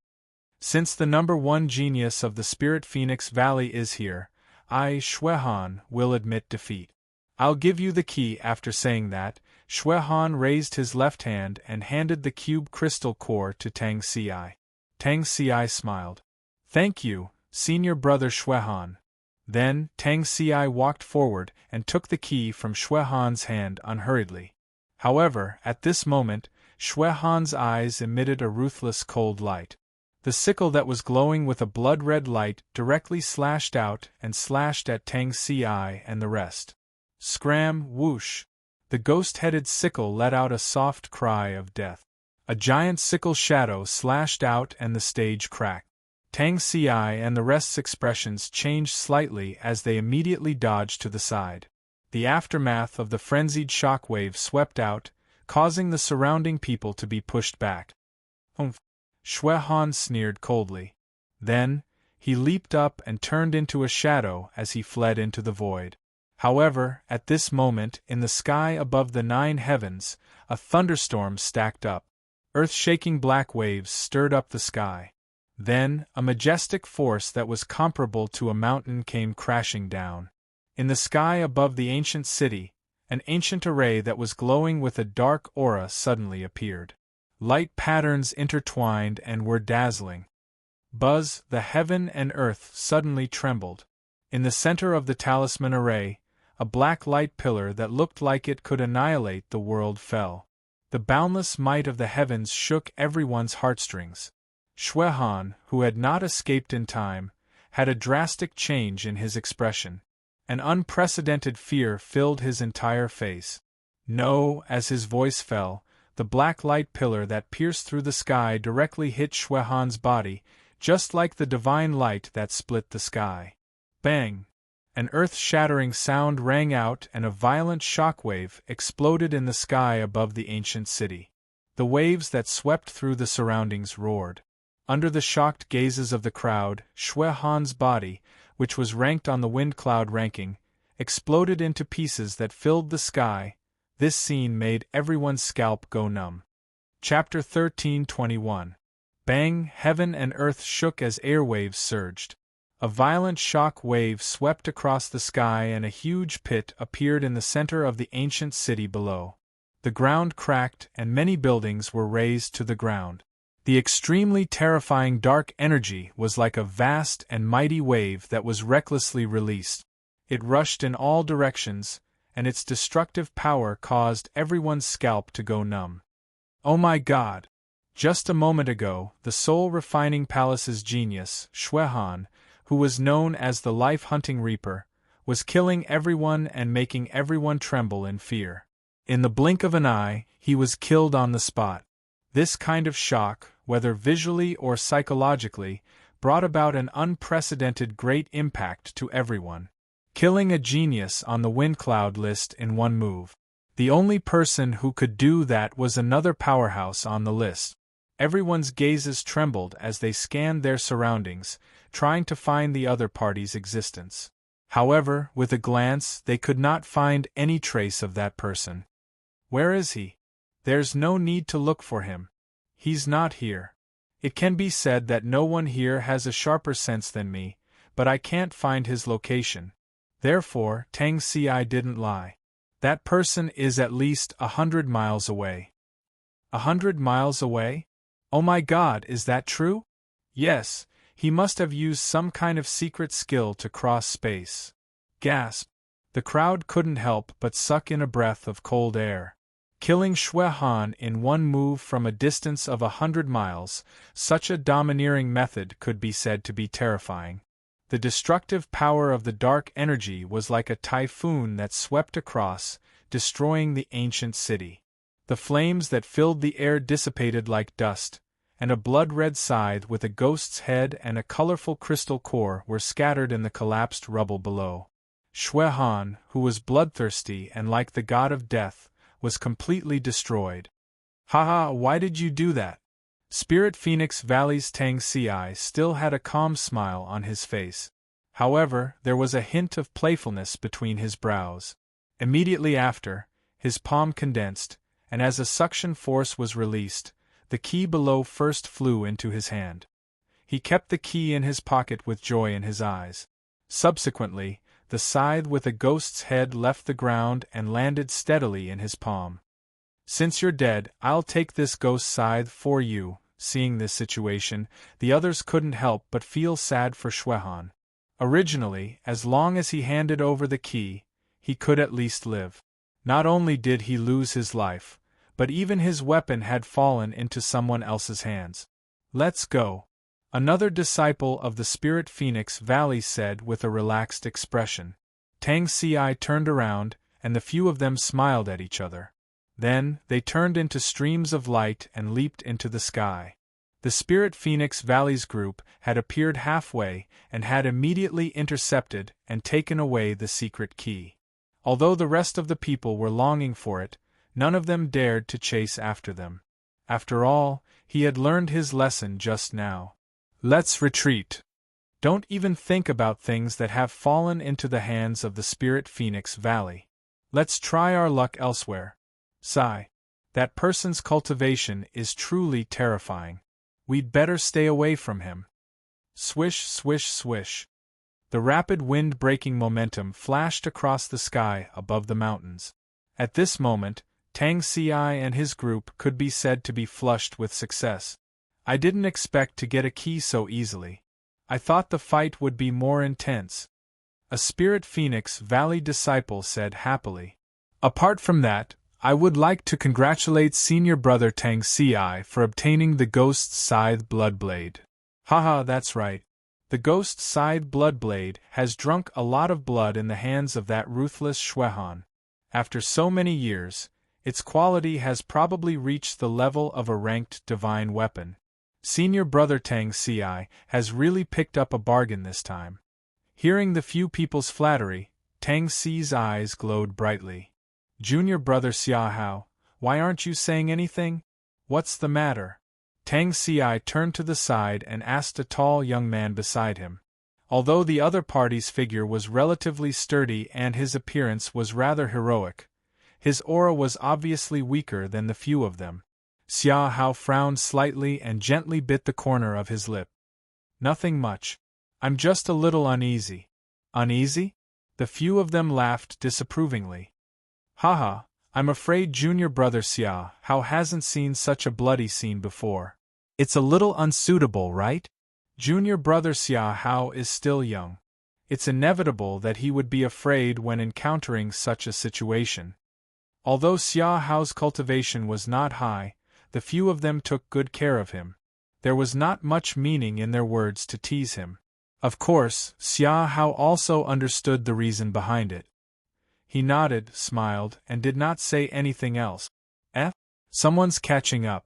Since the #1 genius of the Spirit Phoenix Valley is here, I, Xuehan, will admit defeat. I'll give you the key. After saying that, Xuehan raised his left hand and handed the cube crystal core to Tang Xi. Tang Xi smiled. Thank you, senior brother Xuehan. Then, Tang Xi walked forward and took the key from Xuehan's hand unhurriedly. However, at this moment, Xuehan's eyes emitted a ruthless cold light. The sickle that was glowing with a blood-red light directly slashed out and slashed at Tang Xi and the rest. Scram, whoosh! The ghost-headed sickle let out a soft cry of death. A giant sickle shadow slashed out and the stage cracked. Tang Xi and the rest's expressions changed slightly as they immediately dodged to the side. The aftermath of the frenzied shockwave swept out, causing the surrounding people to be pushed back. Humph! Xuehan sneered coldly. Then, he leaped up and turned into a shadow as he fled into the void. However, at this moment, in the sky above the 9 heavens, a thunderstorm stacked up. Earth-shaking black waves stirred up the sky. Then, a majestic force that was comparable to a mountain came crashing down. In the sky above the ancient city, an ancient array that was glowing with a dark aura suddenly appeared. Light patterns intertwined and were dazzling. Buzz, the heaven and earth suddenly trembled. In the center of the talisman array, a black light pillar that looked like it could annihilate the world fell. The boundless might of the heavens shook everyone's heartstrings. Shui Han, who had not escaped in time, had a drastic change in his expression. An unprecedented fear filled his entire face. No, as his voice fell, the black light pillar that pierced through the sky directly hit Shui Han's body, just like the divine light that split the sky. Bang! An earth-shattering sound rang out and a violent shockwave exploded in the sky above the ancient city. The waves that swept through the surroundings roared. Under the shocked gazes of the crowd, Shui Han's body, which was ranked on the wind cloud ranking, exploded into pieces that filled the sky. This scene made everyone's scalp go numb. Chapter 13:21. Bang! Heaven and earth shook as airwaves surged. A violent shock wave swept across the sky and a huge pit appeared in the center of the ancient city below. The ground cracked and many buildings were razed to the ground. The extremely terrifying dark energy was like a vast and mighty wave that was recklessly released. It rushed in all directions, and its destructive power caused everyone's scalp to go numb. Oh my God! Just a moment ago, the soul-refining palace's genius, Shui Han, who was known as the life-hunting Reaper, was killing everyone and making everyone tremble in fear. In the blink of an eye, he was killed on the spot. This kind of shock, whether visually or psychologically, brought about an unprecedented great impact to everyone. Killing a genius on the wind cloud list in one move. The only person who could do that was another powerhouse on the list. Everyone's gazes trembled as they scanned their surroundings, trying to find the other party's existence. However, with a glance, they could not find any trace of that person. Where is he? There's no need to look for him. He's not here. It can be said that no one here has a sharper sense than me, but I can't find his location. Therefore, Tang Ci didn't lie. That person is at least 100 miles away. 100 miles away? Oh my God, is that true? Yes, he must have used some kind of secret skill to cross space. Gasp! The crowd couldn't help but suck in a breath of cold air. Killing Shui Han in one move from a distance of 100 miles, such a domineering method could be said to be terrifying. The destructive power of the dark energy was like a typhoon that swept across, destroying the ancient city. The flames that filled the air dissipated like dust, and a blood-red scythe with a ghost's head and a colorful crystal core were scattered in the collapsed rubble below. Shui Han, who was bloodthirsty and like the god of death, was completely destroyed. Haha, why did you do that? Spirit Phoenix Valley's Tang Ci still had a calm smile on his face. However, there was a hint of playfulness between his brows. Immediately after, his palm condensed, and as a suction force was released, the key below first flew into his hand. He kept the key in his pocket with joy in his eyes. Subsequently, the scythe with a ghost's head left the ground and landed steadily in his palm. Since you're dead, I'll take this ghost scythe for you. Seeing this situation, the others couldn't help but feel sad for Shui Han. Originally, as long as he handed over the key, he could at least live. Not only did he lose his life, but even his weapon had fallen into someone else's hands. Let's go. Another disciple of the Spirit Phoenix Valley said with a relaxed expression. Tang Ci turned around, and the few of them smiled at each other. Then, they turned into streams of light and leaped into the sky. The Spirit Phoenix Valley's group had appeared halfway and had immediately intercepted and taken away the secret key. Although the rest of the people were longing for it, none of them dared to chase after them. After all, he had learned his lesson just now. Let's retreat. Don't even think about things that have fallen into the hands of the Spirit Phoenix Valley. Let's try our luck elsewhere. Sigh. That person's cultivation is truly terrifying. We'd better stay away from him. Swish, swish, swish. The rapid wind-breaking momentum flashed across the sky above the mountains. At this moment, Tang Ci and his group could be said to be flushed with success. I didn't expect to get a key so easily. I thought the fight would be more intense. A Spirit Phoenix Valley disciple said happily. Apart from that, I would like to congratulate Senior Brother Tang Ci for obtaining the Ghost Scythe Bloodblade. Haha, that's right. The Ghost Scythe Bloodblade has drunk a lot of blood in the hands of that ruthless Shuehan. After so many years, its quality has probably reached the level of a ranked divine weapon. Senior Brother Tang Ci has really picked up a bargain this time. Hearing the few people's flattery, Tang Ci's eyes glowed brightly. Junior Brother Xiahao, why aren't you saying anything? What's the matter? Tang Ci turned to the side and asked a tall young man beside him. Although the other party's figure was relatively sturdy and his appearance was rather heroic, his aura was obviously weaker than the few of them. Xiahao frowned slightly and gently bit the corner of his lip. Nothing much. I'm just a little uneasy. Uneasy? The few of them laughed disapprovingly. Haha, I'm afraid Junior Brother Xiahao hasn't seen such a bloody scene before. It's a little unsuitable, right? Junior Brother Xiahao is still young. It's inevitable that he would be afraid when encountering such a situation. Although Xiaohao's cultivation was not high, the few of them took good care of him. There was not much meaning in their words to tease him. Of course, Xiahao also understood the reason behind it. He nodded, smiled, and did not say anything else. Someone's catching up.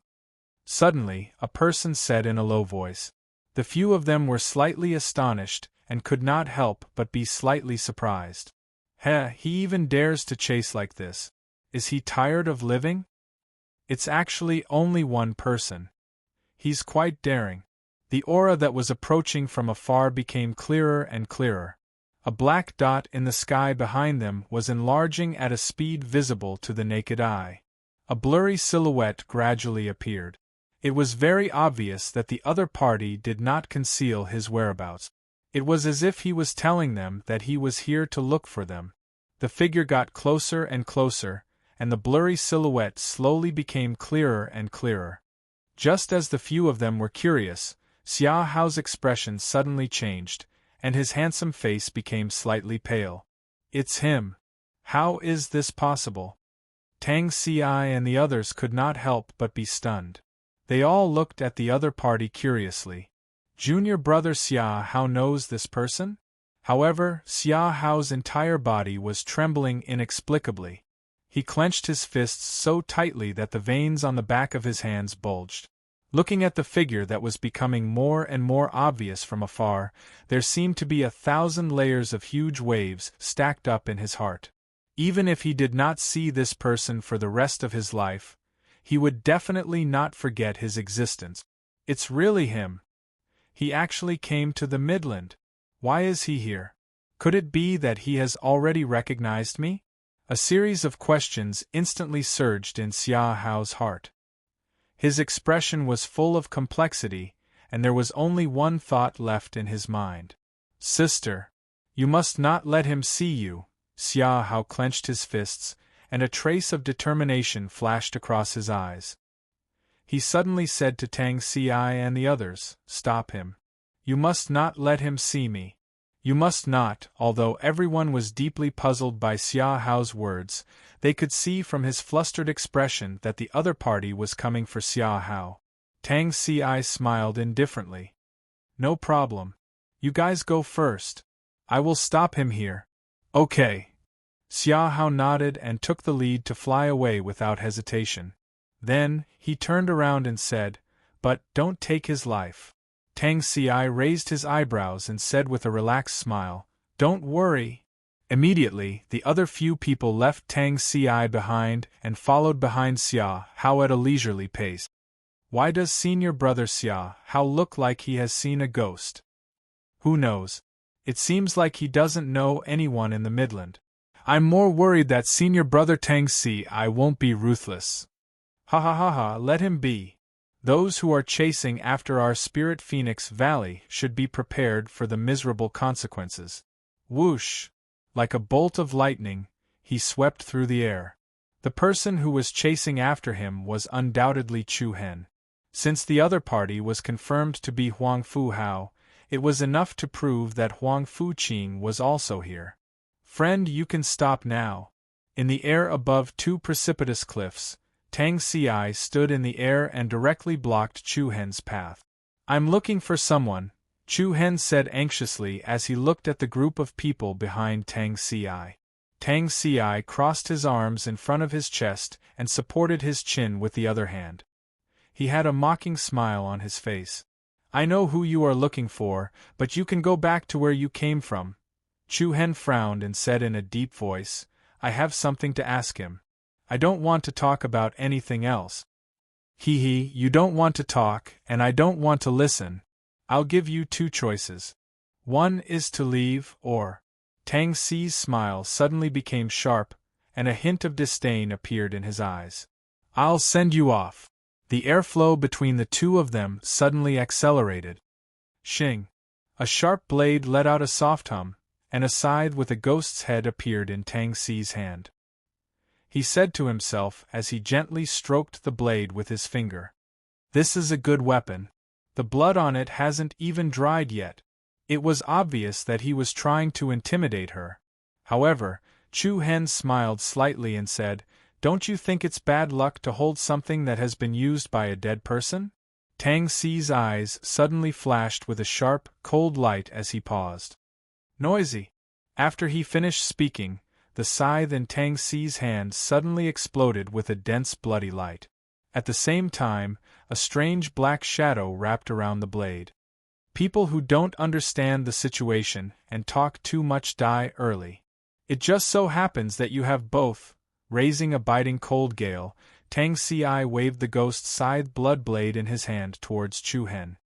Suddenly, a person said in a low voice. The few of them were slightly astonished, and could not help but be slightly surprised. He even dares to chase like this. Is he tired of living? It's actually only one person. He's quite daring. The aura that was approaching from afar became clearer and clearer. A black dot in the sky behind them was enlarging at a speed visible to the naked eye. A blurry silhouette gradually appeared. It was very obvious that the other party did not conceal his whereabouts. It was as if he was telling them that he was here to look for them. The figure got closer and closer, and the blurry silhouette slowly became clearer and clearer. Just as the few of them were curious, Xiaohao's expression suddenly changed, and his handsome face became slightly pale. It's him. How is this possible? Tang Ci and the others could not help but be stunned. They all looked at the other party curiously. Junior Brother Xiahao knows this person? However, Xiaohao's entire body was trembling inexplicably. He clenched his fists so tightly that the veins on the back of his hands bulged. Looking at the figure that was becoming more and more obvious from afar, there seemed to be 1,000 layers of huge waves stacked up in his heart. Even if he did not see this person for the rest of his life, he would definitely not forget his existence. It's really him. He actually came to the Midland. Why is he here? Could it be that he has already recognized me? A series of questions instantly surged in Xiaohao's heart. His expression was full of complexity, and there was only one thought left in his mind. Sister, you must not let him see you. Xiaohao clenched his fists, and a trace of determination flashed across his eyes. He suddenly said to Tang Ci and the others, Stop him. You must not let him see me. You must not. Although everyone was deeply puzzled by Xiaohao's words, they could see from his flustered expression that the other party was coming for Xiaohao. Tang Ci smiled indifferently. No problem. You guys go first. I will stop him here. Okay. Xiaohao nodded and took the lead to fly away without hesitation. Then, he turned around and said, But don't take his life. Tang Ci raised his eyebrows and said with a relaxed smile, Don't worry. Immediately, the other few people left Tang Ci behind and followed behind Xiaohao at a leisurely pace. Why does Senior Brother Xiaohao look like he has seen a ghost? Who knows? It seems like he doesn't know anyone in the Midland. I'm more worried that Senior Brother Tang Ci won't be ruthless. Ha ha ha ha, let him be. Those who are chasing after our spirit phoenix valley should be prepared for the miserable consequences. Whoosh! Like a bolt of lightning, he swept through the air. The person who was chasing after him was undoubtedly Chu Hen. Since the other party was confirmed to be Huang Fu Hao, it was enough to prove that Huang Fu Qing was also here. Friend, you can stop now. In the air above two precipitous cliffs, Tang Ci stood in the air and directly blocked Chu Hen's path. I'm looking for someone, Chu Hen said anxiously as he looked at the group of people behind Tang Ci. Tang Ci crossed his arms in front of his chest and supported his chin with the other hand. He had a mocking smile on his face. I know who you are looking for, but you can go back to where you came from. Chu Hen frowned and said in a deep voice, I have something to ask him. I don't want to talk about anything else. You don't want to talk, and I don't want to listen. I'll give you two choices. One is to leave, or… Tang Ci's smile suddenly became sharp, and a hint of disdain appeared in his eyes. I'll send you off. The airflow between the two of them suddenly accelerated. Shing! A sharp blade let out a soft hum, and a scythe with a ghost's head appeared in Tang Ci's hand. He said to himself as he gently stroked the blade with his finger. This is a good weapon. The blood on it hasn't even dried yet. It was obvious that he was trying to intimidate her. However, Chu Hen smiled slightly and said, Don't you think it's bad luck to hold something that has been used by a dead person? Tang Ci's eyes suddenly flashed with a sharp, cold light as he paused. Noisy! After he finished speaking, the scythe in Tang Ci's hand suddenly exploded with a dense bloody light. At the same time, a strange black shadow wrapped around the blade. People who don't understand the situation and talk too much die early. It just so happens that you have both. Raising a biting cold gale, Tang Ci waved the ghost scythe blood blade in his hand towards Chu Hen.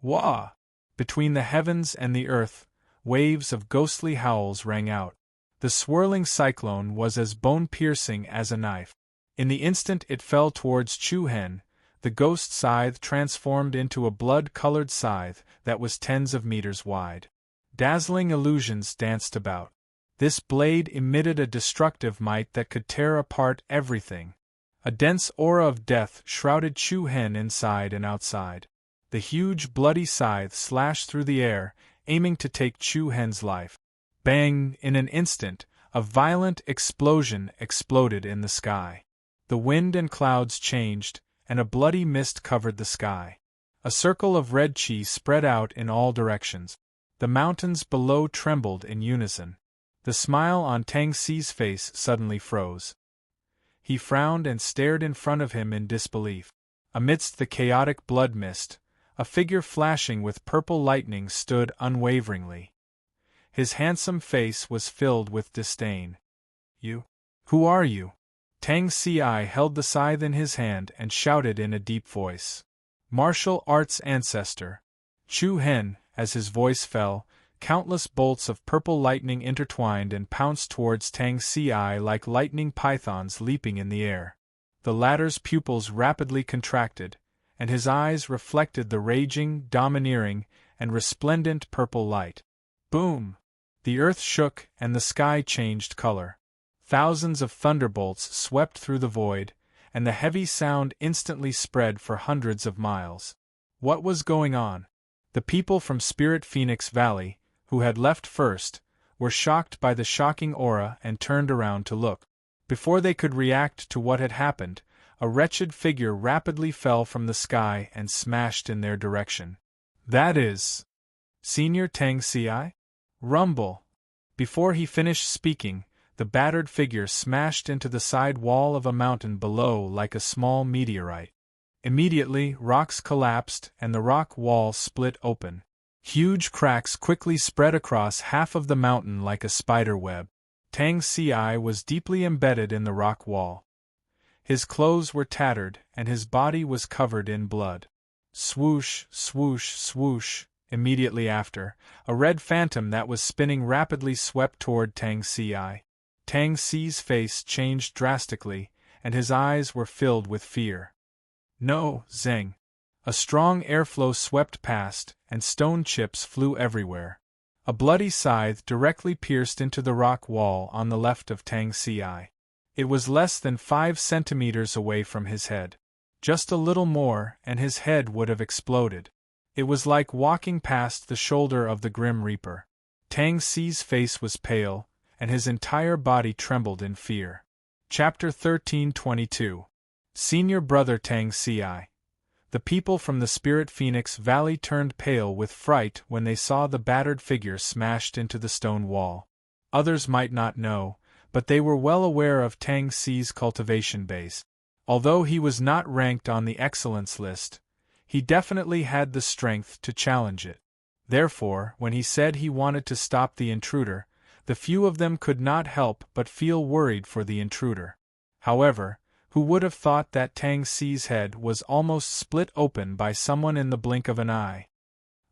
Wah! Between the heavens and the earth, waves of ghostly howls rang out. The swirling cyclone was as bone-piercing as a knife. In the instant it fell towards Chu Hen, the ghost scythe transformed into a blood-colored scythe that was tens of meters wide. Dazzling illusions danced about. This blade emitted a destructive might that could tear apart everything. A dense aura of death shrouded Chu Hen inside and outside. The huge bloody scythe slashed through the air, aiming to take Chu Hen's life. Bang! In an instant, a violent explosion exploded in the sky. The wind and clouds changed, and a bloody mist covered the sky. A circle of red chi spread out in all directions. The mountains below trembled in unison. The smile on Tang Ci's face suddenly froze. He frowned and stared in front of him in disbelief. Amidst the chaotic blood mist, a figure flashing with purple lightning stood unwaveringly. His handsome face was filled with disdain. You? Who are you? Tang Ci held the scythe in his hand and shouted in a deep voice. Martial arts ancestor. Chu Hen, as his voice fell, countless bolts of purple lightning intertwined and pounced towards Tang Ci like lightning pythons leaping in the air. The latter's pupils rapidly contracted, and his eyes reflected the raging, domineering, and resplendent purple light. Boom! The earth shook and the sky changed color. Thousands of thunderbolts swept through the void, and the heavy sound instantly spread for hundreds of miles. What was going on? The people from Spirit Phoenix Valley, who had left first, were shocked by the shocking aura and turned around to look. Before they could react to what had happened, a wretched figure rapidly fell from the sky and smashed in their direction. That is… Senior Tang Ci? Rumble! Before he finished speaking, the battered figure smashed into the side wall of a mountain below like a small meteorite. Immediately, rocks collapsed and the rock wall split open. Huge cracks quickly spread across half of the mountain like a spider web. Tang Ci was deeply embedded in the rock wall. His clothes were tattered and his body was covered in blood. Swoosh, swoosh, swoosh. Immediately after, a red phantom that was spinning rapidly swept toward Tang Ci. Tang Ci's face changed drastically, and his eyes were filled with fear. No, Zheng. A strong airflow swept past, and stone chips flew everywhere. A bloody scythe directly pierced into the rock wall on the left of Tang Ci. It was less than 5 centimeters away from his head. Just a little more, and his head would have exploded. It was like walking past the shoulder of the Grim Reaper. Tang Ci's face was pale, and his entire body trembled in fear. Chapter 13:22. Senior Brother Tang Ci. The people from the Spirit Phoenix Valley turned pale with fright when they saw the battered figure smashed into the stone wall. Others might not know, but they were well aware of Tang Ci's cultivation base. Although he was not ranked on the excellence list, he definitely had the strength to challenge it. Therefore, when he said he wanted to stop the intruder, the few of them could not help but feel worried for the intruder. However, who would have thought that Tang Ci's head was almost split open by someone in the blink of an eye?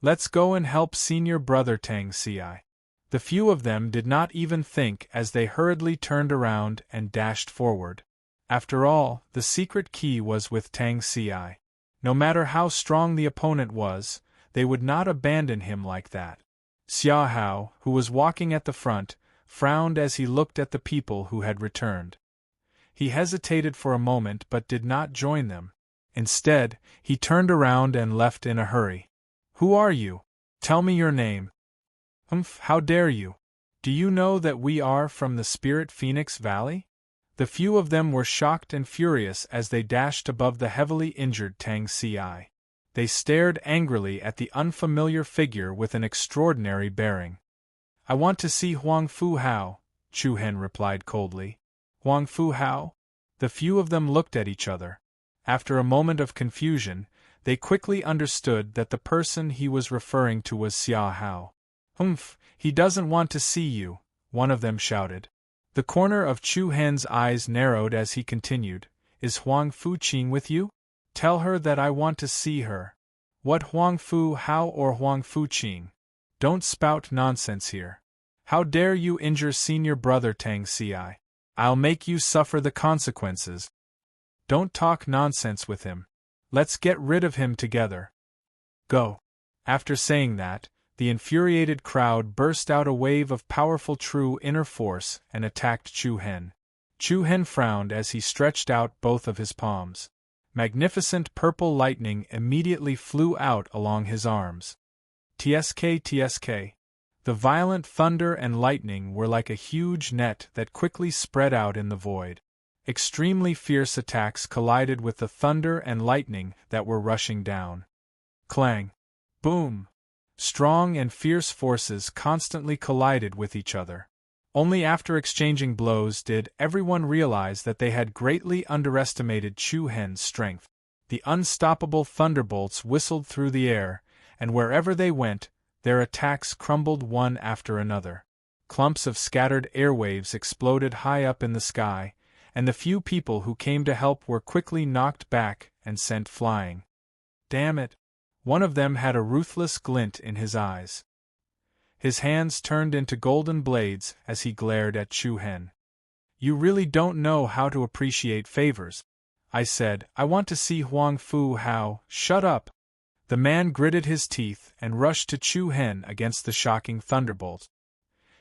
Let's go and help Senior Brother Tang Ci. The few of them did not even think as they hurriedly turned around and dashed forward. After all, the secret key was with Tang Ci. No matter how strong the opponent was, they would not abandon him like that. Xia Hao, who was walking at the front, frowned as he looked at the people who had returned. He hesitated for a moment but did not join them. Instead, he turned around and left in a hurry. "Who are you? Tell me your name." How dare you? Do you know that we are from the Spirit Phoenix Valley?" The few of them were shocked and furious as they dashed above the heavily injured Tang Ci. They stared angrily at the unfamiliar figure with an extraordinary bearing. "I want to see Huang Fu Hao," Chu Hen replied coldly. "Huang Fu Hao?" The few of them looked at each other. After a moment of confusion, they quickly understood that the person he was referring to was Xia Hao. He doesn't want to see you," one of them shouted. The corner of Chu Hen's eyes narrowed as he continued, "Is Huang Fu Qing with you? Tell her that I want to see her." "What Huang Fu Hao or Huang Fu Qing? Don't spout nonsense here. How dare you injure Senior Brother Tang Ci? I'll make you suffer the consequences." "Don't talk nonsense with him. Let's get rid of him together. Go." After saying that, the infuriated crowd burst out a wave of powerful true inner force and attacked Chu Hen. Chu Hen frowned as he stretched out both of his palms. Magnificent purple lightning immediately flew out along his arms. Tsk tsk. The violent thunder and lightning were like a huge net that quickly spread out in the void. Extremely fierce attacks collided with the thunder and lightning that were rushing down. Clang! Boom! Strong and fierce forces constantly collided with each other. Only after exchanging blows did everyone realize that they had greatly underestimated Chu Hen's strength. The unstoppable thunderbolts whistled through the air, and wherever they went, their attacks crumbled one after another. Clumps of scattered airwaves exploded high up in the sky, and the few people who came to help were quickly knocked back and sent flying. Damn it! One of them had a ruthless glint in his eyes. His hands turned into golden blades as he glared at Chu Hen. "You really don't know how to appreciate favors," I said. "I want to see Huang Fu Hao." "Shut up!" The man gritted his teeth and rushed to Chu Hen against the shocking thunderbolt.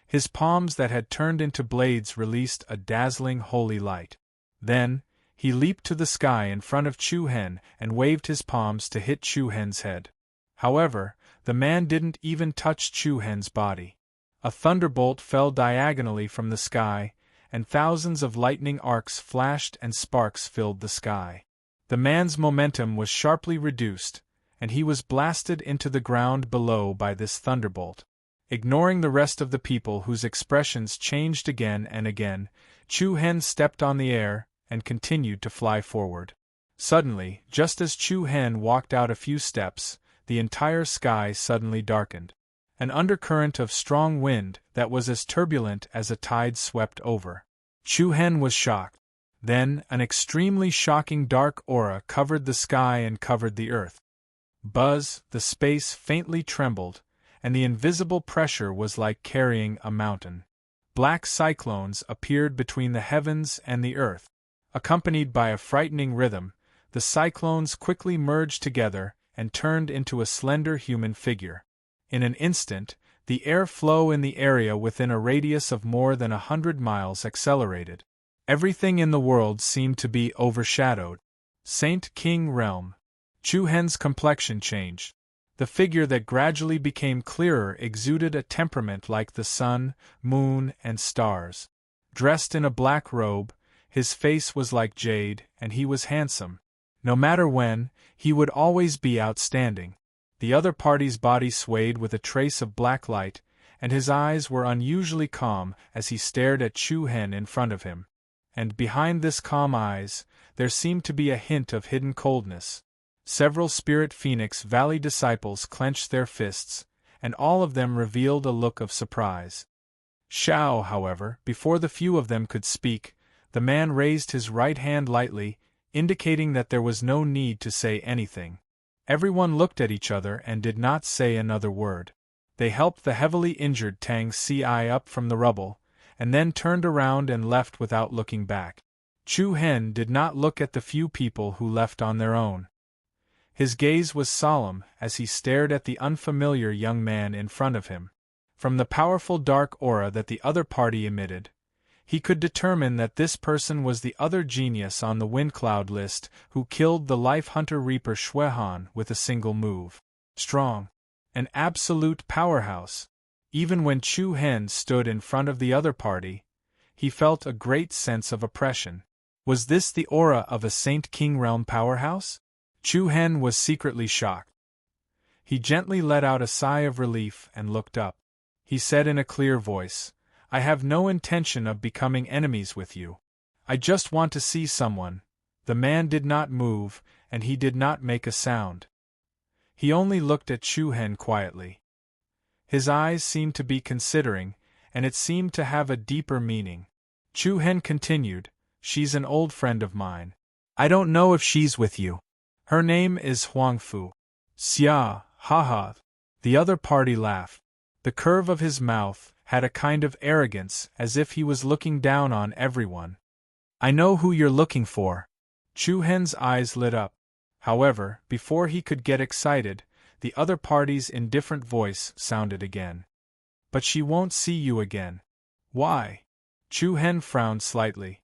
His palms that had turned into blades released a dazzling holy light. Then, he leaped to the sky in front of Chu Hen and waved his palms to hit Chu Hen's head. However, the man didn't even touch Chu Hen's body. A thunderbolt fell diagonally from the sky, and thousands of lightning arcs flashed and sparks filled the sky. The man's momentum was sharply reduced, and he was blasted into the ground below by this thunderbolt. Ignoring the rest of the people whose expressions changed again and again, Chu Hen stepped on the air and continued to fly forward. Suddenly, just as Chu Hen walked out a few steps, the entire sky suddenly darkened. An undercurrent of strong wind that was as turbulent as a tide swept over. Chu Hen was shocked. Then, an extremely shocking dark aura covered the sky and covered the earth. Buzz, the space faintly trembled, and the invisible pressure was like carrying a mountain. Black cyclones appeared between the heavens and the earth. Accompanied by a frightening rhythm, the cyclones quickly merged together and turned into a slender human figure. In an instant, the air flow in the area within a radius of more than 100 miles accelerated. Everything in the world seemed to be overshadowed. Saint King Realm. Chu Hen's complexion changed. The figure that gradually became clearer exuded a temperament like the sun, moon, and stars. Dressed in a black robe, his face was like jade, and he was handsome. No matter when, he would always be outstanding. The other party's body swayed with a trace of black light, and his eyes were unusually calm as he stared at Chu Hen in front of him. And behind this calm eyes, there seemed to be a hint of hidden coldness. Several Spirit Phoenix Valley disciples clenched their fists, and all of them revealed a look of surprise. Shao, however, before the few of them could speak, the man raised his right hand lightly, indicating that there was no need to say anything. Everyone looked at each other and did not say another word. They helped the heavily injured Tang Ci up from the rubble, and then turned around and left without looking back. Chu Hen did not look at the few people who left on their own. His gaze was solemn as he stared at the unfamiliar young man in front of him. From the powerful dark aura that the other party emitted, he could determine that this person was the other genius on the Windcloud list who killed the Life Hunter Reaper Xuehan with a single move. Strong. An absolute powerhouse. Even when Chu Hen stood in front of the other party, he felt a great sense of oppression. Was this the aura of a Saint King Realm powerhouse? Chu Hen was secretly shocked. He gently let out a sigh of relief and looked up. He said in a clear voice, "I have no intention of becoming enemies with you. I just want to see someone." The man did not move, and he did not make a sound. He only looked at Chu Hen quietly. His eyes seemed to be considering, and it seemed to have a deeper meaning. Chu Hen continued, "She's an old friend of mine. I don't know if she's with you. Her name is Huang Fu." Xia, haha. The other party laughed. The curve of his mouth had a kind of arrogance, as if he was looking down on everyone. "I know who you're looking for." Chu Hen's eyes lit up. However, before he could get excited, the other party's indifferent voice sounded again. "But she won't see you again." "Why?" Chu Hen frowned slightly.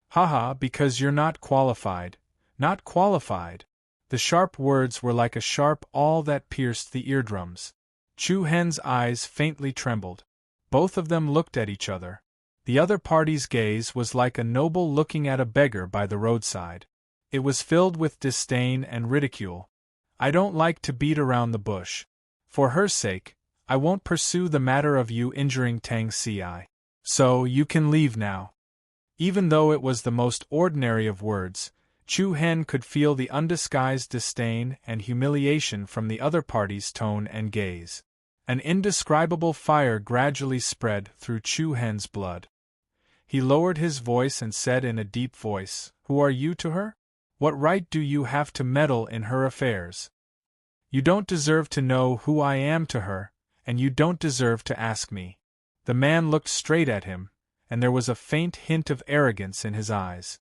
"Haha, because you're not qualified." "Not qualified?" The sharp words were like a sharp awl that pierced the eardrums. Chu Hen's eyes faintly trembled. Both of them looked at each other. The other party's gaze was like a noble looking at a beggar by the roadside. It was filled with disdain and ridicule. "I don't like to beat around the bush. For her sake, I won't pursue the matter of you injuring Tang Ci. So, you can leave now." Even though it was the most ordinary of words, Chu Hen could feel the undisguised disdain and humiliation from the other party's tone and gaze. An indescribable fire gradually spread through Chu Hen's blood. He lowered his voice and said in a deep voice, "Who are you to her? What right do you have to meddle in her affairs? You don't deserve to know who I am to her, and you don't deserve to ask me." The man looked straight at him, and there was a faint hint of arrogance in his eyes.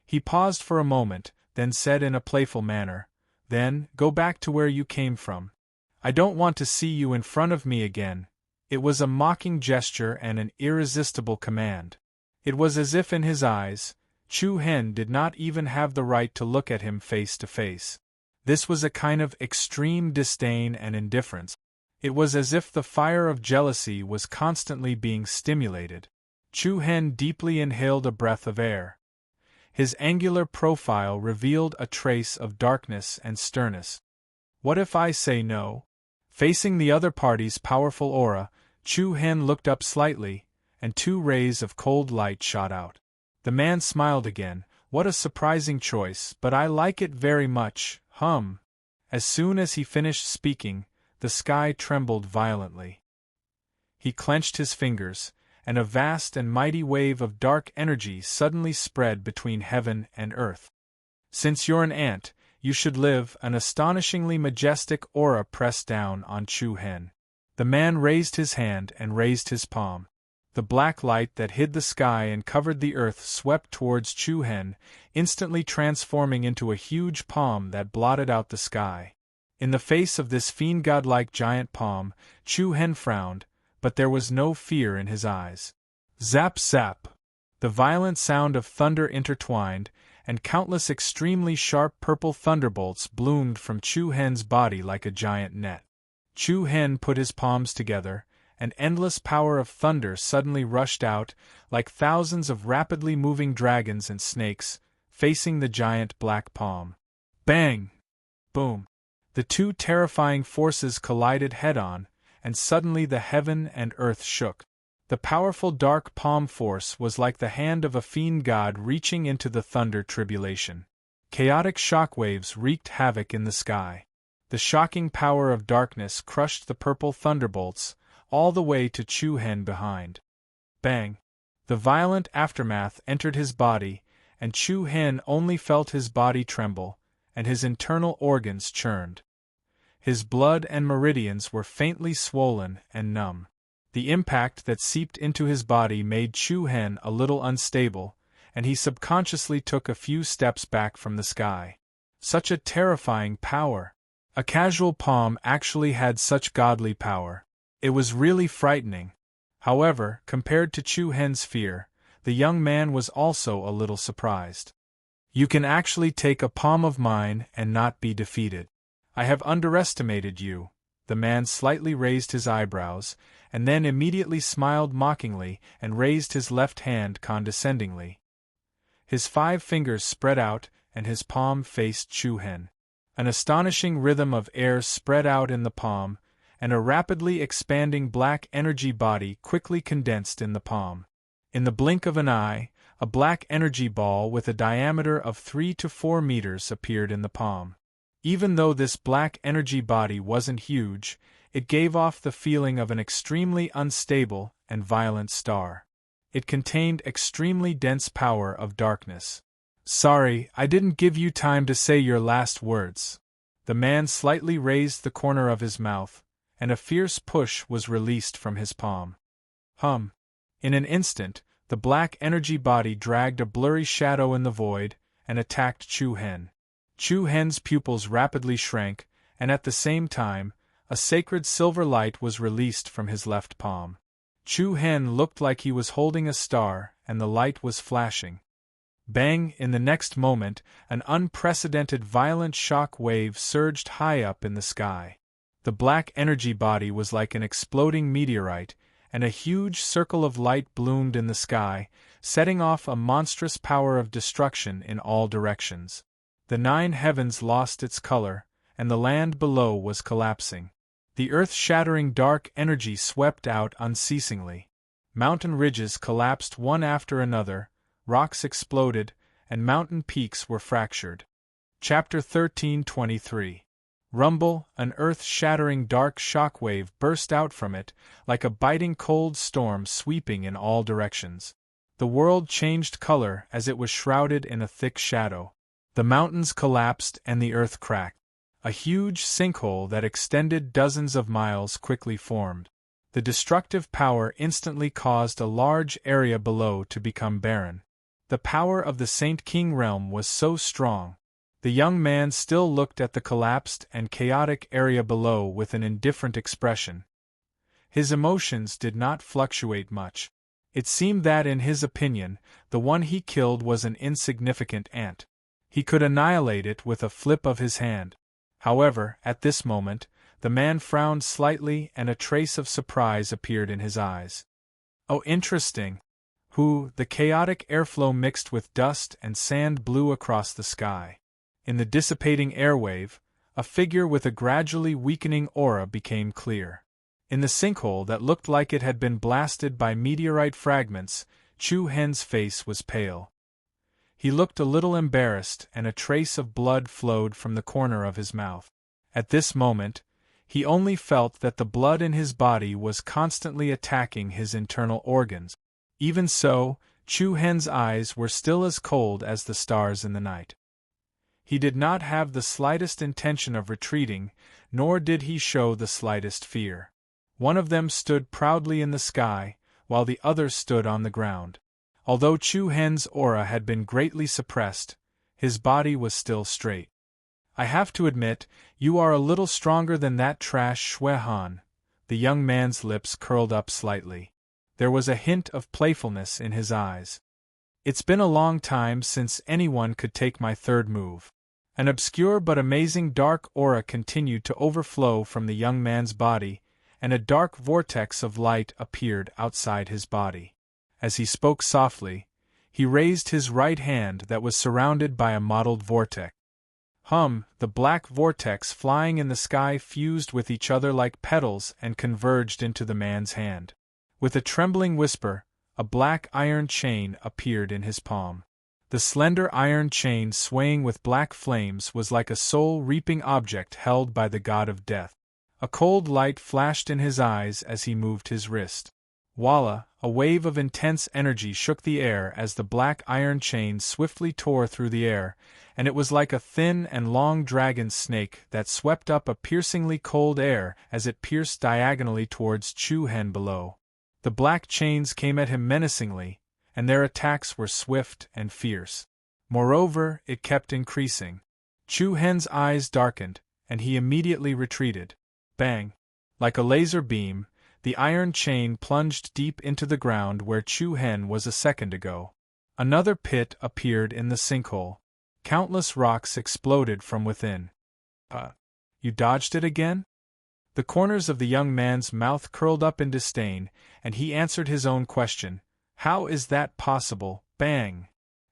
He paused for a moment, then said in a playful manner, "Then, go back to where you came from. I don't want to see you in front of me again." It was a mocking gesture and an irresistible command. It was as if in his eyes, Chu Hen did not even have the right to look at him face to face. This was a kind of extreme disdain and indifference. It was as if the fire of jealousy was constantly being stimulated. Chu Hen deeply inhaled a breath of air. His angular profile revealed a trace of darkness and sternness. "What if I say no?" Facing the other party's powerful aura, Chu Hen looked up slightly, and 2 rays of cold light shot out. The man smiled again. "What a surprising choice, but I like it very much, As soon as he finished speaking, the sky trembled violently. He clenched his fingers, and a vast and mighty wave of dark energy suddenly spread between heaven and earth. "Since you're an ant, you should live." An astonishingly majestic aura pressed down on Chu Hen. The man raised his hand and raised his palm. The black light that hid the sky and covered the earth swept towards Chu Hen, instantly transforming into a huge palm that blotted out the sky. In the face of this fiend-godlike giant palm, Chu Hen frowned, but there was no fear in his eyes. Zap zap! The violent sound of thunder intertwined, and countless extremely sharp purple thunderbolts bloomed from Chu Hen's body like a giant net. Chu Hen put his palms together, and endless power of thunder suddenly rushed out, like thousands of rapidly moving dragons and snakes, facing the giant black palm. Bang! Boom! The two terrifying forces collided head-on, and suddenly the heaven and earth shook. The powerful dark palm force was like the hand of a fiend god reaching into the thunder tribulation. Chaotic shockwaves wreaked havoc in the sky. The shocking power of darkness crushed the purple thunderbolts, all the way to Chu Hen behind. Bang! The violent aftermath entered his body, and Chu Hen only felt his body tremble, and his internal organs churned. His blood and meridians were faintly swollen and numb. The impact that seeped into his body made Chu Hen a little unstable, and he subconsciously took a few steps back from the sky. Such a terrifying power! A casual palm actually had such godly power. It was really frightening. However, compared to Chu Hen's fear, the young man was also a little surprised. You can actually take a palm of mine and not be defeated. I have underestimated you. The man slightly raised his eyebrows, and then immediately smiled mockingly and raised his left hand condescendingly. His 5 fingers spread out, and his palm faced Chu Hen. An astonishing rhythm of air spread out in the palm, and a rapidly expanding black energy body quickly condensed in the palm. In the blink of an eye, a black energy ball with a diameter of 3 to 4 meters appeared in the palm. Even though this black energy body wasn't huge, it gave off the feeling of an extremely unstable and violent star. It contained extremely dense power of darkness. Sorry, I didn't give you time to say your last words. The man slightly raised the corner of his mouth, and a fierce push was released from his palm. Hum! In an instant, the black energy body dragged a blurry shadow in the void and attacked Chu Hen. Chu Hen's pupils rapidly shrank, and at the same time, a sacred silver light was released from his left palm. Chu Hen looked like he was holding a star, and the light was flashing. Bang! In the next moment, an unprecedented violent shock wave surged high up in the sky. The black energy body was like an exploding meteorite, and a huge circle of light bloomed in the sky, setting off a monstrous power of destruction in all directions. The 9 heavens lost its color, and the land below was collapsing. The earth-shattering dark energy swept out unceasingly. Mountain ridges collapsed one after another, rocks exploded, and mountain peaks were fractured. Chapter 13:23. Rumble! An earth-shattering dark shockwave burst out from it, like a biting cold storm sweeping in all directions. The world changed color as it was shrouded in a thick shadow. The mountains collapsed and the earth cracked. A huge sinkhole that extended dozens of miles quickly formed. The destructive power instantly caused a large area below to become barren. The power of the Saint King realm was so strong. The young man still looked at the collapsed and chaotic area below with an indifferent expression. His emotions did not fluctuate much. It seemed that in his opinion, the one he killed was an insignificant ant. He could annihilate it with a flip of his hand. However, at this moment, the man frowned slightly and a trace of surprise appeared in his eyes. Oh, interesting! The chaotic airflow mixed with dust and sand blew across the sky. In the dissipating airwave, a figure with a gradually weakening aura became clear. In the sinkhole that looked like it had been blasted by meteorite fragments, Chu Hen's face was pale. He looked a little embarrassed, and a trace of blood flowed from the corner of his mouth. At this moment, he only felt that the blood in his body was constantly attacking his internal organs. Even so, Chu Hen's eyes were still as cold as the stars in the night. He did not have the slightest intention of retreating, nor did he show the slightest fear. One of them stood proudly in the sky, while the other stood on the ground. Although Chu Hen's aura had been greatly suppressed, his body was still straight. I have to admit, you are a little stronger than that trash Shuehan. The young man's lips curled up slightly. There was a hint of playfulness in his eyes. It's been a long time since anyone could take my third move. An obscure but amazing dark aura continued to overflow from the young man's body, and a dark vortex of light appeared outside his body. As he spoke softly, he raised his right hand that was surrounded by a mottled vortex. The black vortex flying in the sky fused with each other like petals and converged into the man's hand. With a trembling whisper, a black iron chain appeared in his palm. The slender iron chain swaying with black flames was like a soul-reaping object held by the god of death. A cold light flashed in his eyes as he moved his wrist. Voila! A wave of intense energy shook the air as the black iron chain swiftly tore through the air, and it was like a thin and long dragon snake that swept up a piercingly cold air as it pierced diagonally towards Chu-Hen below. The black chains came at him menacingly, and their attacks were swift and fierce. Moreover, it kept increasing. Chu-Hen's eyes darkened, and he immediately retreated. Bang! Like a laser beam, the iron chain plunged deep into the ground where Chu-Hen was a second ago. Another pit appeared in the sinkhole. Countless rocks exploded from within. You dodged it again? The corners of the young man's mouth curled up in disdain, and he answered his own question. How is that possible? Bang!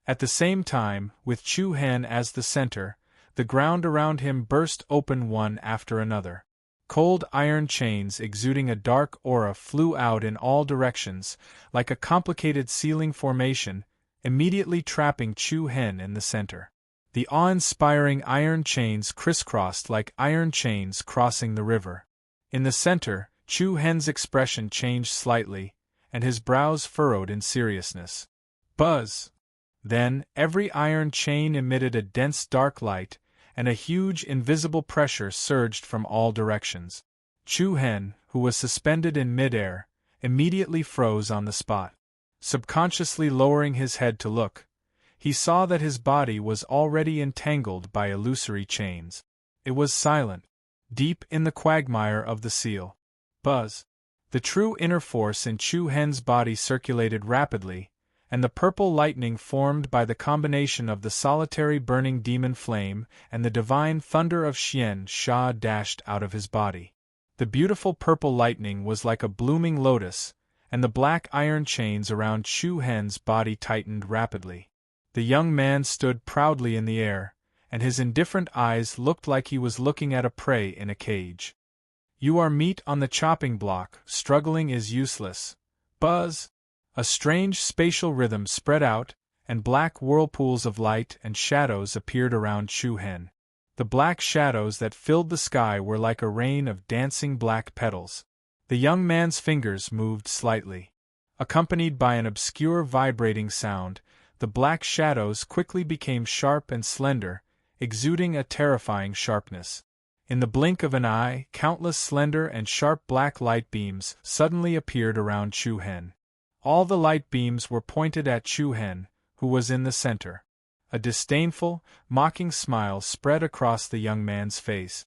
At the same time, with Chu-Hen as the center, the ground around him burst open one after another. Cold iron chains exuding a dark aura flew out in all directions, like a complicated ceiling formation, immediately trapping Chu-Hen in the center. The awe-inspiring iron chains crisscrossed like iron chains crossing the river. In the center, Chu-Hen's expression changed slightly, and his brows furrowed in seriousness. Buzz! Then, every iron chain emitted a dense dark light, and a huge invisible pressure surged from all directions. Chu-Hen, who was suspended in midair, immediately froze on the spot. Subconsciously lowering his head to look, he saw that his body was already entangled by illusory chains. It was silent, deep in the quagmire of the seal. Buzz! The true inner force in Chu-Hen's body circulated rapidly, and the purple lightning formed by the combination of the solitary burning demon flame and the divine thunder of Xian Sha dashed out of his body. The beautiful purple lightning was like a blooming lotus, and the black iron chains around Chu-Hen's body tightened rapidly. The young man stood proudly in the air, and his indifferent eyes looked like he was looking at a prey in a cage. You are meat on the chopping block, struggling is useless. Buzz! A strange spatial rhythm spread out, and black whirlpools of light and shadows appeared around Chu-Hen. The black shadows that filled the sky were like a rain of dancing black petals. The young man's fingers moved slightly. Accompanied by an obscure vibrating sound, the black shadows quickly became sharp and slender, exuding a terrifying sharpness. In the blink of an eye, countless slender and sharp black light beams suddenly appeared around Chu-Hen. All the light beams were pointed at Chu-Hen, who was in the center. A disdainful, mocking smile spread across the young man's face.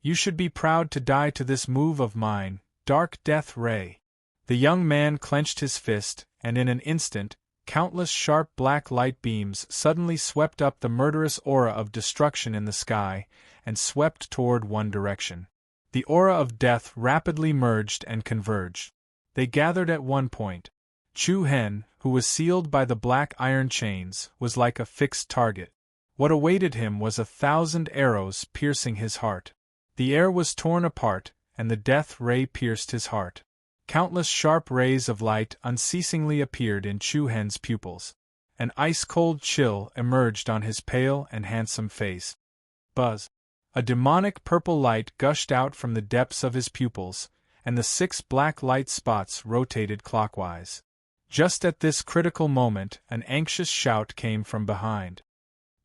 You should be proud to die to this move of mine, Dark Death Ray. The young man clenched his fist, and in an instant, countless sharp black light beams suddenly swept up the murderous aura of destruction in the sky, and swept toward one direction. The aura of death rapidly merged and converged. They gathered at one point. Chu-Hen, who was sealed by the black iron chains, was like a fixed target. What awaited him was 1,000 arrows piercing his heart. The air was torn apart, and the death ray pierced his heart. Countless sharp rays of light unceasingly appeared in Chu-Hen's pupils. An ice-cold chill emerged on his pale and handsome face. Buzz! A demonic purple light gushed out from the depths of his pupils, and the 6 black light spots rotated clockwise. Just at this critical moment, an anxious shout came from behind.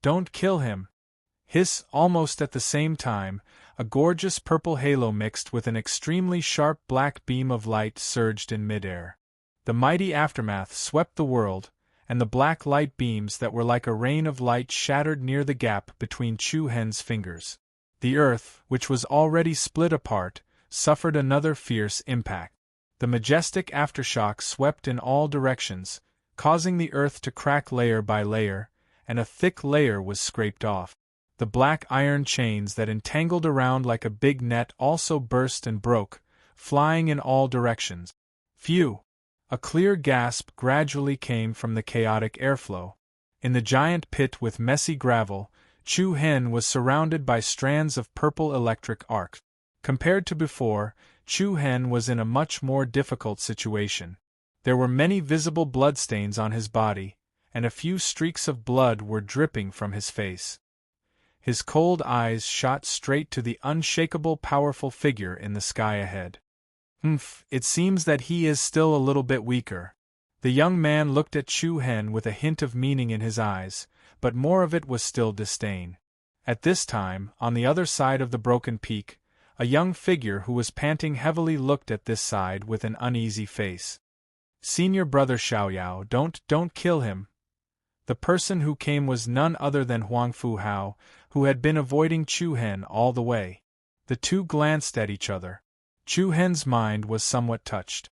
Don't kill him! Hiss! Almost at the same time, a gorgeous purple halo mixed with an extremely sharp black beam of light surged in midair. The mighty aftermath swept the world, and the black light beams that were like a rain of light shattered near the gap between Chu Hen's fingers. The earth, which was already split apart, suffered another fierce impact. The majestic aftershock swept in all directions, causing the earth to crack layer by layer, and a thick layer was scraped off. The black iron chains that entangled around like a big net also burst and broke, flying in all directions. Phew! A clear gasp gradually came from the chaotic airflow. In the giant pit with messy gravel, Chu Hen was surrounded by strands of purple electric arcs. Compared to before, Chu Hen was in a much more difficult situation. There were many visible bloodstains on his body, and a few streaks of blood were dripping from his face. His cold eyes shot straight to the unshakable powerful figure in the sky ahead. It seems that he is still a little bit weaker. The young man looked at Chu Hen with a hint of meaning in his eyes, but more of it was still disdain. At this time, on the other side of the broken peak, a young figure who was panting heavily looked at this side with an uneasy face. Senior brother Xiaoyao, don't kill him. The person who came was none other than Huang Fu Hao, who had been avoiding Chu Hen all the way. The two glanced at each other. Chu Hen's mind was somewhat touched.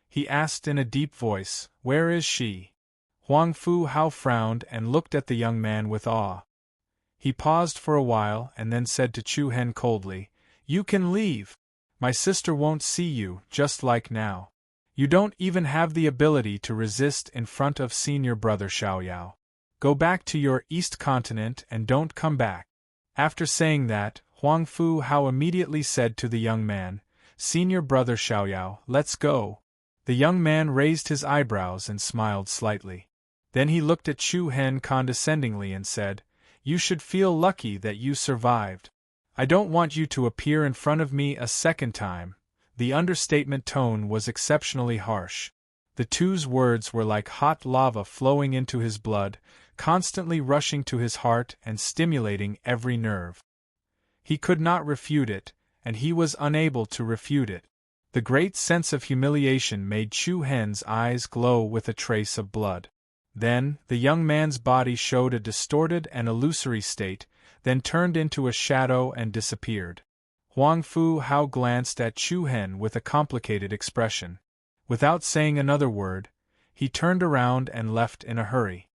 He asked in a deep voice, "Where is she?" Huang Fu Hao frowned and looked at the young man with awe. He paused for a while and then said to Chu Hen coldly, "You can leave. My sister won't see you, just like now. You don't even have the ability to resist in front of senior brother Xiaoyao. Go back to your East Continent and don't come back." After saying that, Huang Fu Hao immediately said to the young man, "Senior brother Xiaoyao, let's go." The young man raised his eyebrows and smiled slightly. Then he looked at Chu Hen condescendingly and said, "You should feel lucky that you survived. I don't want you to appear in front of me a second time." The understatement tone was exceptionally harsh. The two's words were like hot lava flowing into his blood, constantly rushing to his heart and stimulating every nerve. He could not refute it, and he was unable to refute it. The great sense of humiliation made Chu Hen's eyes glow with a trace of blood. Then, the young man's body showed a distorted and illusory state, then turned into a shadow and disappeared. Huang Fu Hao glanced at Chu Hen with a complicated expression. Without saying another word, he turned around and left in a hurry.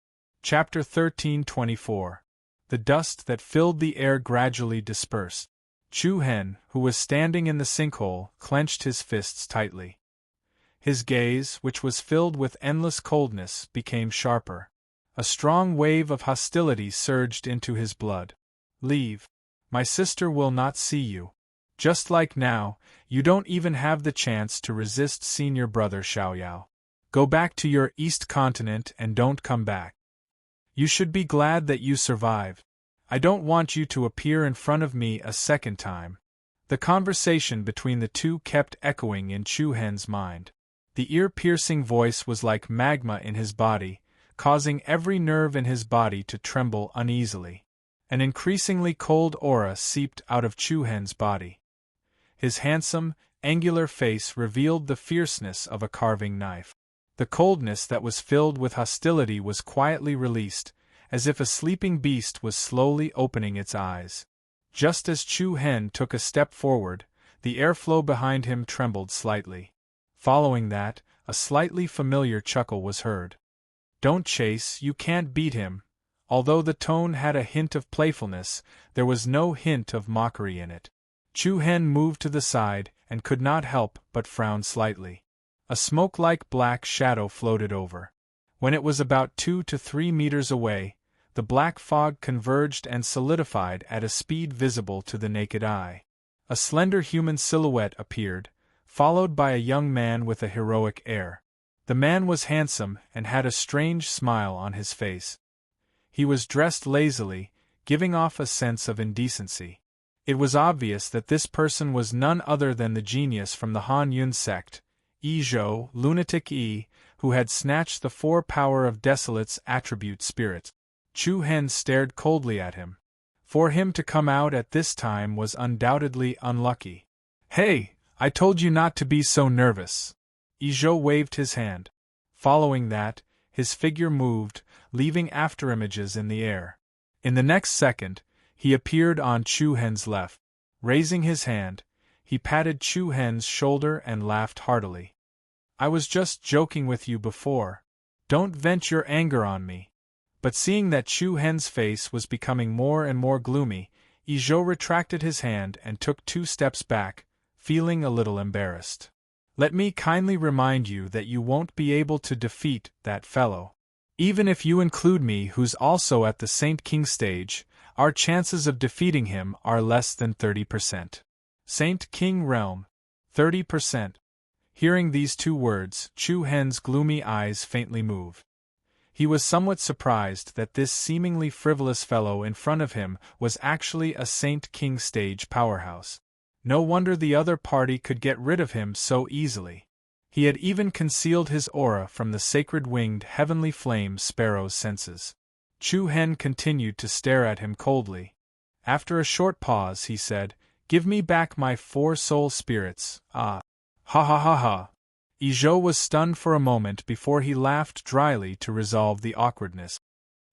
Chapter 1324. The dust that filled the air gradually dispersed. Chu Hen, who was standing in the sinkhole, clenched his fists tightly. His gaze, which was filled with endless coldness, became sharper. A strong wave of hostility surged into his blood. "Leave. My sister will not see you. Just like now, you don't even have the chance to resist senior brother Xiaoyao. Go back to your East Continent and don't come back. You should be glad that you survived. I don't want you to appear in front of me a second time." The conversation between the two kept echoing in Chu Hen's mind. The ear-piercing voice was like magma in his body, causing every nerve in his body to tremble uneasily. An increasingly cold aura seeped out of Chu Hen's body. His handsome, angular face revealed the fierceness of a carving knife. The coldness that was filled with hostility was quietly released, as if a sleeping beast was slowly opening its eyes. Just as Chu Hen took a step forward, the airflow behind him trembled slightly. Following that, a slightly familiar chuckle was heard. "Don't chase, you can't beat him." Although the tone had a hint of playfulness, there was no hint of mockery in it. Chu Hen moved to the side and could not help but frown slightly. A smoke-like black shadow floated over. When it was about 2 to 3 meters away, the black fog converged and solidified at a speed visible to the naked eye. A slender human silhouette appeared, followed by a young man with a heroic air. The man was handsome and had a strange smile on his face. He was dressed lazily, giving off a sense of indecency. It was obvious that this person was none other than the genius from the Han Yun sect, Yi Zhou, Lunatic Yi, who had snatched the 4 of Desolate's attribute spirits. Chu Hen stared coldly at him. For him to come out at this time was undoubtedly unlucky. "Hey, I told you not to be so nervous." Yi Zhou waved his hand. Following that, his figure moved, leaving afterimages in the air. In the next second, he appeared on Chu Hen's left. Raising his hand, he patted Chu Hen's shoulder and laughed heartily. I was just joking with you before. Don't vent your anger on me. But seeing that Chu Hen's face was becoming more and more gloomy, Izhou retracted his hand and took 2 steps back, feeling a little embarrassed. Let me kindly remind you that you won't be able to defeat that fellow. Even if you include me, who's also at the Saint King stage, our chances of defeating him are less than 30%. Saint King realm. 30%. Hearing these 2 words, Chu Hen's gloomy eyes faintly moved. He was somewhat surprised that this seemingly frivolous fellow in front of him was actually a Saint King stage powerhouse. No wonder the other party could get rid of him so easily. He had even concealed his aura from the sacred-winged heavenly flame sparrow's senses. Chu Hen continued to stare at him coldly. After a short pause he said, "Give me back my 4 soul spirits, ah." Ha ha ha ha. Izhou was stunned for a moment before he laughed dryly to resolve the awkwardness.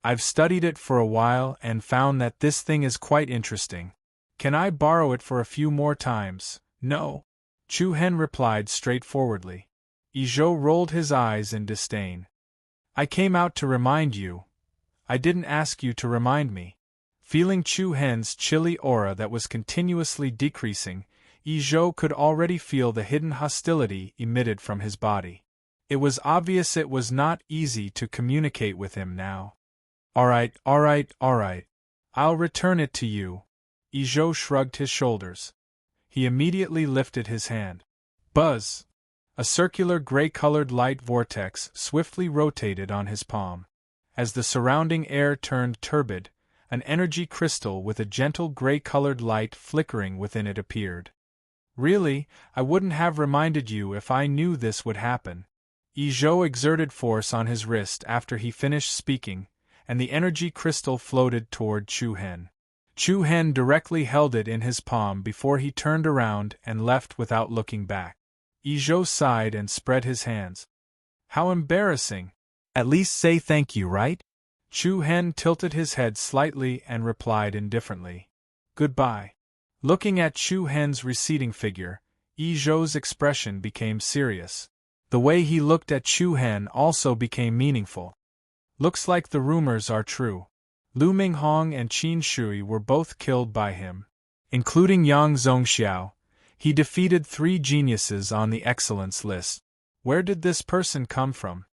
I've studied it for a while and found that this thing is quite interesting. Can I borrow it for a few more times? No. Chu Hen replied straightforwardly. Izhou rolled his eyes in disdain. I came out to remind you. I didn't ask you to remind me. Feeling Chu Hen's chilly aura that was continuously decreasing, Izhou could already feel the hidden hostility emitted from his body. It was obvious it was not easy to communicate with him now. Alright. I'll return it to you. Izhou shrugged his shoulders. He immediately lifted his hand. Buzz! A circular gray-colored light vortex swiftly rotated on his palm. As the surrounding air turned turbid, an energy crystal with a gentle gray-colored light flickering within it appeared. Really, I wouldn't have reminded you if I knew this would happen. Izhou exerted force on his wrist after he finished speaking, and the energy crystal floated toward Chu Hen. Chu Hen directly held it in his palm before he turned around and left without looking back. Izhou sighed and spread his hands. How embarrassing! At least say thank you, right? Chu Hen tilted his head slightly and replied indifferently. Goodbye. Looking at Chu Hen's receding figure, Izhou's expression became serious. The way he looked at Chu Hen also became meaningful. Looks like the rumors are true. Lu Minghong and Qin Shui were both killed by him. Including Yang Zongxiao, he defeated 3 geniuses on the excellence list. Where did this person come from?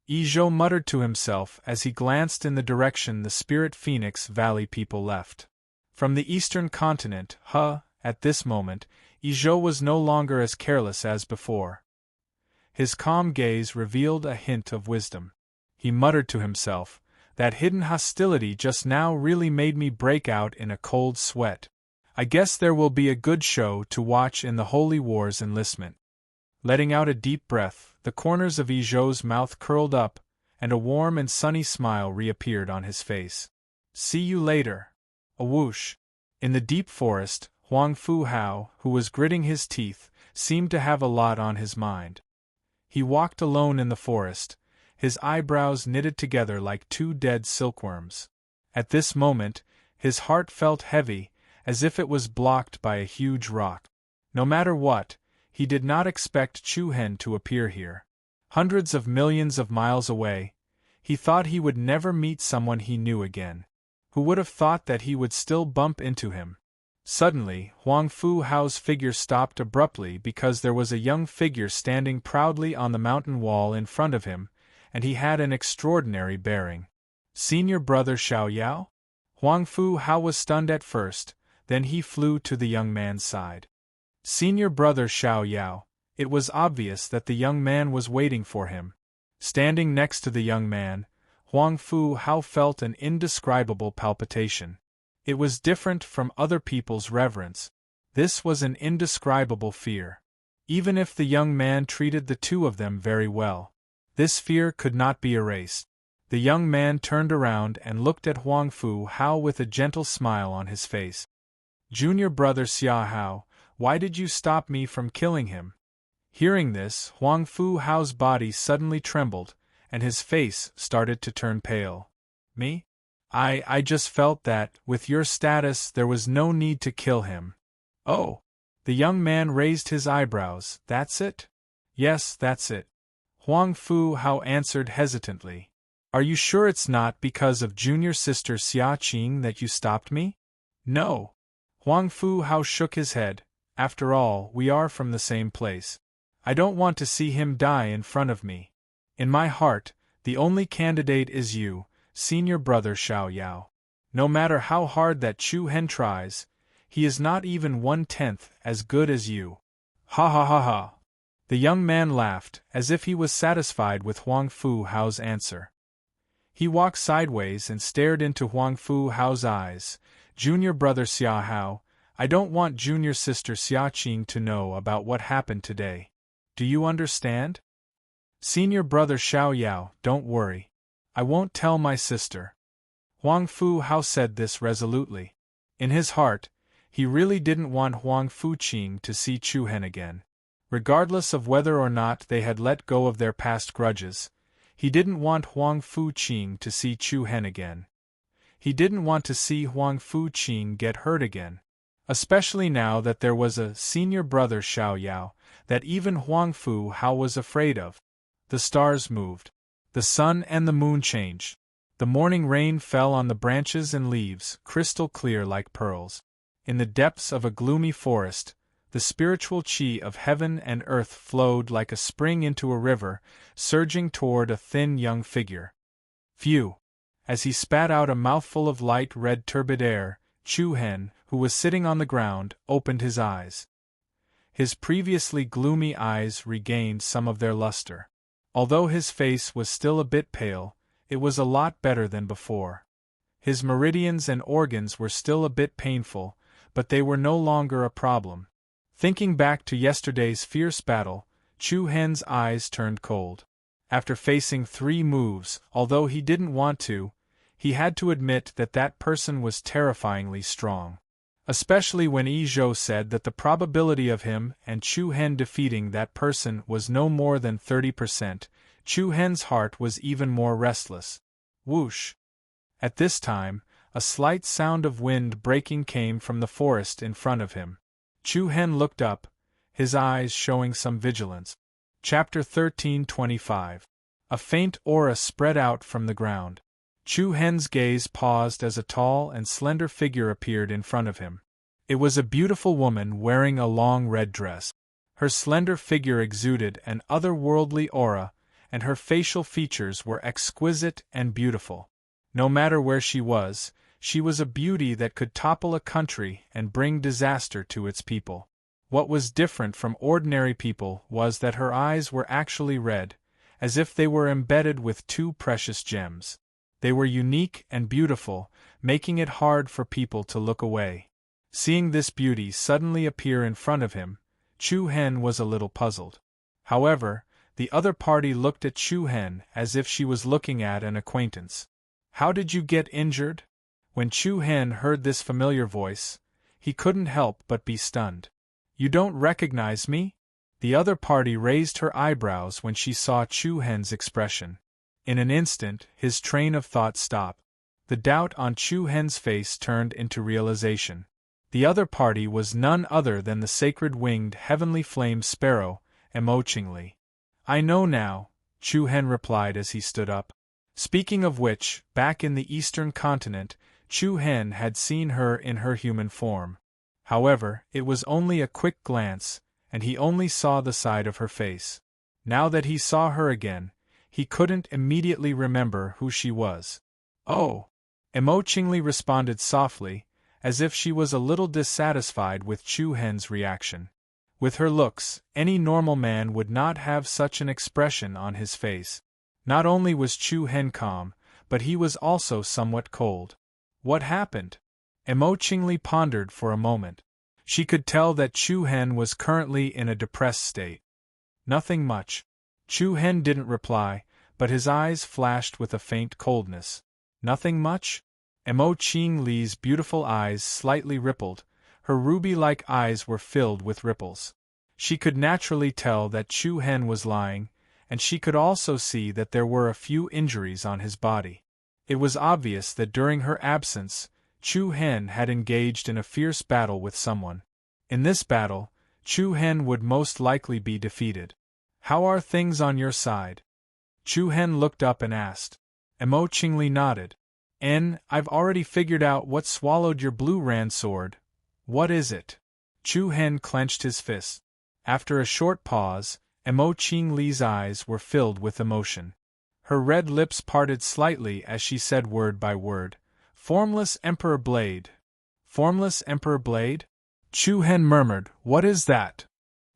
Izhou muttered to himself as he glanced in the direction the Spirit Phoenix Valley people left. From the eastern continent, at this moment, Izhou was no longer as careless as before. His calm gaze revealed a hint of wisdom. He muttered to himself, that hidden hostility just now really made me break out in a cold sweat. I guess there will be a good show to watch in the Holy War's enlistment. Letting out a deep breath, the corners of Izhou's mouth curled up, and a warm and sunny smile reappeared on his face. See you later. A whoosh. In the deep forest, Huang Fu Hao, who was gritting his teeth, seemed to have a lot on his mind. He walked alone in the forest, his eyebrows knitted together like 2 dead silkworms. At this moment, his heart felt heavy, as if it was blocked by a huge rock. No matter what, he did not expect Chu Hen to appear here. Hundreds of millions of miles away, he thought he would never meet someone he knew again. Who would have thought that he would still bump into him? Suddenly, Huang Fu Hao's figure stopped abruptly because there was a young figure standing proudly on the mountain wall in front of him, and he had an extraordinary bearing. Senior brother Xiao Yao? Huang Fu Hao was stunned at first, then he flew to the young man's side. Senior brother Xiao Yao, it was obvious that the young man was waiting for him. Standing next to the young man, Huang Fu Hao felt an indescribable palpitation. It was different from other people's reverence. This was an indescribable fear. Even if the young man treated the 2 of them very well, this fear could not be erased. The young man turned around and looked at Huang Fu Hao with a gentle smile on his face. Junior brother Xia Hao, why did you stop me from killing him? Hearing this, Huang Fu Hao's body suddenly trembled, and his face started to turn pale. Me? I just felt that, with your status, there was no need to kill him. Oh. The young man raised his eyebrows. That's it? Yes, that's it. Huang Fu Hao answered hesitantly. Are you sure it's not because of junior sister Xia Qing that you stopped me? No. Huang Fu Hao shook his head. After all, we are from the same place. I don't want to see him die in front of me. In my heart, the only candidate is you, senior brother Xiao Yao. No matter how hard that Chu Hen tries, he is not even 1/10 as good as you. Ha ha ha ha. The young man laughed, as if he was satisfied with Huang Fu Hao's answer. He walked sideways and stared into Huang Fu Hao's eyes. Junior brother Xia Hao, I don't want junior sister Xia Qing to know about what happened today. Do you understand? Senior brother Xiao Yao, don't worry. I won't tell my sister. Huang Fu Hao said this resolutely. In his heart, he really didn't want Huang Fu Qing to see Chu Hen again. Regardless of whether or not they had let go of their past grudges, he didn't want Huang Fu Qing to see Chu Hen again. He didn't want to see Huang Fu Qing get hurt again. Especially now that there was a senior brother Xiao Yao that even Huang Fu Hao was afraid of. The stars moved. The sun and the moon changed. The morning rain fell on the branches and leaves, crystal clear like pearls. In the depths of a gloomy forest, the spiritual chi of heaven and earth flowed like a spring into a river, surging toward a thin young figure. Phew! As he spat out a mouthful of light red turbid air, Chu Hen, who was sitting on the ground, opened his eyes. His previously gloomy eyes regained some of their luster. Although his face was still a bit pale, it was a lot better than before. His meridians and organs were still a bit painful, but they were no longer a problem. Thinking back to yesterday's fierce battle, Chu Hen's eyes turned cold. After facing 3 moves, although he didn't want to, he had to admit that that person was terrifyingly strong. Especially when Yi Zhou said that the probability of him and Chu Hen defeating that person was no more than 30%, Chu Hen's heart was even more restless. Whoosh! At this time, a slight sound of wind breaking came from the forest in front of him. Chu Hen looked up, his eyes showing some vigilance. Chapter 1325. A faint aura spread out from the ground. Chu Hen's gaze paused as a tall and slender figure appeared in front of him. It was a beautiful woman wearing a long red dress. Her slender figure exuded an otherworldly aura, and her facial features were exquisite and beautiful. No matter where she was a beauty that could topple a country and bring disaster to its people. What was different from ordinary people was that her eyes were actually red, as if they were embedded with 2 precious gems. They were unique and beautiful, making it hard for people to look away. Seeing this beauty suddenly appear in front of him, Chu Hen was a little puzzled. However, the other party looked at Chu Hen as if she was looking at an acquaintance. How did you get injured? When Chu Hen heard this familiar voice, he couldn't help but be stunned. You don't recognize me? The other party raised her eyebrows when she saw Chu Hen's expression. In an instant, his train of thought stopped. The doubt on Chu Hen's face turned into realization. The other party was none other than the sacred-winged heavenly flame sparrow, Emochingly. I know now, Chu Hen replied as he stood up. Speaking of which, back in the eastern continent, Chu Hen had seen her in her human form. However, it was only a quick glance, and he only saw the side of her face. Now that he saw her again, he couldn't immediately remember who she was. Oh! Emochingly responded softly, as if she was a little dissatisfied with Chu Hen's reaction. With her looks, any normal man would not have such an expression on his face. Not only was Chu Hen calm, but he was also somewhat cold. What happened? Emochingly pondered for a moment. She could tell that Chu Hen was currently in a depressed state. Nothing much. Chu Hen didn't reply, but his eyes flashed with a faint coldness. Nothing much? Emochingly's beautiful eyes slightly rippled. Her ruby-like eyes were filled with ripples. She could naturally tell that Chu Hen was lying, and she could also see that there were a few injuries on his body. It was obvious that during her absence, Chu Hen had engaged in a fierce battle with someone. In this battle, Chu Hen would most likely be defeated. "How are things on your side?" Chu Hen looked up and asked. Emo Qingli nodded. "I've already figured out what swallowed your blue ran sword." "What is it?" Chu Hen clenched his fist. After a short pause, Emo Qingli's eyes were filled with emotion. Her red lips parted slightly as she said word by word, "Formless Emperor Blade." "Formless Emperor Blade?" Chu Hen murmured, "What is that?"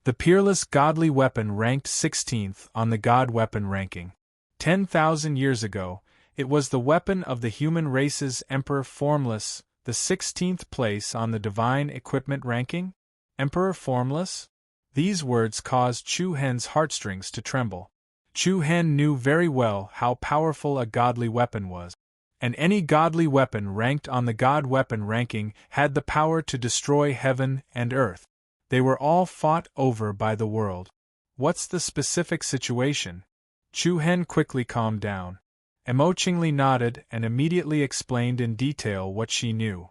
"The peerless godly weapon ranked 16th on the God Weapon ranking. 10,000 years ago, it was the weapon of the human race's Emperor Formless, the 16th place on the Divine Equipment ranking? Emperor Formless?" These words caused Chu Hen's heartstrings to tremble. Chu Hen knew very well how powerful a godly weapon was, and any godly weapon ranked on the God Weapon ranking had the power to destroy heaven and earth. They were all fought over by the world. "What's the specific situation?" Chu Hen quickly calmed down. Emo Qingli nodded and immediately explained in detail what she knew.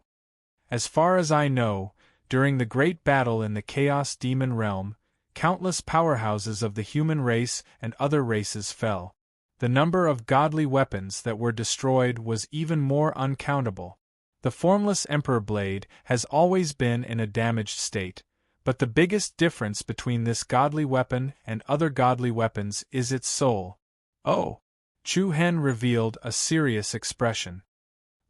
"As far as I know, during the great battle in the Chaos Demon realm, countless powerhouses of the human race and other races fell. The number of godly weapons that were destroyed was even more uncountable. The Formless Emperor Blade has always been in a damaged state, but the biggest difference between this godly weapon and other godly weapons is its soul." "Oh!" Chu Hen revealed a serious expression.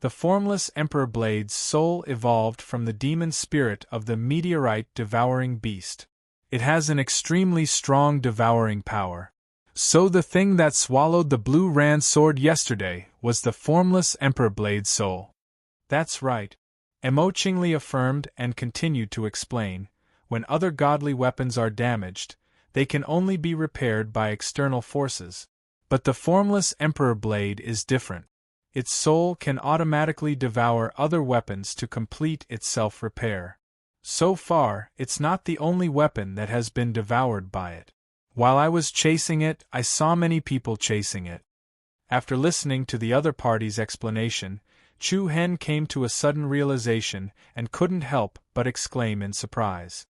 "The Formless Emperor Blade's soul evolved from the demon spirit of the meteorite-devouring beast. It has an extremely strong devouring power. So the thing that swallowed the blue ran sword yesterday was the Formless Emperor Blade's soul." "That's right," Emo Qingli affirmed and continued to explain. "When other godly weapons are damaged, they can only be repaired by external forces. But the Formless Emperor Blade is different. Its soul can automatically devour other weapons to complete its self-repair. So far, it's not the only weapon that has been devoured by it. While I was chasing it, I saw many people chasing it." After listening to the other party's explanation, Chu Hen came to a sudden realization and couldn't help but exclaim in surprise.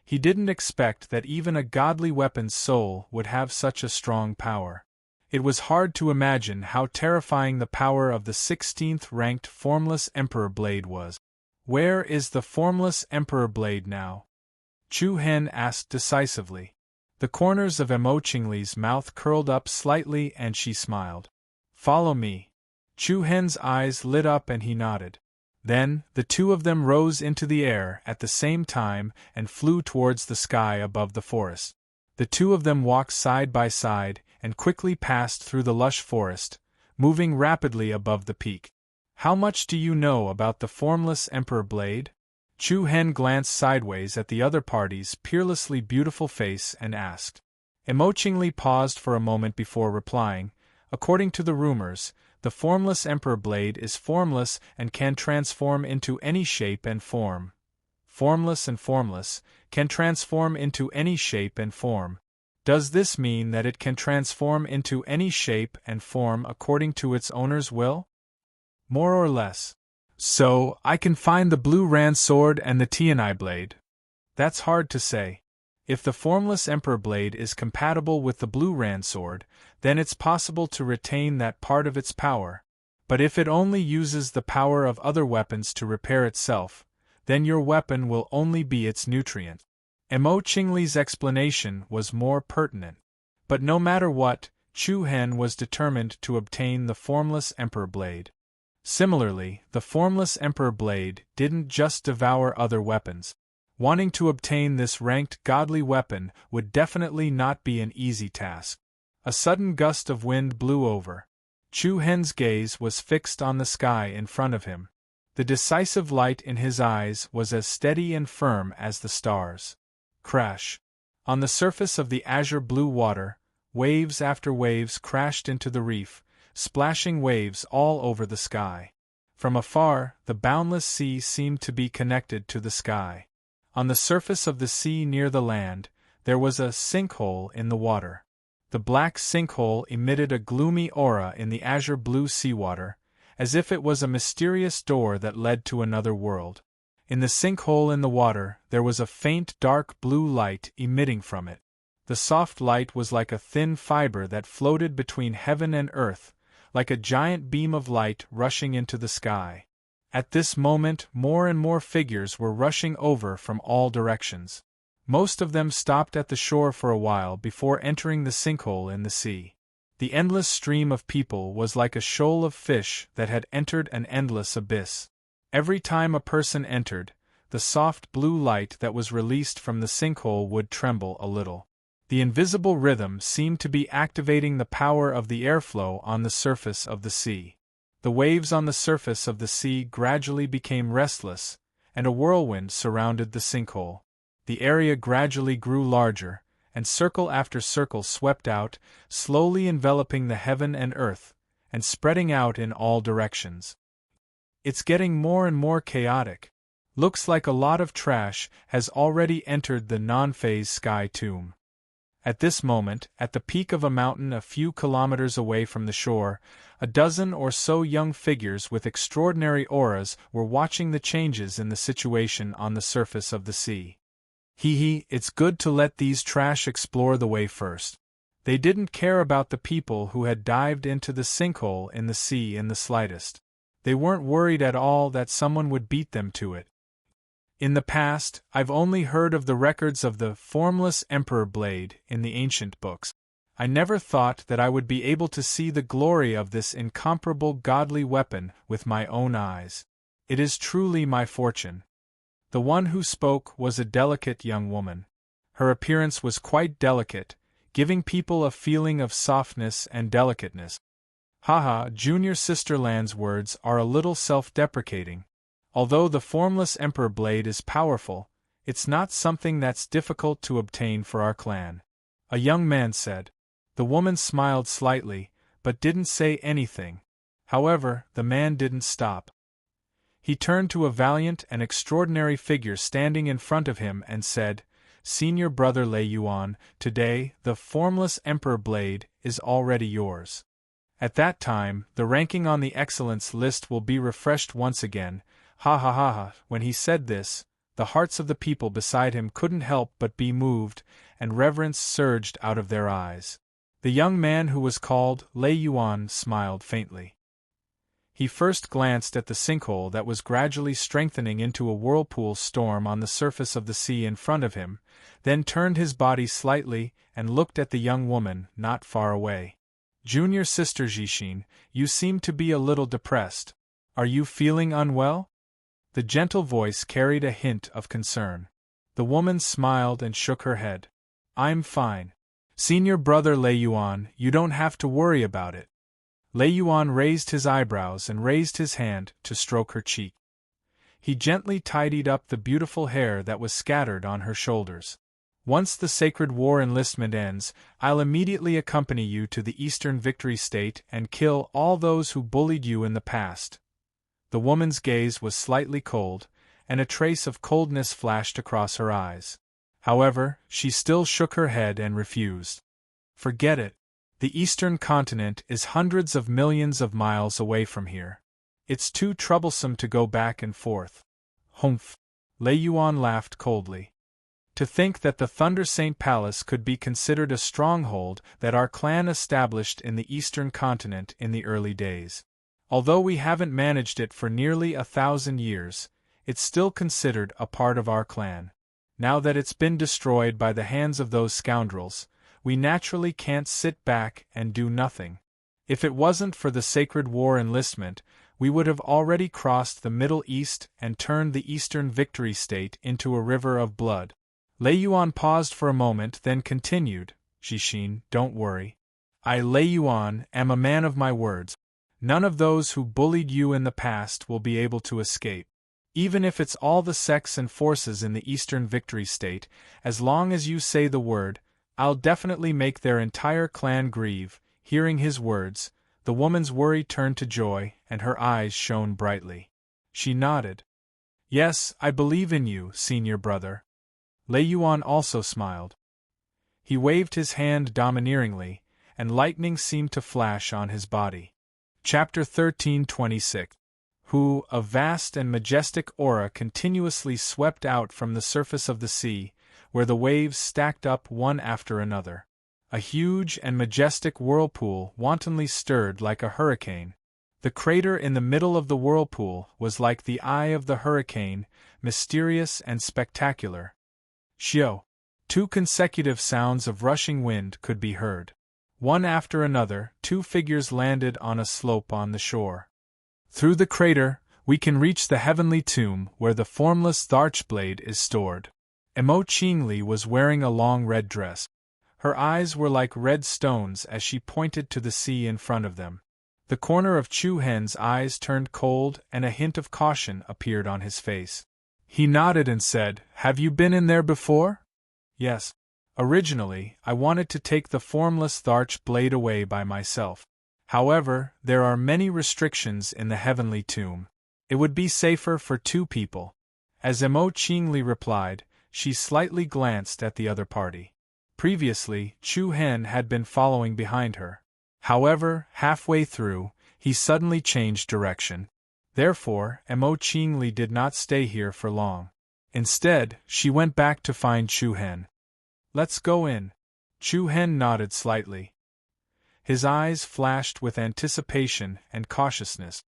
He didn't expect that even a godly weapon's soul would have such a strong power. It was hard to imagine how terrifying the power of the 16th ranked Formless Emperor Blade was. "Where is the Formless Emperor Blade now?" Chu Hen asked decisively. The corners of Emo Qingli's mouth curled up slightly and she smiled. "Follow me." Chu Hen's eyes lit up and he nodded. Then, the two of them rose into the air at the same time and flew towards the sky above the forest. The two of them walked side by side and quickly passed through the lush forest, moving rapidly above the peak. "How much do you know about the Formless Emperor Blade?" Chu Hen glanced sideways at the other party's peerlessly beautiful face and asked. Emo Qingli paused for a moment before replying. "According to the rumors, the Formless Emperor Blade is formless and can transform into any shape and form." "Formless and formless, can transform into any shape and form. Does this mean that it can transform into any shape and form according to its owner's will?" "More or less. So, I can find the blue ran sword and the Tianai blade?" "That's hard to say. If the Formless Emperor Blade is compatible with the blue ran sword, then it's possible to retain that part of its power. But if it only uses the power of other weapons to repair itself, then your weapon will only be its nutrient." Emo Qingli's explanation was more pertinent. But no matter what, Chu Hen was determined to obtain the Formless Emperor Blade. Similarly, the Formless Emperor Blade didn't just devour other weapons. Wanting to obtain this ranked godly weapon would definitely not be an easy task. A sudden gust of wind blew over. Chu Hen's gaze was fixed on the sky in front of him. The decisive light in his eyes was as steady and firm as the stars. Crash! On the surface of the azure blue water, waves after waves crashed into the reef, splashing waves all over the sky. From afar, the boundless sea seemed to be connected to the sky. On the surface of the sea near the land, there was a sinkhole in the water. The black sinkhole emitted a gloomy aura in the azure blue seawater, as if it was a mysterious door that led to another world. In the sinkhole in the water there was a faint dark blue light emitting from it. The soft light was like a thin fiber that floated between heaven and earth, like a giant beam of light rushing into the sky. At this moment more and more figures were rushing over from all directions. Most of them stopped at the shore for a while before entering the sinkhole in the sea. The endless stream of people was like a shoal of fish that had entered an endless abyss. Every time a person entered, the soft blue light that was released from the sinkhole would tremble a little. The invisible rhythm seemed to be activating the power of the airflow on the surface of the sea. The waves on the surface of the sea gradually became restless, and a whirlwind surrounded the sinkhole. The area gradually grew larger, and circle after circle swept out, slowly enveloping the heaven and earth, and spreading out in all directions. It's getting more and more chaotic. Looks like a lot of trash has already entered the non-phase sky tomb. At this moment, at the peak of a mountain a few kilometers away from the shore, a dozen or so young figures with extraordinary auras were watching the changes in the situation on the surface of the sea. It's good to let these trash explore the way first. They didn't care about the people who had dived into the sinkhole in the sea in the slightest. They weren't worried at all that someone would beat them to it. In the past, I've only heard of the records of the formless emperor blade in the ancient books. I never thought that I would be able to see the glory of this incomparable godly weapon with my own eyes. It is truly my fortune. The one who spoke was a delicate young woman. Her appearance was quite delicate, giving people a feeling of softness and delicateness. Junior Sister Land's words are a little self-deprecating. Although the formless emperor blade is powerful, it's not something that's difficult to obtain for our clan. A young man said. The woman smiled slightly, but didn't say anything. However, the man didn't stop. He turned to a valiant and extraordinary figure standing in front of him and said, Senior Brother Lei Yuan, today, the formless emperor blade is already yours. At that time, the ranking on the excellence list will be refreshed once again. When he said this, the hearts of the people beside him couldn't help but be moved, and reverence surged out of their eyes. The young man who was called Lei Yuan smiled faintly. He first glanced at the sinkhole that was gradually strengthening into a whirlpool storm on the surface of the sea in front of him, then turned his body slightly and looked at the young woman not far away. Junior Sister Jishin, you seem to be a little depressed. Are you feeling unwell? The gentle voice carried a hint of concern. The woman smiled and shook her head. I'm fine. Senior Brother Lei Yuan, you don't have to worry about it. Lei Yuan raised his eyebrows and raised his hand to stroke her cheek. He gently tidied up the beautiful hair that was scattered on her shoulders. Once the sacred war enlistment ends, I'll immediately accompany you to the Eastern Victory State and kill all those who bullied you in the past. The woman's gaze was slightly cold, and a trace of coldness flashed across her eyes. However, she still shook her head and refused. Forget it. The Eastern continent is hundreds of millions of miles away from here. It's too troublesome to go back and forth. Humph. Lei Yuan laughed coldly. To think that the Thunder Saint Palace could be considered a stronghold that our clan established in the Eastern continent in the early days. Although we haven't managed it for nearly 1,000 years, it's still considered a part of our clan. Now that it's been destroyed by the hands of those scoundrels, we naturally can't sit back and do nothing. If it wasn't for the sacred war enlistment, we would have already crossed the Middle East and turned the Eastern Victory State into a river of blood. Lei Yuan paused for a moment, then continued, Jishin, don't worry. I, Lei Yuan, am a man of my words. None of those who bullied you in the past will be able to escape. Even if it's all the sects and forces in the Eastern Victory State, as long as you say the word, I'll definitely make their entire clan grieve. Hearing his words, the woman's worry turned to joy, and her eyes shone brightly. She nodded. Yes, I believe in you, senior brother. Lei Yuan also smiled. He waved his hand domineeringly, and lightning seemed to flash on his body. Chapter 13:26. Who, a vast and majestic aura continuously swept out from the surface of the sea, where the waves stacked up one after another. A huge and majestic whirlpool wantonly stirred like a hurricane. The crater in the middle of the whirlpool was like the eye of the hurricane, mysterious and spectacular. Shio. 2 consecutive sounds of rushing wind could be heard. One after another, 2 figures landed on a slope on the shore. Through the crater, we can reach the heavenly tomb where the formless Tharchblade is stored. Emo Qingli was wearing a long red dress. Her eyes were like red stones as she pointed to the sea in front of them. The corner of Chu Hen's eyes turned cold and a hint of caution appeared on his face. He nodded and said, "Have you been in there before?" "Yes. Originally, I wanted to take the formless Tharchblade away by myself. However, there are many restrictions in the heavenly tomb. It would be safer for 2 people. As Emo Qingli replied, she slightly glanced at the other party. Previously, Chu Hen had been following behind her. However, halfway through, he suddenly changed direction. Therefore, Emo Qingli did not stay here for long. Instead, she went back to find Chu Hen. "Let's go in." Chu Hen nodded slightly. His eyes flashed with anticipation and cautiousness.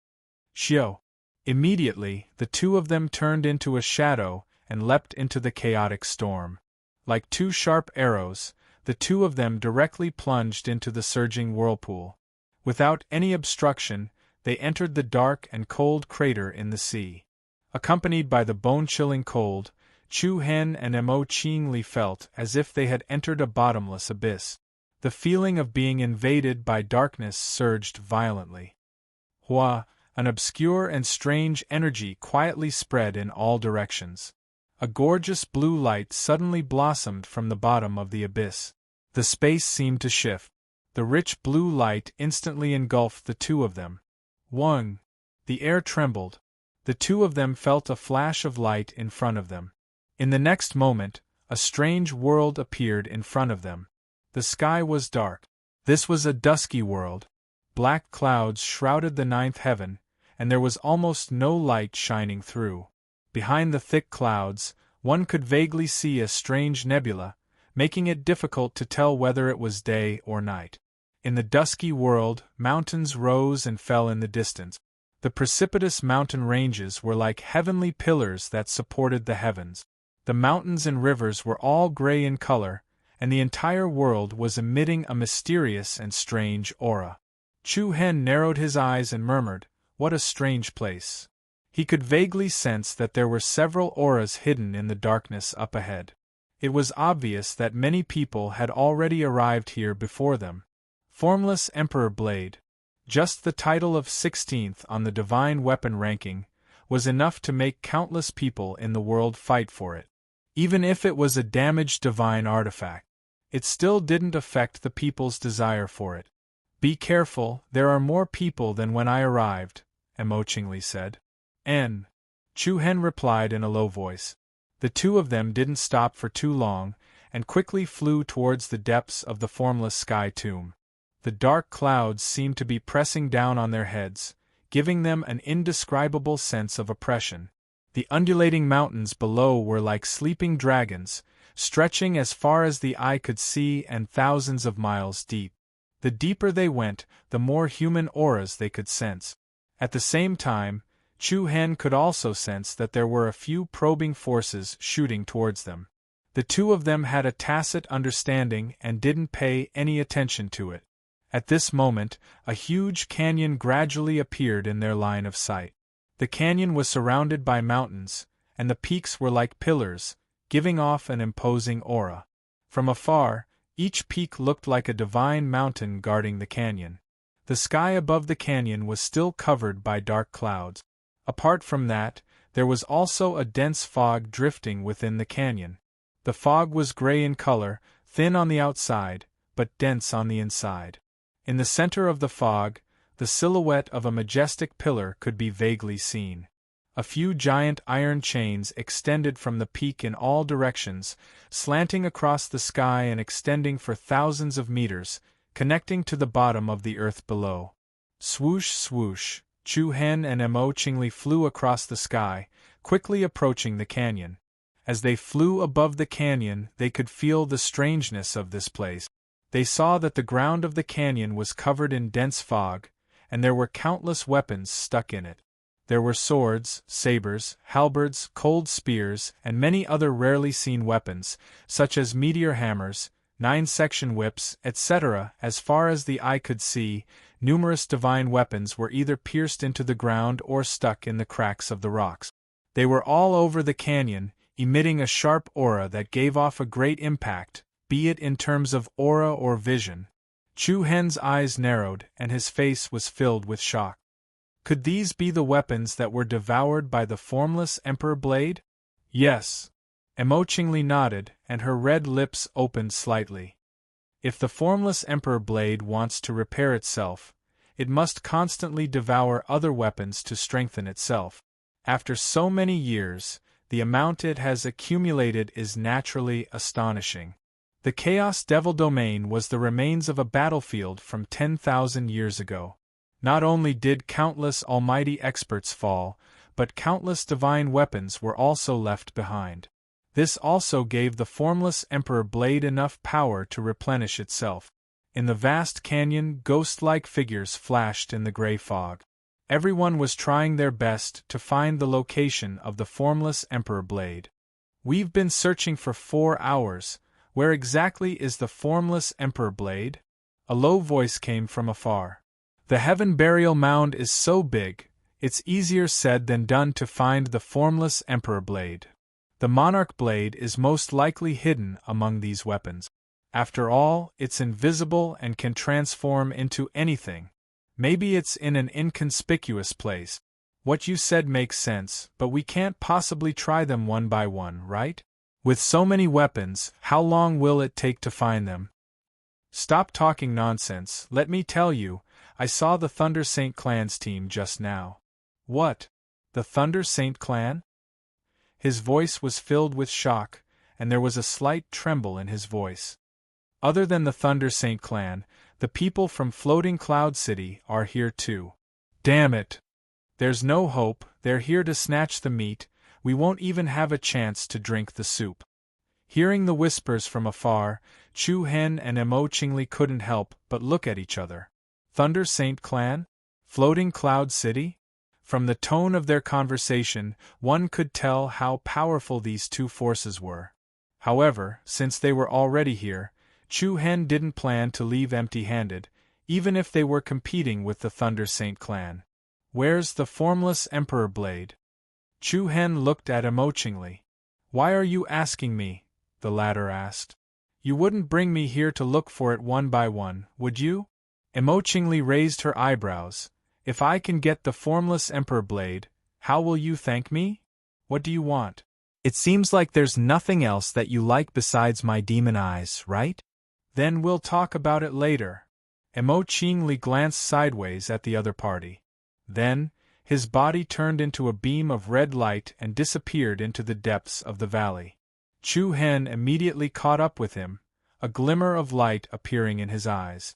"Shio." Immediately, the 2 of them turned into a shadow and leapt into the chaotic storm. Like 2 sharp arrows, the 2 of them directly plunged into the surging whirlpool. Without any obstruction, they entered the dark and cold crater in the sea. Accompanied by the bone-chilling cold, Chu Hen and Emo Qingli felt as if they had entered a bottomless abyss. The feeling of being invaded by darkness surged violently. Hua, an obscure and strange energy quietly spread in all directions. A gorgeous blue light suddenly blossomed from the bottom of the abyss. The space seemed to shift. The rich blue light instantly engulfed the 2 of them. Wang! The air trembled. The 2 of them felt a flash of light in front of them. In the next moment, a strange world appeared in front of them. The sky was dark. This was a dusky world. Black clouds shrouded the 9th heaven, and there was almost no light shining through. Behind the thick clouds, one could vaguely see a strange nebula, making it difficult to tell whether it was day or night. In the dusky world, mountains rose and fell in the distance. The precipitous mountain ranges were like heavenly pillars that supported the heavens. The mountains and rivers were all gray in color, and the entire world was emitting a mysterious and strange aura. Chu Hen narrowed his eyes and murmured, "What a strange place." He could vaguely sense that there were several auras hidden in the darkness up ahead. It was obvious that many people had already arrived here before them. Formless Emperor Blade, just the title of 16th on the divine weapon ranking, was enough to make countless people in the world fight for it. Even if it was a damaged divine artifact, it still didn't affect the people's desire for it. "Be careful, there are more people than when I arrived," Emo Qingli said. "N." Chu Hen replied in a low voice. The 2 of them didn't stop for too long, and quickly flew towards the depths of the formless sky tomb. The dark clouds seemed to be pressing down on their heads, giving them an indescribable sense of oppression. The undulating mountains below were like sleeping dragons, stretching as far as the eye could see and thousands of miles deep. The deeper they went, the more human auras they could sense. At the same time, Chu Hen could also sense that there were a few probing forces shooting towards them. The 2 of them had a tacit understanding and didn't pay any attention to it. At this moment, a huge canyon gradually appeared in their line of sight. The canyon was surrounded by mountains, and the peaks were like pillars, giving off an imposing aura. From afar, each peak looked like a divine mountain guarding the canyon. The sky above the canyon was still covered by dark clouds. Apart from that, there was also a dense fog drifting within the canyon. The fog was gray in color, thin on the outside, but dense on the inside. In the center of the fog, the silhouette of a majestic pillar could be vaguely seen. A few giant iron chains extended from the peak in all directions, slanting across the sky and extending for thousands of meters, connecting to the bottom of the earth below. Swoosh, swoosh, Chu Hen and Mo Qingli flew across the sky, quickly approaching the canyon. As they flew above the canyon, they could feel the strangeness of this place. They saw that the ground of the canyon was covered in dense fog, and there were countless weapons stuck in it. There were swords, sabers, halberds, cold spears, and many other rarely seen weapons, such as meteor hammers, 9-section whips, etc. As far as the eye could see, numerous divine weapons were either pierced into the ground or stuck in the cracks of the rocks. They were all over the canyon, emitting a sharp aura that gave off a great impact, be it in terms of aura or vision. Chu Hen's eyes narrowed, and his face was filled with shock. Could these be the weapons that were devoured by the formless Emperor Blade? Yes. Mo Qingli nodded, and her red lips opened slightly. If the formless Emperor Blade wants to repair itself, it must constantly devour other weapons to strengthen itself. After so many years, the amount it has accumulated is naturally astonishing. The Chaos Devil Domain was the remains of a battlefield from 10,000 years ago. Not only did countless almighty experts fall, but countless divine weapons were also left behind. This also gave the formless Emperor Blade enough power to replenish itself. In the vast canyon, ghost-like figures flashed in the gray fog. Everyone was trying their best to find the location of the formless Emperor Blade. We've been searching for 4 hours. Where exactly is the formless Emperor Blade? A low voice came from afar. The Heaven Burial Mound is so big, it's easier said than done to find the formless Emperor Blade. The Monarch Blade is most likely hidden among these weapons. After all, it's invisible and can transform into anything. Maybe it's in an inconspicuous place. What you said makes sense, but we can't possibly try them one by one, right? With so many weapons, how long will it take to find them? Stop talking nonsense, let me tell you, I saw the Thunder Saint Clan's team just now. What? The Thunder Saint Clan? His voice was filled with shock, and there was a slight tremble in his voice. Other than the Thunder Saint Clan, the people from Floating Cloud City are here too. Damn it! There's no hope, they're here to snatch the meat, we won't even have a chance to drink the soup. Hearing the whispers from afar, Chu Hen and Mo Qingli couldn't help but look at each other. Thunder Saint Clan? Floating Cloud City? From the tone of their conversation, one could tell how powerful these two forces were. However, since they were already here, Chu Hen didn't plan to leave empty-handed, even if they were competing with the Thunder Saint Clan. Where's the formless Emperor Blade? Chu Hen looked at Mo Qingli. Why are you asking me? The latter asked. You wouldn't bring me here to look for it one by one, would you? Mo Qingli raised her eyebrows. If I can get the formless Emperor Blade, how will you thank me? What do you want? It seems like there's nothing else that you like besides my demon eyes, right? Then we'll talk about it later. Mo Qingli glanced sideways at the other party. Then, his body turned into a beam of red light and disappeared into the depths of the valley. Chu Hen immediately caught up with him, a glimmer of light appearing in his eyes.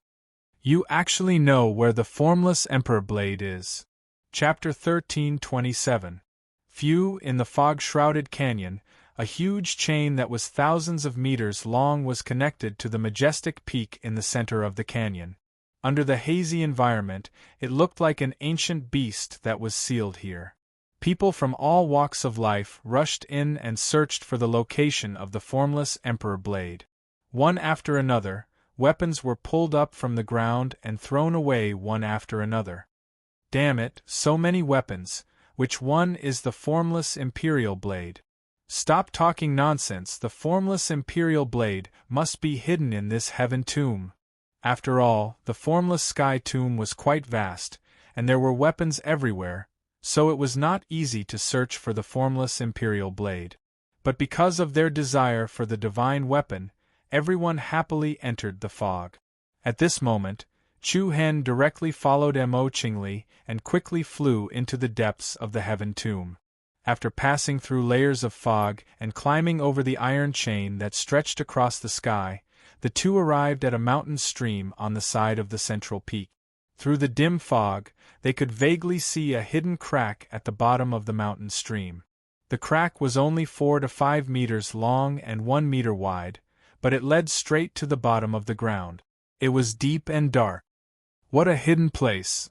You actually know where the formless Emperor Blade is. Chapter 13:27. Few in the fog-shrouded canyon, a huge chain that was thousands of meters long was connected to the majestic peak in the center of the canyon. Under the hazy environment, it looked like an ancient beast that was sealed here. People from all walks of life rushed in and searched for the location of the formless Emperor Blade. One after another, weapons were pulled up from the ground and thrown away one after another. Damn it, so many weapons. Which one is the formless Imperial Blade? Stop talking nonsense, the formless Imperial Blade must be hidden in this heaven tomb. After all, the formless sky tomb was quite vast, and there were weapons everywhere, so it was not easy to search for the formless Imperial Blade. But because of their desire for the divine weapon, everyone happily entered the fog. At this moment, Chu Hen directly followed Mo Qingli and quickly flew into the depths of the heaven tomb. After passing through layers of fog and climbing over the iron chain that stretched across the sky, the two arrived at a mountain stream on the side of the central peak. Through the dim fog, they could vaguely see a hidden crack at the bottom of the mountain stream. The crack was only 4 to 5 meters long and 1 meter wide, but it led straight to the bottom of the ground. It was deep and dark. What a hidden place!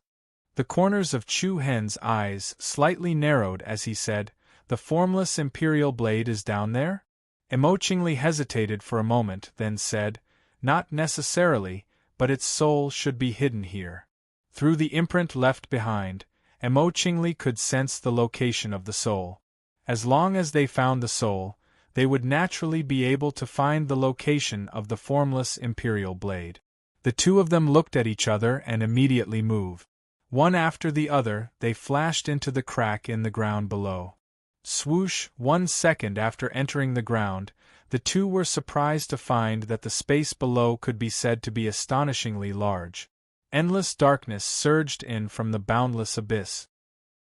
The corners of Chu Hen's eyes slightly narrowed as he said, "The formless imperial blade is down there?" Emo Qingli hesitated for a moment, then said, "Not necessarily, but its soul should be hidden here." Through the imprint left behind, Emo Qingli could sense the location of the soul. As long as they found the soul, they would naturally be able to find the location of the formless imperial blade. The two of them looked at each other and immediately moved. One after the other, they flashed into the crack in the ground below. Swoosh! 1 second after entering the ground, the two were surprised to find that the space below could be said to be astonishingly large. Endless darkness surged in from the boundless abyss.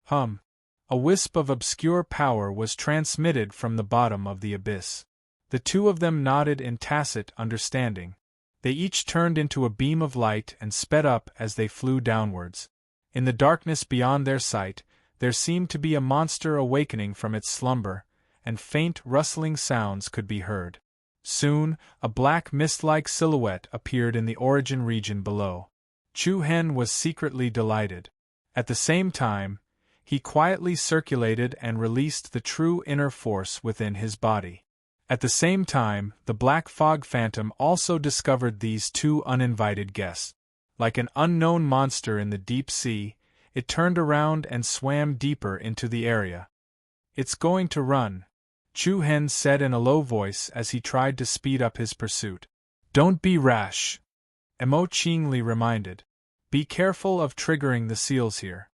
A wisp of obscure power was transmitted from the bottom of the abyss. The two of them nodded in tacit understanding. They each turned into a beam of light and sped up as they flew downwards. In the darkness beyond their sight, there seemed to be a monster awakening from its slumber, and faint rustling sounds could be heard. Soon, a black mist-like silhouette appeared in the origin region below. Chu Hen was secretly delighted. At the same time, he quietly circulated and released the true inner force within his body. At the same time, the black fog phantom also discovered these two uninvited guests. Like an unknown monster in the deep sea, it turned around and swam deeper into the area. "It's going to run," Chu Hen said in a low voice as he tried to speed up his pursuit. "Don't be rash," Emo Qingli reminded. "Be careful of triggering the seals here."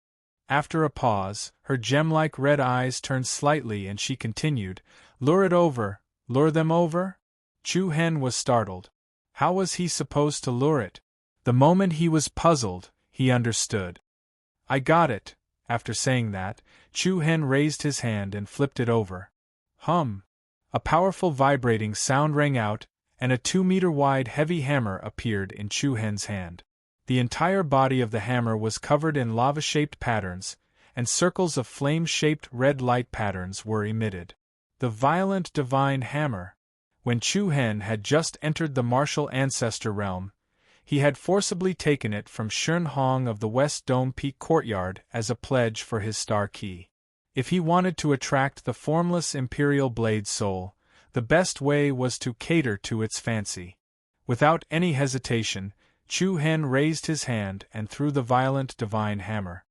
After a pause, her gem-like red eyes turned slightly and she continued, "Lure it over, lure them over?" Chu Hen was startled. How was he supposed to lure it? The moment he was puzzled, he understood. "I got it." After saying that, Chu Hen raised his hand and flipped it over. A powerful vibrating sound rang out, and a 2-meter-wide heavy hammer appeared in Chu Hen's hand. The entire body of the hammer was covered in lava-shaped patterns, and circles of flame-shaped red light patterns were emitted. The violent divine hammer. When Chu Hen had just entered the martial ancestor realm, he had forcibly taken it from Shun Hong of the West Dome Peak Courtyard as a pledge for his star key. If he wanted to attract the formless imperial blade soul, the best way was to cater to its fancy. Without any hesitation, Chu Hen raised his hand and threw the violent divine hammer.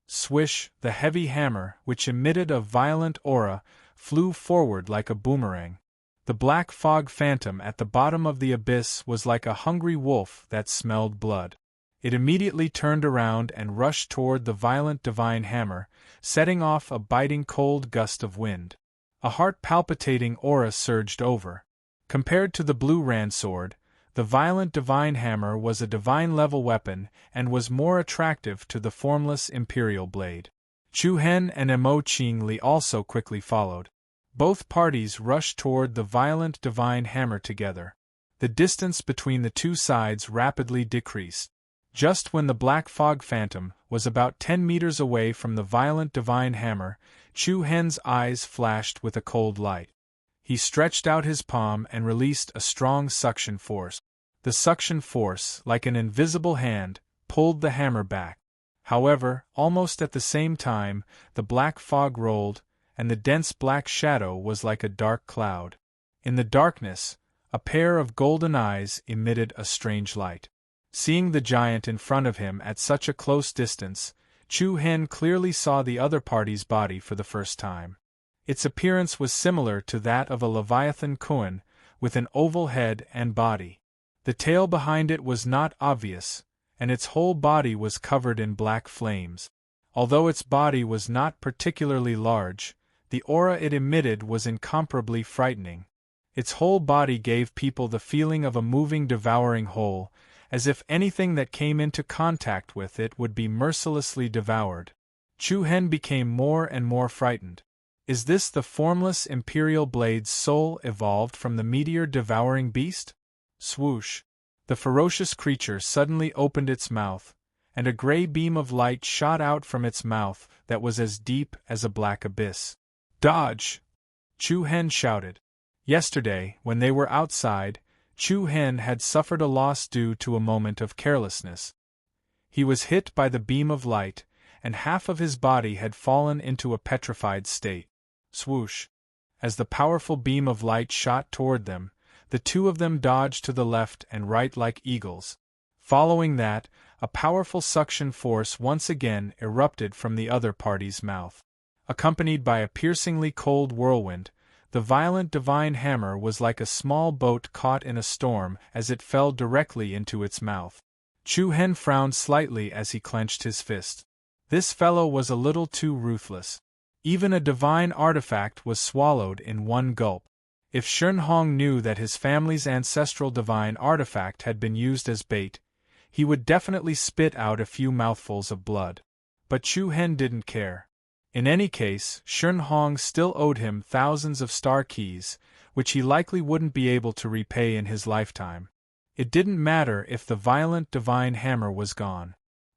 Swish! The heavy hammer, which emitted a violent aura, flew forward like a boomerang. The black fog phantom at the bottom of the abyss was like a hungry wolf that smelled blood. It immediately turned around and rushed toward the violent divine hammer, setting off a biting cold gust of wind. A heart-palpitating aura surged over. Compared to the blue ran sword, the violent divine hammer was a divine-level weapon and was more attractive to the formless imperial blade. Chu Hen and Emo Qingli also quickly followed. Both parties rushed toward the violent divine hammer together. The distance between the two sides rapidly decreased. Just when the black fog phantom was about 10 meters away from the violent divine hammer, Chu Hen's eyes flashed with a cold light. He stretched out his palm and released a strong suction force. The suction force, like an invisible hand, pulled the hammer back. However, almost at the same time, the black fog rolled, and the dense black shadow was like a dark cloud. In the darkness, a pair of golden eyes emitted a strange light. Seeing the giant in front of him at such a close distance, Chu Hen clearly saw the other party's body for the first time. Its appearance was similar to that of a leviathan koan, with an oval head and body. The tail behind it was not obvious, and its whole body was covered in black flames. Although its body was not particularly large, the aura it emitted was incomparably frightening. Its whole body gave people the feeling of a moving, devouring whole, as if anything that came into contact with it would be mercilessly devoured. Chu Hen became more and more frightened. Is this the formless imperial blade's soul evolved from the meteor-devouring beast? Swoosh! The ferocious creature suddenly opened its mouth, and a gray beam of light shot out from its mouth that was as deep as a black abyss. Dodge! Chu Hen shouted. Yesterday, when they were outside, Chu Hen had suffered a loss due to a moment of carelessness. He was hit by the beam of light, and half of his body had fallen into a petrified state. Swoosh! As the powerful beam of light shot toward them, the two of them dodged to the left and right like eagles. Following that, a powerful suction force once again erupted from the other party's mouth. Accompanied by a piercingly cold whirlwind, the violent divine hammer was like a small boat caught in a storm as it fell directly into its mouth. Chu Hen frowned slightly as he clenched his fist. This fellow was a little too ruthless. Even a divine artifact was swallowed in one gulp. If Shunhong knew that his family's ancestral divine artifact had been used as bait, he would definitely spit out a few mouthfuls of blood. But Chu Hen didn't care. In any case, Shunhong still owed him thousands of star keys, which he likely wouldn't be able to repay in his lifetime. It didn't matter if the violent divine hammer was gone.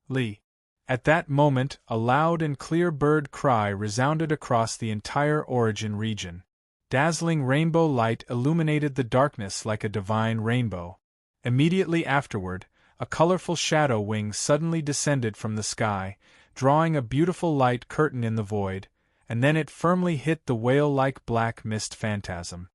Li. At that moment, a loud and clear bird cry resounded across the entire origin region. Dazzling rainbow light illuminated the darkness like a divine rainbow. Immediately afterward, a colorful shadow wing suddenly descended from the sky, drawing a beautiful light curtain in the void, and then it firmly hit the whale-like black mist phantasm.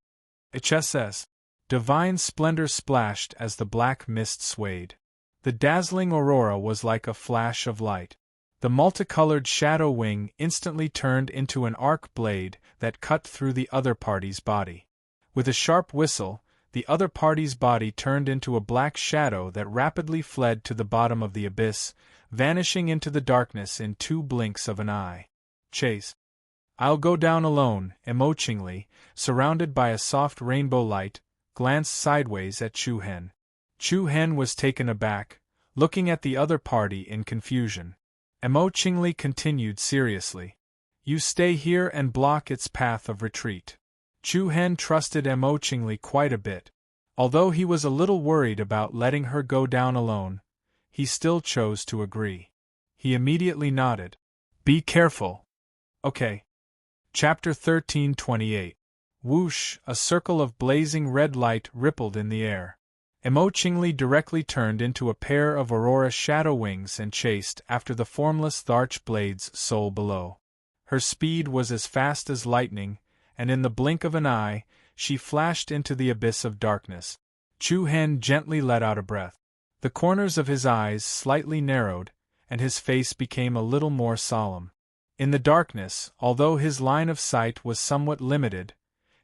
HSS. Divine splendor splashed as the black mist swayed. The dazzling aurora was like a flash of light. The multicolored shadow wing instantly turned into an arc blade that cut through the other party's body. With a sharp whistle, the other party's body turned into a black shadow that rapidly fled to the bottom of the abyss, vanishing into the darkness in 2 blinks of an eye. Chase. I'll go down alone, Emochingly, surrounded by a soft rainbow light, glanced sideways at Chu Hen. Chu Hen was taken aback, looking at the other party in confusion. Emochingly continued seriously. You stay here and block its path of retreat. Chu Hen trusted Emochingly quite a bit. Although he was a little worried about letting her go down alone, he still chose to agree. He immediately nodded. Be careful. Okay. Chapter 13:28. Whoosh! A circle of blazing red light rippled in the air. Emochingly directly turned into a pair of aurora shadow wings and chased after the formless Tharch blade's soul below. Her speed was as fast as lightning, and in the blink of an eye, she flashed into the abyss of darkness. Chu Hen gently let out a breath. The corners of his eyes slightly narrowed, and his face became a little more solemn. In the darkness, although his line of sight was somewhat limited,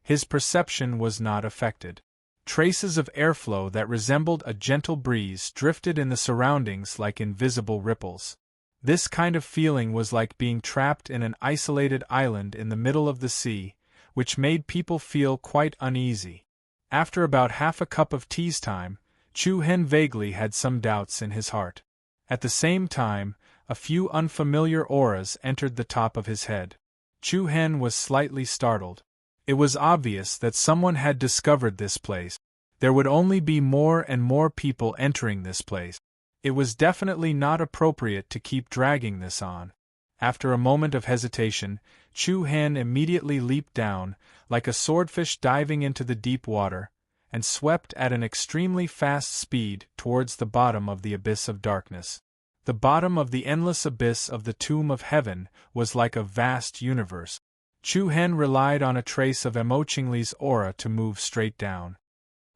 his perception was not affected. Traces of airflow that resembled a gentle breeze drifted in the surroundings like invisible ripples. This kind of feeling was like being trapped in an isolated island in the middle of the sea, which made people feel quite uneasy. After about half a cup of tea's time, Chu Hen vaguely had some doubts in his heart. At the same time, a few unfamiliar auras entered the top of his head. Chu Hen was slightly startled. It was obvious that someone had discovered this place. There would only be more and more people entering this place. It was definitely not appropriate to keep dragging this on. After a moment of hesitation, Chu Hen immediately leaped down, like a swordfish diving into the deep water, and swept at an extremely fast speed towards the bottom of the abyss of darkness. The bottom of the endless abyss of the tomb of heaven was like a vast universe. Chu Hen relied on a trace of Emochingly's aura to move straight down.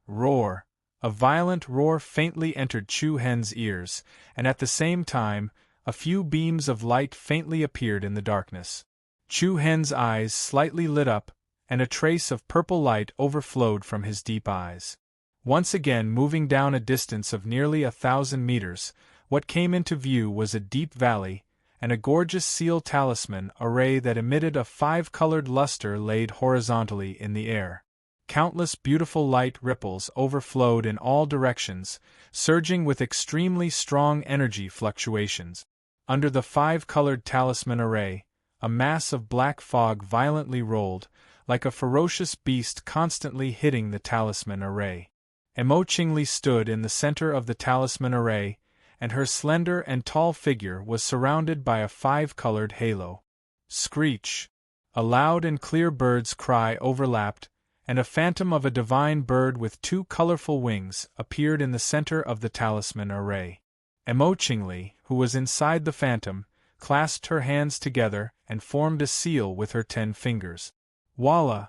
Roar! A violent roar faintly entered Chu Hen's ears, and at the same time, a few beams of light faintly appeared in the darkness. Chu Hen's eyes slightly lit up, and a trace of purple light overflowed from his deep eyes. Once again moving down a distance of nearly 1,000 meters, what came into view was a deep valley, and a gorgeous seal talisman array that emitted a 5-colored luster laid horizontally in the air. Countless beautiful light ripples overflowed in all directions, surging with extremely strong energy fluctuations. Under the 5-colored talisman array, a mass of black fog violently rolled, like a ferocious beast constantly hitting the talisman array. Emo-Chingli stood in the center of the talisman array, and her slender and tall figure was surrounded by a five-colored halo. Screech! A loud and clear bird's cry overlapped, and a phantom of a divine bird with two colorful wings appeared in the center of the talisman array. Emo-Chingli, who was inside the phantom, clasped her hands together and formed a seal with her 10 fingers. Voila!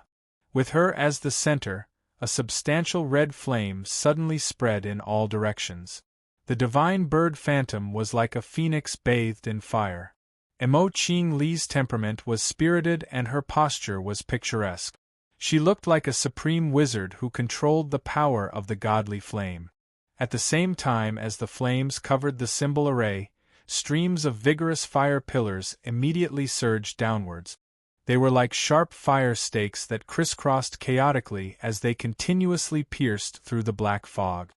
With her as the center, a substantial red flame suddenly spread in all directions. The divine bird phantom was like a phoenix bathed in fire. Emo-Ching-Li's temperament was spirited and her posture was picturesque. She looked like a supreme wizard who controlled the power of the godly flame. At the same time as the flames covered the symbol array, streams of vigorous fire pillars immediately surged downwards. They were like sharp fire stakes that crisscrossed chaotically as they continuously pierced through the black fog.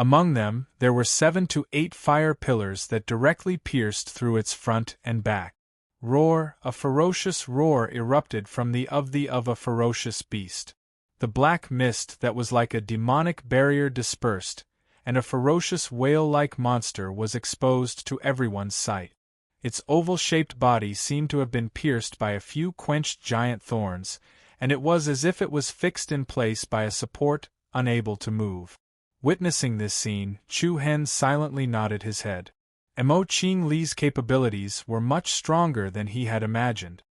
Among them, there were 7 to 8 fire pillars that directly pierced through its front and back. Roar! A ferocious roar erupted from the of a ferocious beast. The black mist that was like a demonic barrier dispersed, and a ferocious whale-like monster was exposed to everyone's sight. Its oval-shaped body seemed to have been pierced by a few quenched giant thorns, and it was as if it was fixed in place by a support, unable to move. Witnessing this scene, Chu-Hen silently nodded his head. Emo-Ching-Li's capabilities were much stronger than he had imagined.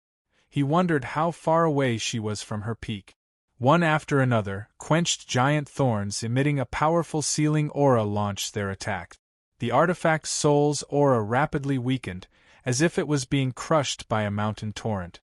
He wondered how far away she was from her peak. One after another, quenched giant thorns emitting a powerful sealing aura launched their attack. The artifact's soul's aura rapidly weakened, as if it was being crushed by a mountain torrent.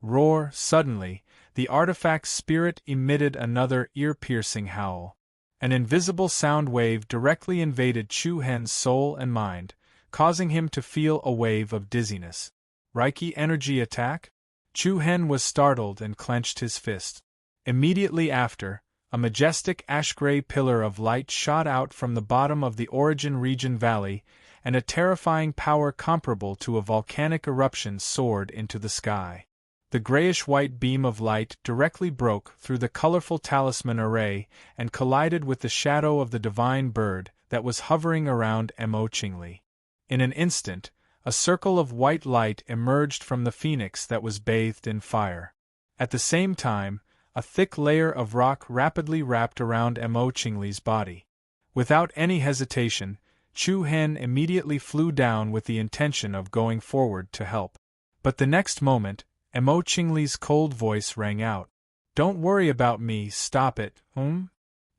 Roar! Suddenly, the artifact's spirit emitted another ear-piercing howl. An invisible sound wave directly invaded Chu-Hen's soul and mind, causing him to feel a wave of dizziness. Reiki energy attack? Chu-Hen was startled and clenched his fist. Immediately after, a majestic ash-gray pillar of light shot out from the bottom of the Origin Region Valley, and a terrifying power comparable to a volcanic eruption soared into the sky. The grayish-white beam of light directly broke through the colorful talisman array and collided with the shadow of the divine bird that was hovering around Emo-Ching-Li. In an instant, a circle of white light emerged from the phoenix that was bathed in fire. At the same time, a thick layer of rock rapidly wrapped around Emo-Ching-Li's body. Without any hesitation, Chu-Hen immediately flew down with the intention of going forward to help. But the next moment, Emo-Ching-Li's cold voice rang out. "Don't worry about me, stop it,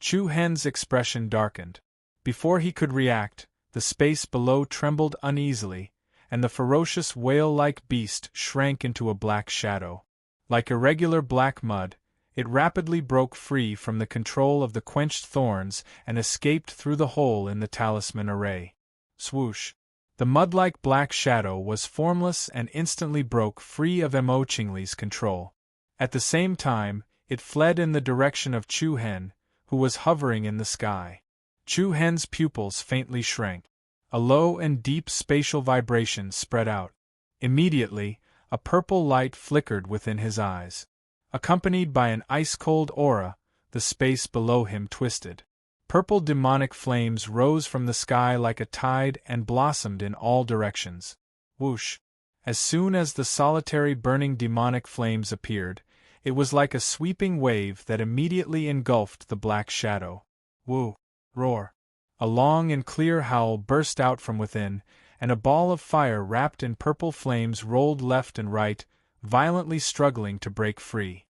Chu-Hen's expression darkened. Before he could react, the space below trembled uneasily, and the ferocious whale-like beast shrank into a black shadow. Like irregular black mud, it rapidly broke free from the control of the quenched thorns and escaped through the hole in the talisman array. Swoosh! The mud-like black shadow was formless and instantly broke free of Emo-Ching-Li's control. At the same time, it fled in the direction of Chu-Hen, who was hovering in the sky. Chu-Hen's pupils faintly shrank. A low and deep spatial vibration spread out. Immediately, a purple light flickered within his eyes. Accompanied by an ice-cold aura, the space below him twisted. Purple demonic flames rose from the sky like a tide and blossomed in all directions. Whoosh! As soon as the solitary burning demonic flames appeared, it was like a sweeping wave that immediately engulfed the black shadow. Woo! Roar! A long and clear howl burst out from within, and a ball of fire wrapped in purple flames rolled left and right, violently struggling to break free.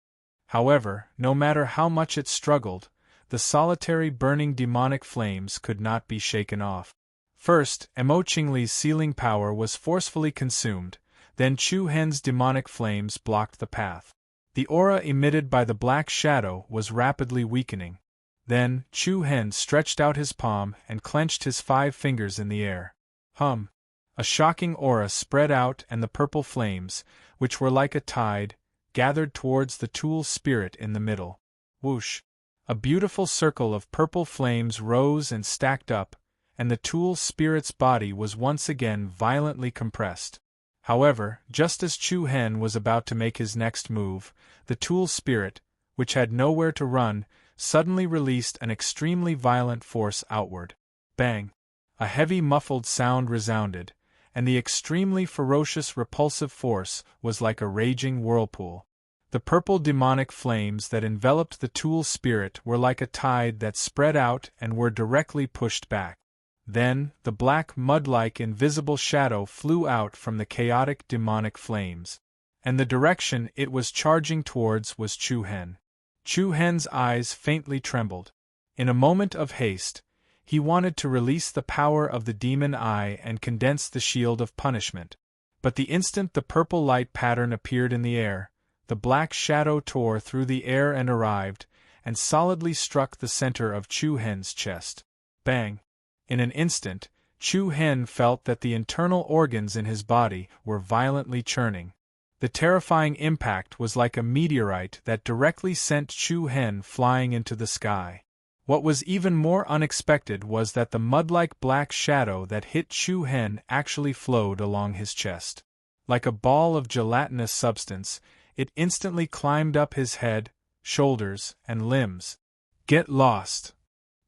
However, no matter how much it struggled, the solitary burning demonic flames could not be shaken off. First, Emo-Ching-Li's sealing power was forcefully consumed, then Chu-Hen's demonic flames blocked the path. The aura emitted by the black shadow was rapidly weakening. Then, Chu-Hen stretched out his palm and clenched his 5 fingers in the air. Hum! A shocking aura spread out and the purple flames, which were like a tide, gathered towards the tool spirit in the middle. Whoosh! A beautiful circle of purple flames rose and stacked up, and the tool spirit's body was once again violently compressed. However, just as Chu Hen was about to make his next move, the tool spirit, which had nowhere to run, suddenly released an extremely violent force outward. Bang! A heavy muffled sound resounded, and the extremely ferocious repulsive force was like a raging whirlpool. The purple demonic flames that enveloped the tool spirit were like a tide that spread out and were directly pushed back. Then, the black mud-like invisible shadow flew out from the chaotic demonic flames. And the direction it was charging towards was Chu Hen. Chu Hen's eyes faintly trembled. In a moment of haste, he wanted to release the power of the demon eye and condense the shield of punishment. But the instant the purple light pattern appeared in the air, the black shadow tore through the air and arrived, and solidly struck the center of Chu Hen's chest. Bang! In an instant, Chu Hen felt that the internal organs in his body were violently churning. The terrifying impact was like a meteorite that directly sent Chu Hen flying into the sky. What was even more unexpected was that the mud-like black shadow that hit Chu Hen actually flowed along his chest. Like a ball of gelatinous substance, it instantly climbed up his head, shoulders, and limbs. "Get lost!"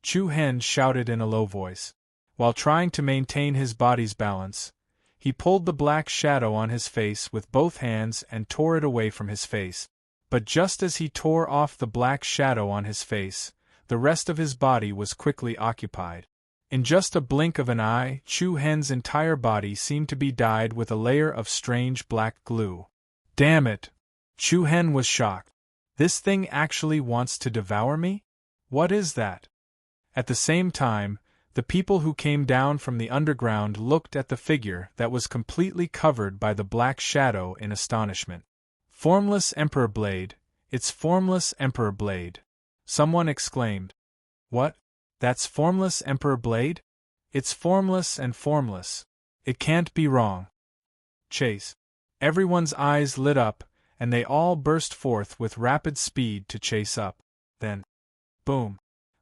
Chu Hen shouted in a low voice. While trying to maintain his body's balance, he pulled the black shadow on his face with both hands and tore it away from his face. But just as he tore off the black shadow on his face, the rest of his body was quickly occupied. In just a blink of an eye, Chu Hen's entire body seemed to be dyed with a layer of strange black glue. "Damn it!" Chu Hen was shocked. "This thing actually wants to devour me? What is that?" At the same time, the people who came down from the underground looked at the figure that was completely covered by the black shadow in astonishment. "Formless Emperor Blade! It's Formless Emperor Blade!" Someone exclaimed. "What? That's Formless Emperor Blade? It's formless and formless. It can't be wrong." Chase. Everyone's eyes lit up, and they all burst forth with rapid speed to chase up. Then, boom!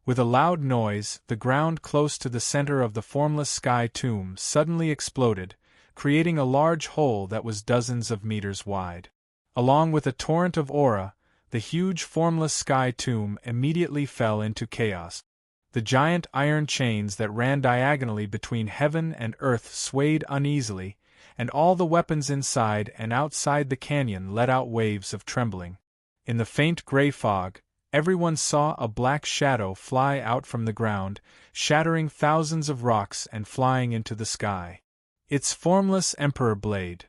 With a loud noise, the ground close to the center of the formless sky tomb suddenly exploded, creating a large hole that was dozens of meters wide. Along with a torrent of aura, the huge formless sky tomb immediately fell into chaos. The giant iron chains that ran diagonally between heaven and earth swayed uneasily, and all the weapons inside and outside the canyon let out waves of trembling. In the faint gray fog, everyone saw a black shadow fly out from the ground, shattering thousands of rocks and flying into the sky. "It's Formless Emperor Blade!"